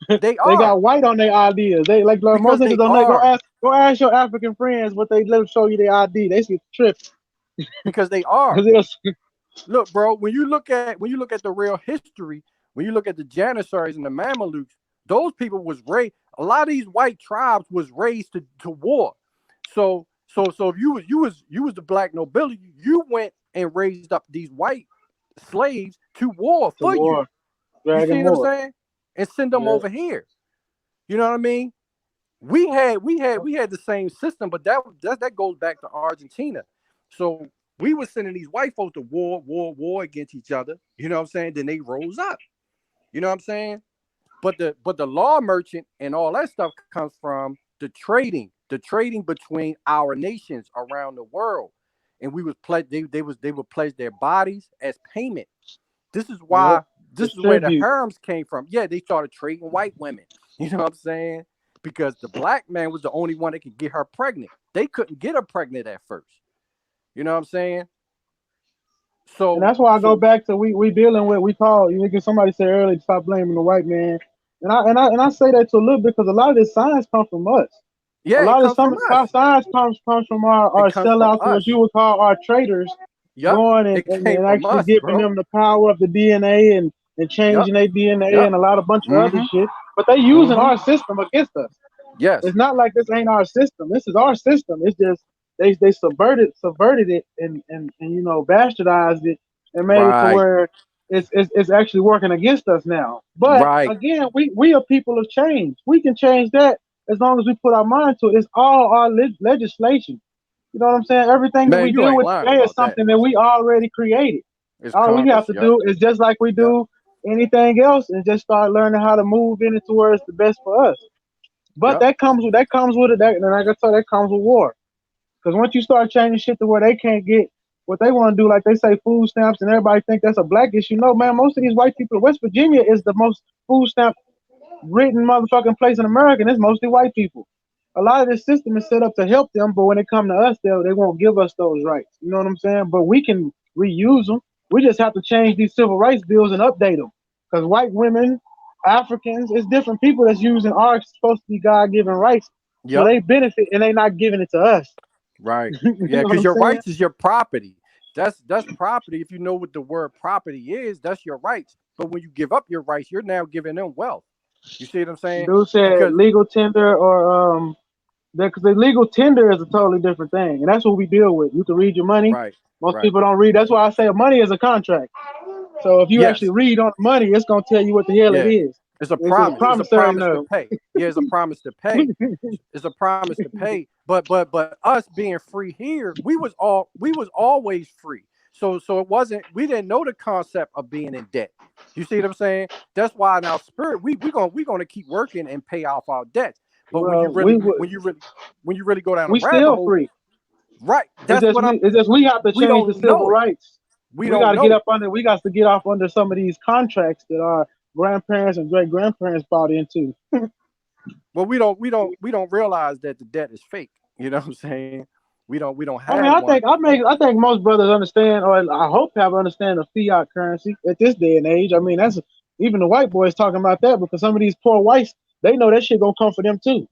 They They are. got white on their IDs. They like most Because niggas they don't know. are. Go ask your African friends what they let them show you their ID. They see trip. Because they are. Because Look, bro, when you look at the real history, when you look at the Janissaries and the Mamelukes, those people was raised. A lot of these white tribes was raised to war. So if you was the black nobility, you went and raised up these white slaves to war to for you. war, You dragon see what I'm war. saying? And send them Yeah. over here. You know what I mean? We had the same system, but that goes back to Argentina. So we were sending these white folks to war against each other. You know what I'm saying? Then they rose up. You know what I'm saying? But the law merchant and all that stuff comes from the trading between our nations around the world. And we was they would pledge their bodies as payment. This is why Yep. this It's is where the tribute. harems came from. Yeah, they started trading white women. You know what I'm saying? Because the black man was the only one that could get her pregnant. They couldn't get her pregnant at first. You know what I'm saying? And that's why I go back to we dealing with somebody said earlier to stop blaming the white man. And I say that to a little bit because a lot of this science comes from us. A yeah, it lot of comes from us. science comes from our It comes from sellouts, what us. you would call our traders, Yep. going It came and from actually us, giving bro. them the power of the DNA and Yep. changing their DNA Yep. and a bunch of other Mm-hmm. shit. But they using Mm-hmm. our system against us. Yes. It's not like this ain't our system. This is our system. It's just they subverted it and bastardized it and made it to Right. where it's actually working against us now. But Right. again, we are people of change. We can change that as long as we put our mind to it. It's all our legislation. You know what I'm saying? Everything that Man, we you deal ain't with lying today is about that. something that we already created. It's All we have conscious. to Yep. do is just like we Yep. do anything else, and just start learning how to move in it to where it's the best for us. But Yep. that comes with it. And like I said, that comes with war. Because once you start changing shit to where they can't get what they want to do, like they say food stamps, and everybody think that's a black issue. No, man, most of these white people, West Virginia is the most food stamp written motherfucking place in America, and it's mostly white people. A lot of this system is set up to help them, but when it come to us, they won't give us those rights. You know what I'm saying? But we can reuse them. We just have to change these civil rights bills and update them. Because white women, Africans, it's different people that's using our supposed to be God-given rights so Yep. they benefit and they not giving it to us. Right. You Yeah, know what because I'm your saying? rights is your property. That's property. If you know what the word property is, that's your rights. But when you give up your rights, you're now giving them wealth. You see what I'm saying? Dude said Because legal tender or because the legal tender is a totally different thing, and that's what we deal with. You can read your money. right, Most right. people don't read. That's why I say money is a contract. So if you actually Yes. read on the money, it's gonna tell you what the hell it Yeah. is. It's a It's a promise. It's a promissory promise to note. pay. Yeah, it's a promise to pay. It's a promise to pay. But us being free here, we was always free. So it wasn't, we didn't know the concept of being in debt. You see what I'm saying? That's why in our spirit we gonna keep working and pay off our debts. But when you Well, really when you really go down a we rabbit still hole, free. right? It's That's just what we it's just we have to we change the don't civil know it. rights. We We got don't to get know it. up under. We got to get off under some of these contracts that our grandparents and great grandparents bought into. Well, we don't realize that the debt is fake. You know what I'm saying? We don't I mean, have one. I think most brothers understand, or I hope have understand the fiat currency at this day and age. I mean, that's even the white boys talking about that because some of these poor whites they know that shit gonna come for them too.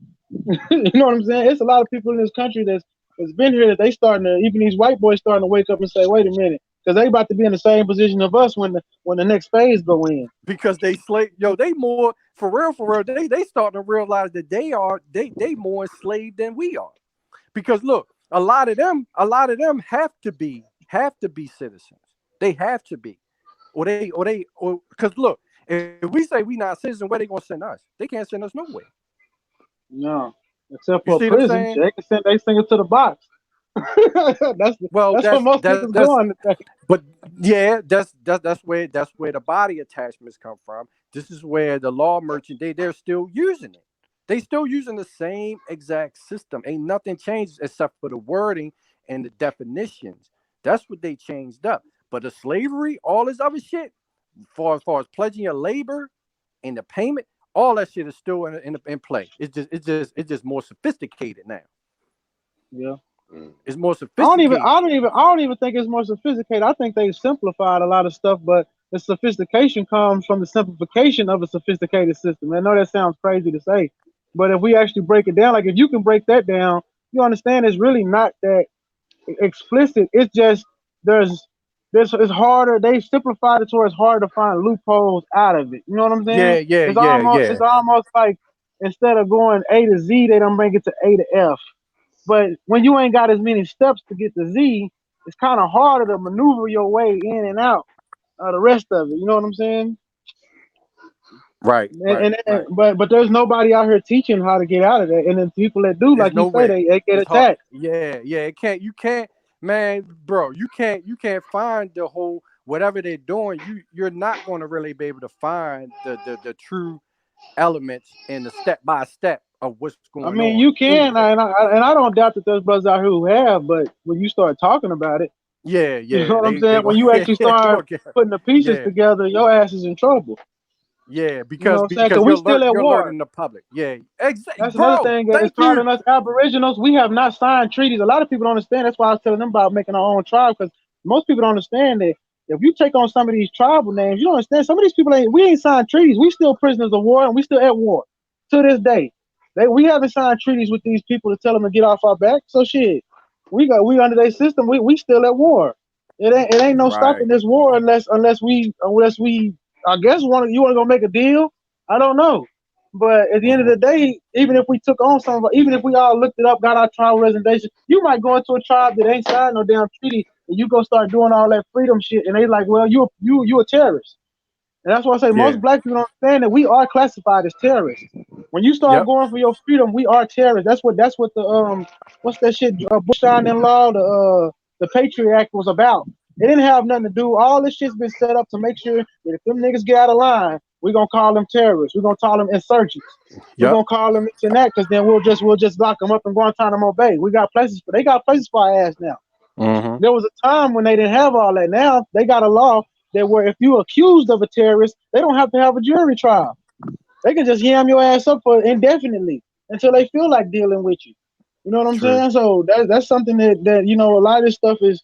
You know what I'm saying? It's a lot of people in this country that's been here that they starting to even these white boys starting to wake up and say, wait a minute, because they about to be in the same position of us when the next phase go in. Because they slave, they more for real, they starting to realize that they more enslaved than we are. Because look, a lot of them have to be citizens. They have to be. Or because look, if we say we not citizens, where they gonna send us? They can't send us nowhere. No, except You for a see what I'm prison, saying? they send it to the box. that's Well, that's where most niggas that's going today. but yeah, that's where the body attachments come from. This is where the law merchant they're still using it. They still using the same exact system. Ain't nothing changed except for the wording and the definitions. That's what they changed up. But the slavery, all this other shit, far as pledging your labor and the payment, all that shit is still in play. It's just more sophisticated now. Yeah. It's more I sophisticated. don't even think it's more sophisticated. I think they simplified a lot of stuff, but the sophistication comes from the simplification of a sophisticated system. I know that sounds crazy to say, but if we actually break it down, like if you can break that down, you understand it's really not that explicit. It's just there's it's harder. They simplified it to where it's harder to find loopholes out of it. You know what I'm saying? It's almost like instead of going A to Z, they don't bring it to A to F. But when you ain't got as many steps to get to Z, it's kind of harder to maneuver your way in and out of the rest of it. You know what I'm saying? Right. But there's nobody out here teaching how to get out of that. And then people that do, There's like you say, they get It's hard. attacked. Yeah. You can't, man, bro. You can't find the whole whatever they're doing. You're not going to really be able to find the true elements and the step by step of what's going on. I mean, you can, and I don't doubt that there's brothers out here who have, but when you start talking about it, you know what I'm saying? When you actually start putting the pieces together, your ass is in trouble. Yeah, because you know what I'm saying? 'Cause we still at war. Learning the public. Yeah, exactly. That's another thing that is calling us Aboriginals. We have not signed treaties. A lot of people don't understand. That's why I was telling them about making our own tribe, because most people don't understand that if you take on some of these tribal names, you don't understand. Some of these people we ain't signed treaties. We still prisoners of war, and we still at war to this day. We haven't signed treaties with these people to tell them to get off our back. So shit, we under their system. We still at war. It ain't no stopping this war unless we I guess you want to go make a deal. I don't know. But at the end of the day, even if we took on even if we all looked it up, got our tribal resignation, you might go into a tribe that ain't signed no damn treaty, and you go start doing all that freedom shit, and they like, well, you a terrorist. And that's why I say most black people don't understand that we are classified as terrorists. When you start going for your freedom, we are terrorists. That's what the what's that shit Bush signed in law, the Patriot Act was about. It didn't have nothing to do. All this shit's been set up to make sure that if them niggas get out of line, we're gonna call them terrorists. We're gonna call them insurgents. We're gonna call them this and that, because then we'll just lock them up in Guantanamo Bay. They got places for our ass now. Mm-hmm. There was a time when they didn't have all that. Now they got a law that where if you're accused of a terrorist, they don't have to have a jury trial. They can just yam your ass up for indefinitely until they feel like dealing with you. You know what I'm saying? So that's something that a lot of this stuff is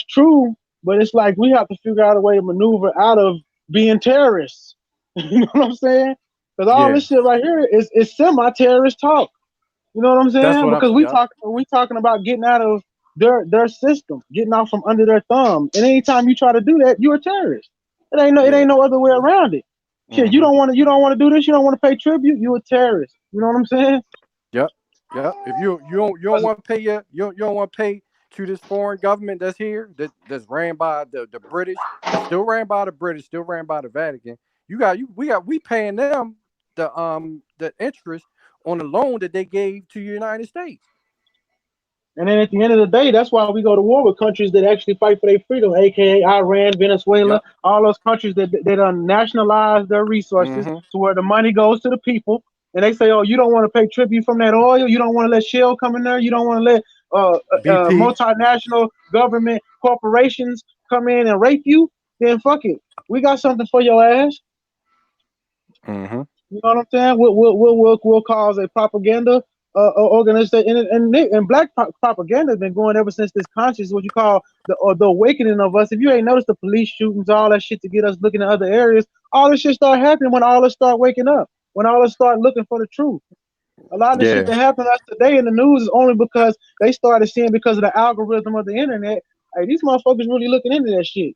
true, but it's like we have to figure out a way to maneuver out of being terrorists. You know what I'm saying? Because all this shit right here is semi-terrorist talk. You know what I'm saying? Because we talking about getting out of their system, getting out from under their thumb. And anytime you try to do that, you're a terrorist. It ain't no other way around it. Shit, you don't want to do this. You don't want to pay tribute. You a terrorist. You know what I'm saying? Yep. If you don't want to pay you don't want to pay to this foreign government that's here, that's ran by the British, still ran by the British, still ran by the Vatican. We paying them the interest on the loan that they gave to the United States. And then at the end of the day, that's why we go to war with countries that actually fight for their freedom, aka Iran, Venezuela, all those countries that nationalize their resources to where the money goes to the people. And they say, oh, you don't want to pay tribute from that oil. You don't want to let Shell come in there. You don't want to let multinational government corporations come in and rape you. Then fuck it. We got something for your ass. Mm-hmm. You know what I'm saying? We'll cause a propaganda organization, and black propaganda has been going ever since this conscious, what you call the awakening of us. If you ain't noticed the police shootings, all that shit to get us looking at other areas, all this shit start happening when all of us start waking up, when all of us start looking for the truth. A lot of the shit that happened to us today in the news is only because they started seeing, because of the algorithm of the internet, hey, these motherfuckers really looking into that shit.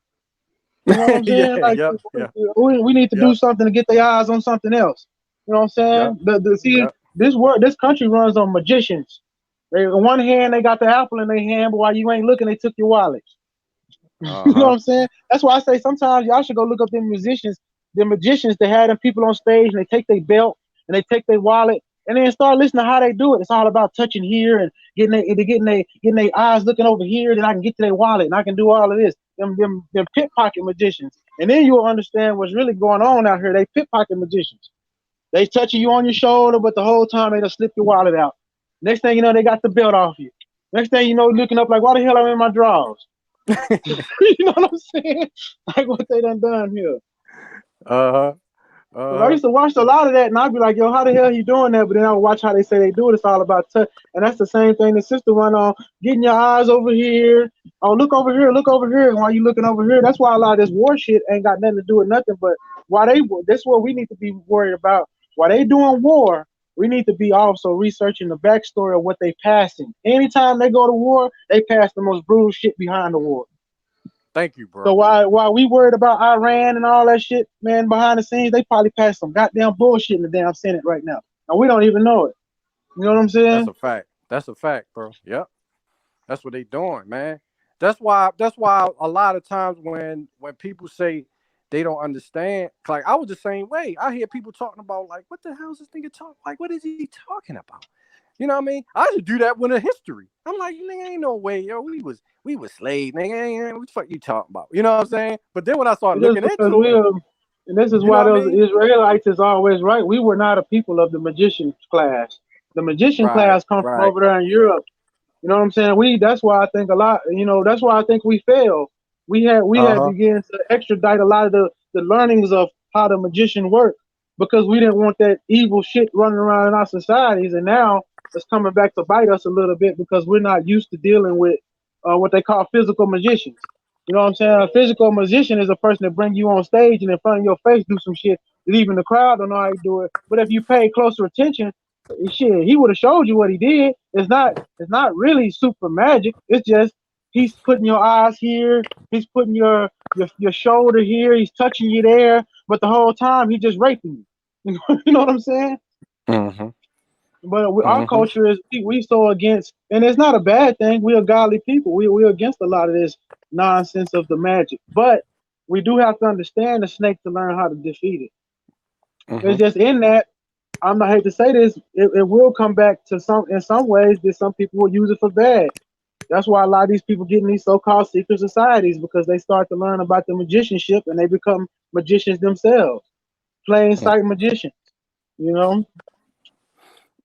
You know what I'm saying? We need to do something to get their eyes on something else. You know what I'm saying? This country runs on magicians. On one hand, they got the apple in their hand, but while you ain't looking, they took your wallet. You know what I'm saying? That's why I say sometimes y'all should go look up them magicians that had them people on stage, and they take their belt and they take their wallet, and then start listening to how they do it. It's all about touching here and getting their eyes looking over here. Then I can get to their wallet and I can do all of this. Them pickpocket magicians, and then you'll understand what's really going on out here. They pickpocket magicians. They touching you on your shoulder, but the whole time they just slip your wallet out. Next thing you know, they got the belt off you. Next thing you know, looking up like, why the hell am I in my drawers? You know what I'm saying? Like what they done here. Cause I used to watch a lot of that, and I'd be like, "Yo, how the hell he doing that?" But then I would watch how they say they do it. It's all about touch, and that's the same thing the sister run on. Getting your eyes over here. Oh, look over here, look over here. And while you looking over here, that's why a lot of this war shit ain't got nothing to do with nothing. But why they? That's what we need to be worried about. While they doing war, we need to be also researching the backstory of what they passing. Anytime they go to war, they pass the most brutal shit behind the war. Thank you, So bro. while we worried about Iran and all that shit, man, behind the scenes, they probably passed some goddamn bullshit in the damn Senate right now. And we don't even know it. You know what I'm That's saying? a fact. That's a fact, bro. Yep. That's what they doing, man. That's why a lot of times when people say they don't understand, like I was the same way. I hear people talking about like, what the hell is this nigga talking? Like, what is he talking about? You know what I mean? I used to do that with a history. I'm like, nigga, ain't no way, yo. We was slaves, nigga. What the fuck you talking about? You know what I'm saying? But then when I started Just looking because into we it, are, and this is you know why what I those mean? Israelites is always right. We were not a people of the magician class. The magician Right, class come from right. over there in Europe. You know what I'm saying? That's why I think a lot, that's why I think we failed. We had Uh-huh. began to extradite a lot of the learnings of how the magician worked because we didn't want that evil shit running around in our societies, and now it's coming back to bite us a little bit because we're not used to dealing with what they call physical magicians. You know what I'm saying? A physical magician is a person that bring you on stage and in front of your face do some shit that even the crowd don't know how to do it. But if you pay closer attention, shit, he would have showed you what he did. It's not really super magic. It's just he's putting your eyes here, he's putting your shoulder here, he's touching you there, but the whole time he's just raping you. You know what I'm saying? Mm-hmm. But our Mm-hmm. culture is we so against, and it's not a bad thing. We're godly people. We're against a lot of this nonsense of the magic, but we do have to understand the snake to learn how to defeat it. Mm-hmm. It's just in that I'm not hate to say this, it will come back to some in some ways that some people will use it for bad. That's why a lot of these people get in these so-called secret societies because they start to learn about the magicianship and they become magicians themselves, plain sight magicians. You know,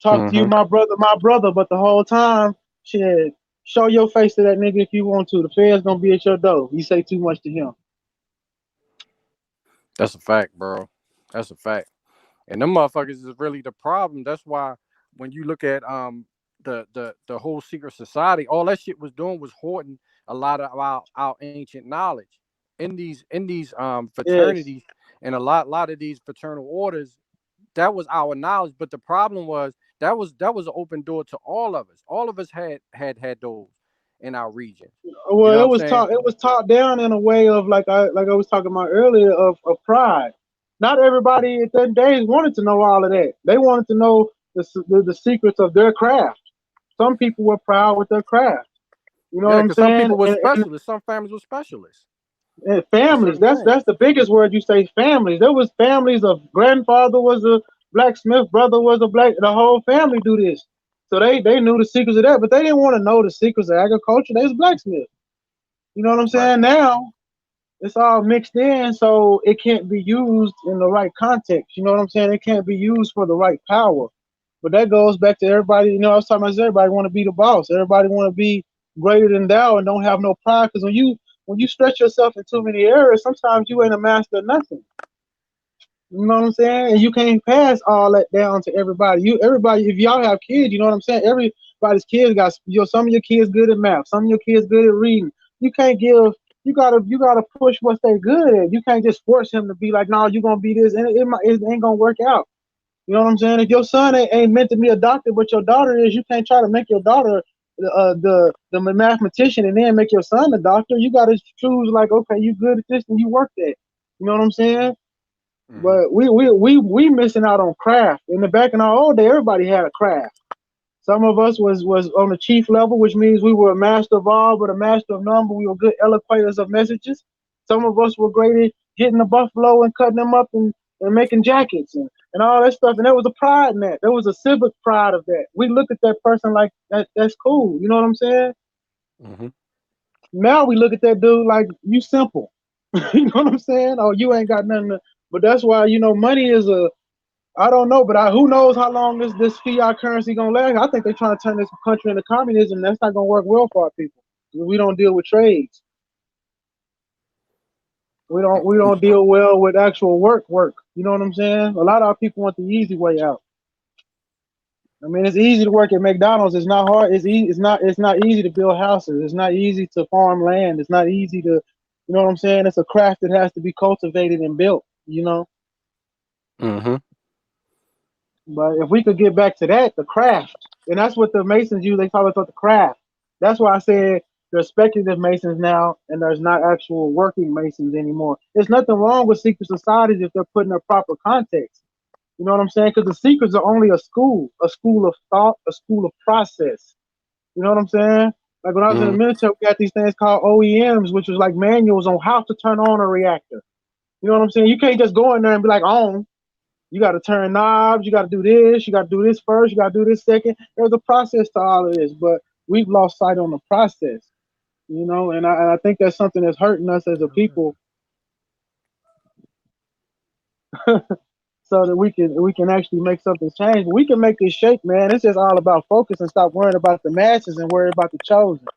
talk to you, Mm-hmm. my brother, but the whole time, shit, show your face to that nigga if you want to. The feds gonna be at your door. You say too much to him. That's a fact, bro. That's a fact. And them motherfuckers is really the problem. That's why when you look at the whole secret society, all that shit was doing was hoarding a lot of our ancient knowledge in these Yes. fraternities and a lot of these fraternal orders. That was our knowledge, but the problem was that was an open door to all of us. All of us had those in our region. You Well, know what it I'm was saying? taught down in a way of like I was talking about earlier of pride. Not everybody at that days wanted to know all of that. They wanted to know the secrets of their craft. Some people were proud with their craft. You know what Yeah, I'm because some saying? people were And specialists. Some families were specialists in families. certain That's things. that's the biggest word you say. Families. There was families of grandfather was a blacksmith, brother was a black. The whole family do this. So they knew the secrets of that, but they didn't want to know the secrets of agriculture. They was blacksmiths. You know what I'm Right. saying? Now it's all mixed in, so it can't be used in the right context. You know what I'm saying? It can't be used for the right power. But that goes back to everybody. I was talking about everybody want to be the boss. Everybody want to be greater than thou and don't have no pride. Because when you stretch yourself in too many areas, sometimes you ain't a master of nothing. You know what I'm saying? And you can't pass all that down to everybody. Everybody, if y'all have kids, you know what I'm saying? Everybody's kids got some of your kids good at math, some of your kids good at reading. You can't give. You gotta push what they good at. You can't just force him to be like, no, you're gonna be this, and it ain't gonna work out. You know what I'm saying? If your son ain't meant to be a doctor, but your daughter is, you can't try to make your daughter the mathematician and then make your son a doctor. You got to choose like, okay, you good at this and you work that. You know what I'm saying? Hmm. But we missing out on craft. In the back in our old day, everybody had a craft. Some of us was on the chief level, which means we were a master of all, but a master of none. But we were good eloquators of messages. Some of us were great at getting the buffalo and cutting them up and making jackets and all that stuff. And there was a pride in that. There was a civic pride of that. We look at that person like that's cool. You know what I'm saying? Hmm. Now we look at that dude like you simple. You know what I'm saying? Oh, you ain't got nothing to, but that's why, money is I don't know, but who knows how long this fiat currency gonna last? I think they're trying to turn this country into communism. That's not gonna work well for our people. We don't deal with trades. We don't deal well with actual work. You know what I'm saying? A lot of our people want the easy way out. I mean, it's easy to work at McDonald's. It's not hard. It's easy. It's not easy to build houses. It's not easy to farm land. It's not easy to, you know what I'm saying? It's a craft that has to be cultivated and built. You know. Mm-hmm. But if we could get back to that, the craft, and that's what the Masons use. They call it the craft. That's why I said there's speculative Masons now, and there's not actual working Masons anymore. There's nothing wrong with secret societies if they're put in a proper context. You know what I'm saying? Because the secrets are only a school of thought, a school of process. You know what I'm saying? Like when I was in the Mm-hmm. military, we got these things called OEMs, which was like manuals on how to turn on a reactor. You know what I'm saying? You can't just go in there and be like, on. You got to turn knobs. You got to do this. You got to do this first. You got to do this second. There's a process to all of this, but we've lost sight on the process. You know, and I think that's something that's hurting us as a people, so that we can actually make something change. But we can make this shake, man. It's just all about focus and stop worrying about the masses and worry about the chosen.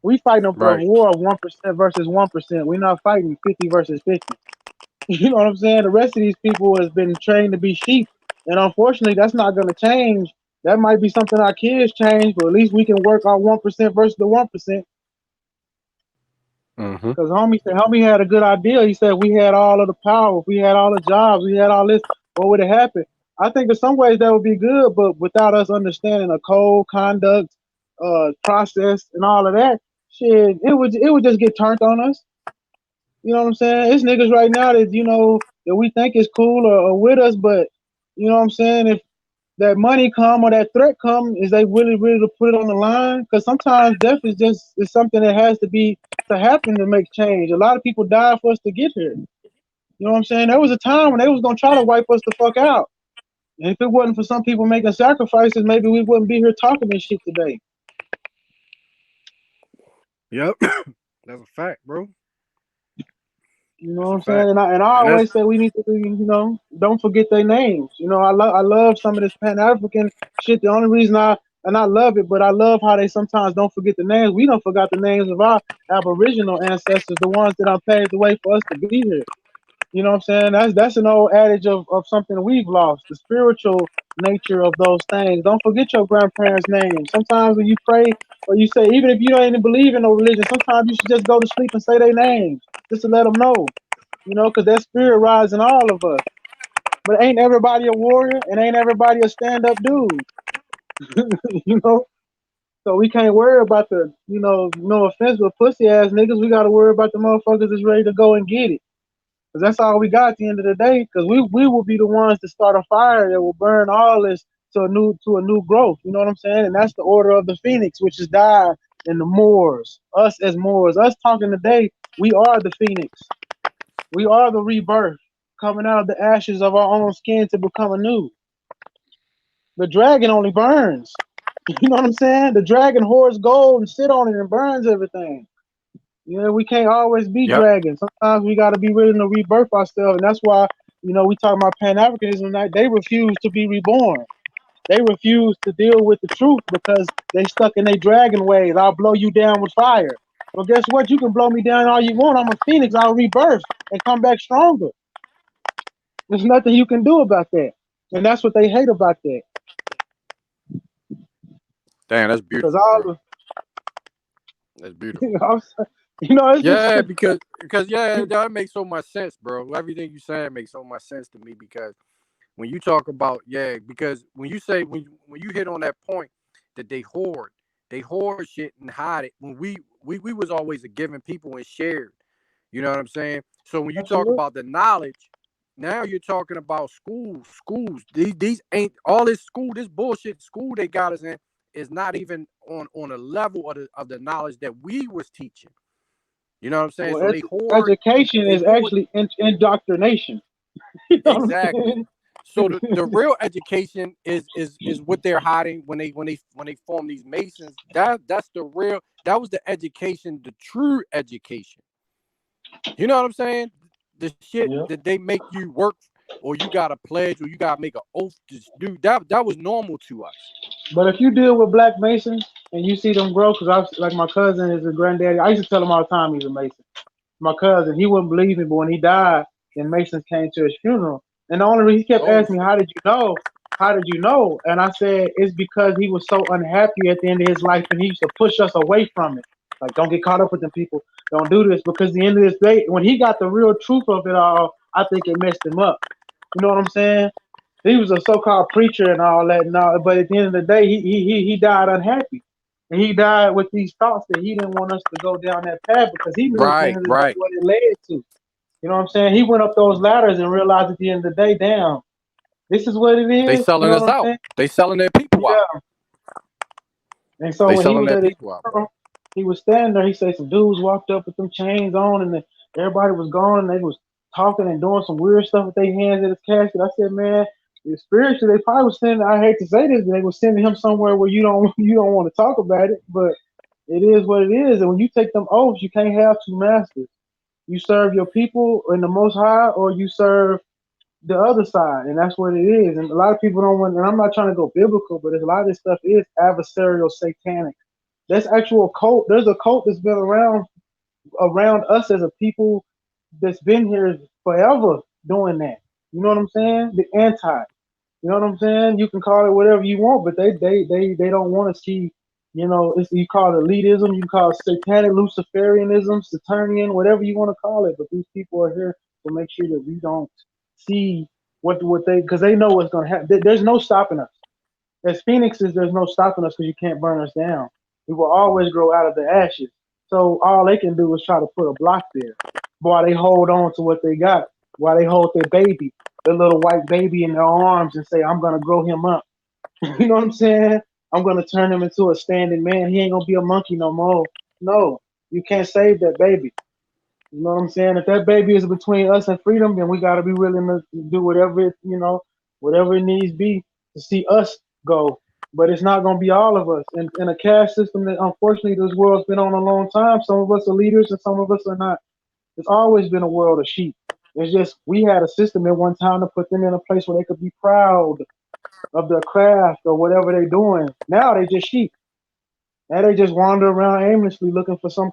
We fighting a Right. war of 1% versus 1%. We're not fighting 50 versus 50. You know what I'm saying? The rest of these people has been trained to be sheep, and unfortunately, that's not going to change. That might be something our kids change, but at least we can work our 1% versus the 1%. Mm-hmm. Because homie had a good idea. He said we had all of the power, we had all the jobs, we had all this. What would have happened? I think in some ways that would be good, but without us understanding a code, conduct, process, and all of that, shit, it would just get turned on us. You know what I'm saying? It's niggas right now that that we think is cool or with us, but you know what I'm saying? If that money come or that threat come, is they really to put it on the line? Because sometimes death is something that has to happen to make change. A lot of people died for us to get here. You know what I'm saying? There was a time when they was gonna try to wipe us the fuck out. And if it wasn't for some people making sacrifices, maybe we wouldn't be here talking this shit today. Yep. That's a fact, bro. You know That's what a I'm saying? fact. And I And that's always say we need to be, don't forget their names. I love some of this Pan African shit. The only reason I love it, but I love how they sometimes don't forget the names. We don't forget the names of our Aboriginal ancestors, the ones that have paved the way for us to be here. You know what I'm saying? That's an old adage of something we've lost, the spiritual nature of those things. Don't forget your grandparents' names. Sometimes when you pray or you say, even if you don't even believe in no religion, sometimes you should just go to sleep and say their names just to let them know, because that spirit rises in all of us. But ain't everybody a warrior and ain't everybody a stand-up dude, you know? So we can't worry about no offense, but pussy ass niggas. We got to worry about the motherfuckers that's ready to go and get it. Because that's all we got at the end of the day. Because we will be the ones to start a fire that will burn all this to a new growth. You know what I'm saying? And that's the order of the phoenix, which is died in the Moors. Us as Moors, us talking today, we are the phoenix. We are the rebirth, coming out of the ashes of our own skin to become anew. The dragon only burns. You know what I'm saying? The dragon hoards gold and sit on it and burns everything. We can't always be yep. dragons. Sometimes we got to be willing to rebirth ourselves, and that's why we talk about Pan Africanism tonight. They refuse to be reborn. They refuse to deal with the truth because they stuck in their dragon ways. I'll blow you down with fire. Well, guess what? You can blow me down all you want. I'm a phoenix. I'll rebirth and come back stronger. There's nothing you can do about that, and that's what they hate about that. Damn, that's Because beautiful, all bro. the, That's beautiful. it's Yeah, because yeah, that makes so much sense, bro. Everything you saying makes so much sense to me because when you talk about because when you say when you hit on that point that they hoard shit and hide it. When we was always a giving people and shared. You know what I'm saying? So when you talk absolute. about the knowledge, now you're talking about schools. These ain't all this school, this bullshit school they got us in is not even on a level of the knowledge that we was teaching. You know what I'm saying? Well, So education they is hoard actually indoctrination. You know what I'm exactly. saying? So the real education is what they're hiding when they form these masons. That's the real. That was the education, the true education. You know what I'm saying? The shit Yeah. that they make you work, or you got to pledge, or you got to make an oath to do. That was normal to us. But if you deal with black Masons and you see them grow, because I like my cousin is a granddaddy. I used to tell him all the time he's a Mason. My cousin, he wouldn't believe me, but when he died, and Masons came to his funeral. And the only reason he kept Oh asking me, shit. "How did you know? How did you know?" And I said, "It's because he was so unhappy at the end of his life, and he used to push us away from it. Like, don't get caught up with them people. Don't do this, because the end of this day, when he got the real truth of it all, I think it messed him up. You know what I'm saying? He was a so-called preacher and all that, and all, but at the end of the day, he died unhappy, and he died with these thoughts that he didn't want us to go down that path, because he knew at the end Right, of the day right. what it led to. You know what I'm saying? He went up those ladders and realized at the end of the day, damn, this is what it They is. You selling know what us I'm out. saying? They selling their people out. Yeah. And so They when he selling was their at his people out, bro. funeral, he was standing there. He said some dudes walked up with them chains on, and everybody was gone, and they was talking and doing some weird stuff with their hands at his casket. I said, man, spiritually, they probably was sending. I hate to say this, but they were sending him somewhere where you don't you don't want to talk about it, but it is what it is. And when you take them oaths, you can't have two masters. You serve your people in the Most High, or you serve the other side, and that's what it is. And a lot of people don't want. And I'm not trying to go biblical, but a lot of this stuff is adversarial, satanic. There's actual cult. There's a cult that's been around us as a people that's been here forever doing that. You know what I'm saying? The anti. You know what I'm saying? You can call it whatever you want, but they don't want to see. You call it elitism, you can call it satanic Luciferianism, Saturnian, whatever you want to call it. But these people are here to make sure that we don't see what they, because they know what's going to happen. There's no stopping us. As phoenixes, there's no stopping us, because you can't burn us down. We will always grow out of the ashes. So all they can do is try to put a block there while they hold on to what they got, while they hold their baby, their little white baby in their arms, and say, I'm going to grow him up. You know what I'm saying? I'm going to turn him into a standing man. He ain't going to be a monkey no more. No, you can't save that baby. You know what I'm saying? If that baby is between us and freedom, then we got to be willing to do whatever it needs be to see us go. But it's not going to be all of us. And in a caste system that unfortunately this world's been on a long time, some of us are leaders and some of us are not. It's always been a world of sheep. It's just we had a system at one time to put them in a place where they could be proud of their craft or whatever they're doing. Now they just sheep. Now they just wander around aimlessly looking for some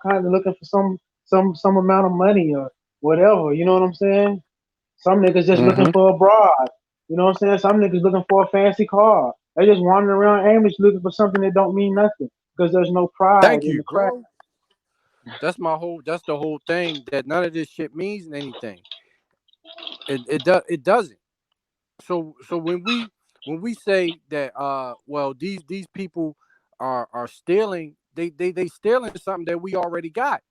amount of money or whatever. You know what I'm saying? Some niggas just looking Mm-hmm. for a broad. You know what I'm saying? Some niggas looking for a fancy car. They just wandering around aimlessly looking for something that don't mean nothing, because there's no pride Thank in you, the craft. bro. That's the whole thing, that none of this shit means anything. It doesn't. So when we say that well, these people are stealing, they stealing something that we already got.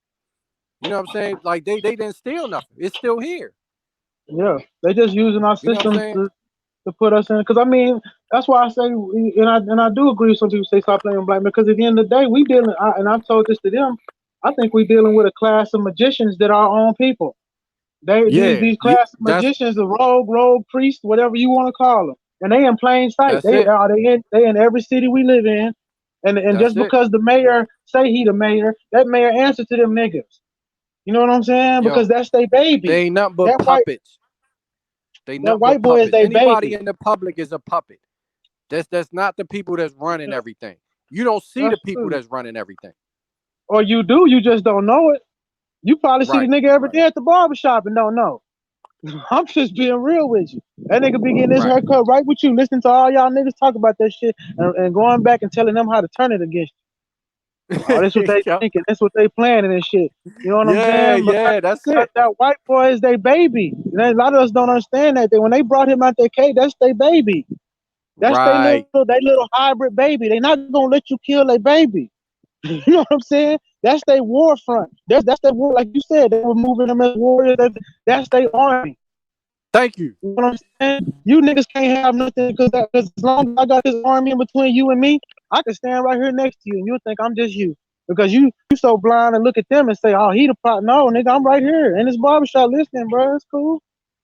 You know what I'm saying? Like they didn't steal nothing. It's still here. Yeah, they just using our You know what I'm system saying? to put us in. Because I mean, that's why I say, and I do agree with some people say stop playing black men. Because at the end of the day, we dealing, and I've told this to them. I think we dealing with a class of magicians that are our own people. They Yeah, these class of that's magicians, the rogue priests, whatever you want to call them, and they in plain sight. that's it. They in every city we live in, and That's just it. because the mayor say he the mayor, that mayor answer to them niggas. You know what I'm saying? Because Yo, that's their baby. they ain't nothing but That white puppets. They that nothing but white boy is puppets. their Anybody baby. in the public is a puppet. That's not the people that's running Yeah, everything. You don't see the that's people true. that's running everything. Or you do, you just don't know it. You probably see the Right, nigga every right, day at the barbershop and don't know. I'm just being real with you. That nigga be getting his right. haircut right with you, listening to all y'all niggas talk about that shit, and going back and telling them how to turn it against you. Oh, that's what they Yo, thinking. That's what they planning and shit. You know what I'm yeah, saying? Because yeah, that's it. that white boy is their baby. And a lot of us don't understand that. When they brought him out their cage, that's their baby. That's Right. their little hybrid baby. They not gonna let you kill their baby. You know what I'm saying? That's their war front. That's their war. Like you said, they were moving them as warriors. That's their army. Thank you. You know what I'm saying? You niggas can't have nothing, because as long as I got this army in between you and me, I can stand right here next to you and you'll think I'm just you. Because you so blind and look at them and say, oh, he the pot. No, nigga, I'm right here in this barbershop listening, bro. It's cool.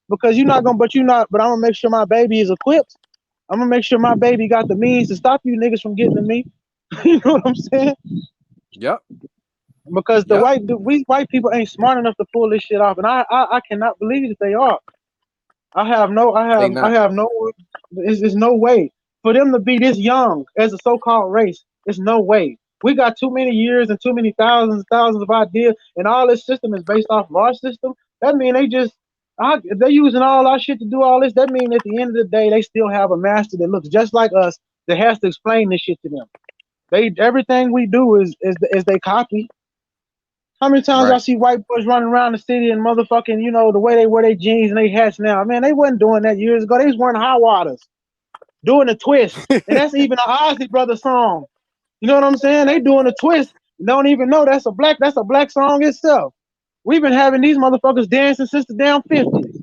Because you're not gonna, but I'm gonna make sure my baby is equipped. I'm gonna make sure my baby got the means to stop you niggas from getting to me. You know what I'm saying? Yep, Because yep. we white people ain't smart enough to pull this shit off, and I cannot believe that they are. They not. I have no. There's no way for them to be this young as a so-called race. There's no way. We got too many years and too many thousands of ideas, and all this system is based off of our system. That mean they just. They're using all our shit to do all this. That means at the end of the day, they still have a master that looks just like us that has to explain this shit to them. Everything we do is they copy. How many times I Right. see white boys running around the city and motherfucking, the way they wear their jeans and they hats now. Man, they wasn't doing that years ago. They was wearing high waters, doing a twist. And that's even an Ozzy Brothers song. You know what I'm saying? They doing a twist. Don't even know that's a black song itself. We've been having these motherfuckers dancing since the damn 50s.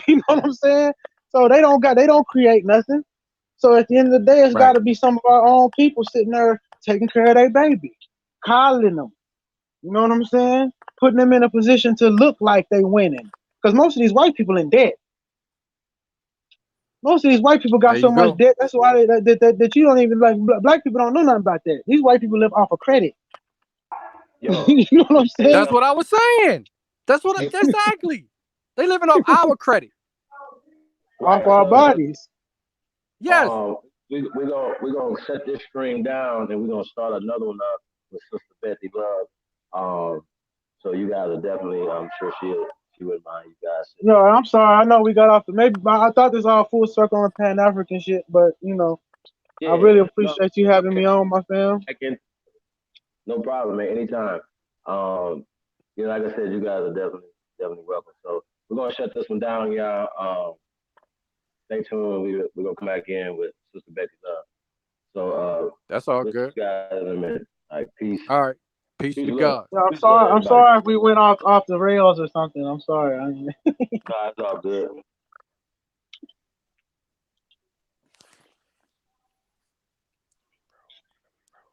You know what I'm saying? So they don't create nothing. So at the end of the day, it's Right. got to be some of our own people sitting there taking care of their baby, coddling them. You know what I'm saying? Putting them in a position to look like they winning. Because most of these white people in debt. Most of these white people There got so you much go. debt. That's why that you don't even like. Black people don't know nothing about that. These white people live off of credit. Yo, You know what I'm hey, saying? That's what I was saying. That's what exactly. They living off our credit. Off right. our So bodies. Yes. we're gonna set this stream down and we're gonna start another one up with Sister Betty Love. So you guys are definitely, I'm sure she wouldn't mind you guys sitting No, down. I'm sorry. I know we got off the maybe. I thought this all full circle on Pan African shit, but I Yeah, really no, appreciate you having okay, me on, my fam. I can, no problem, man. Anytime. Um, like I said, you guys are definitely welcome. So we're gonna shut this one down, y'all. Stay tuned. We're gonna come back in with Sister Betty Love. So That's all we'll see good. you guys in a minute. All right, peace. All right. Peace Peace to and love. God. Yeah, I'm Peace and love, sorry. I'm everybody. sorry if we went off the rails or something. I'm sorry. Nah, it's all good.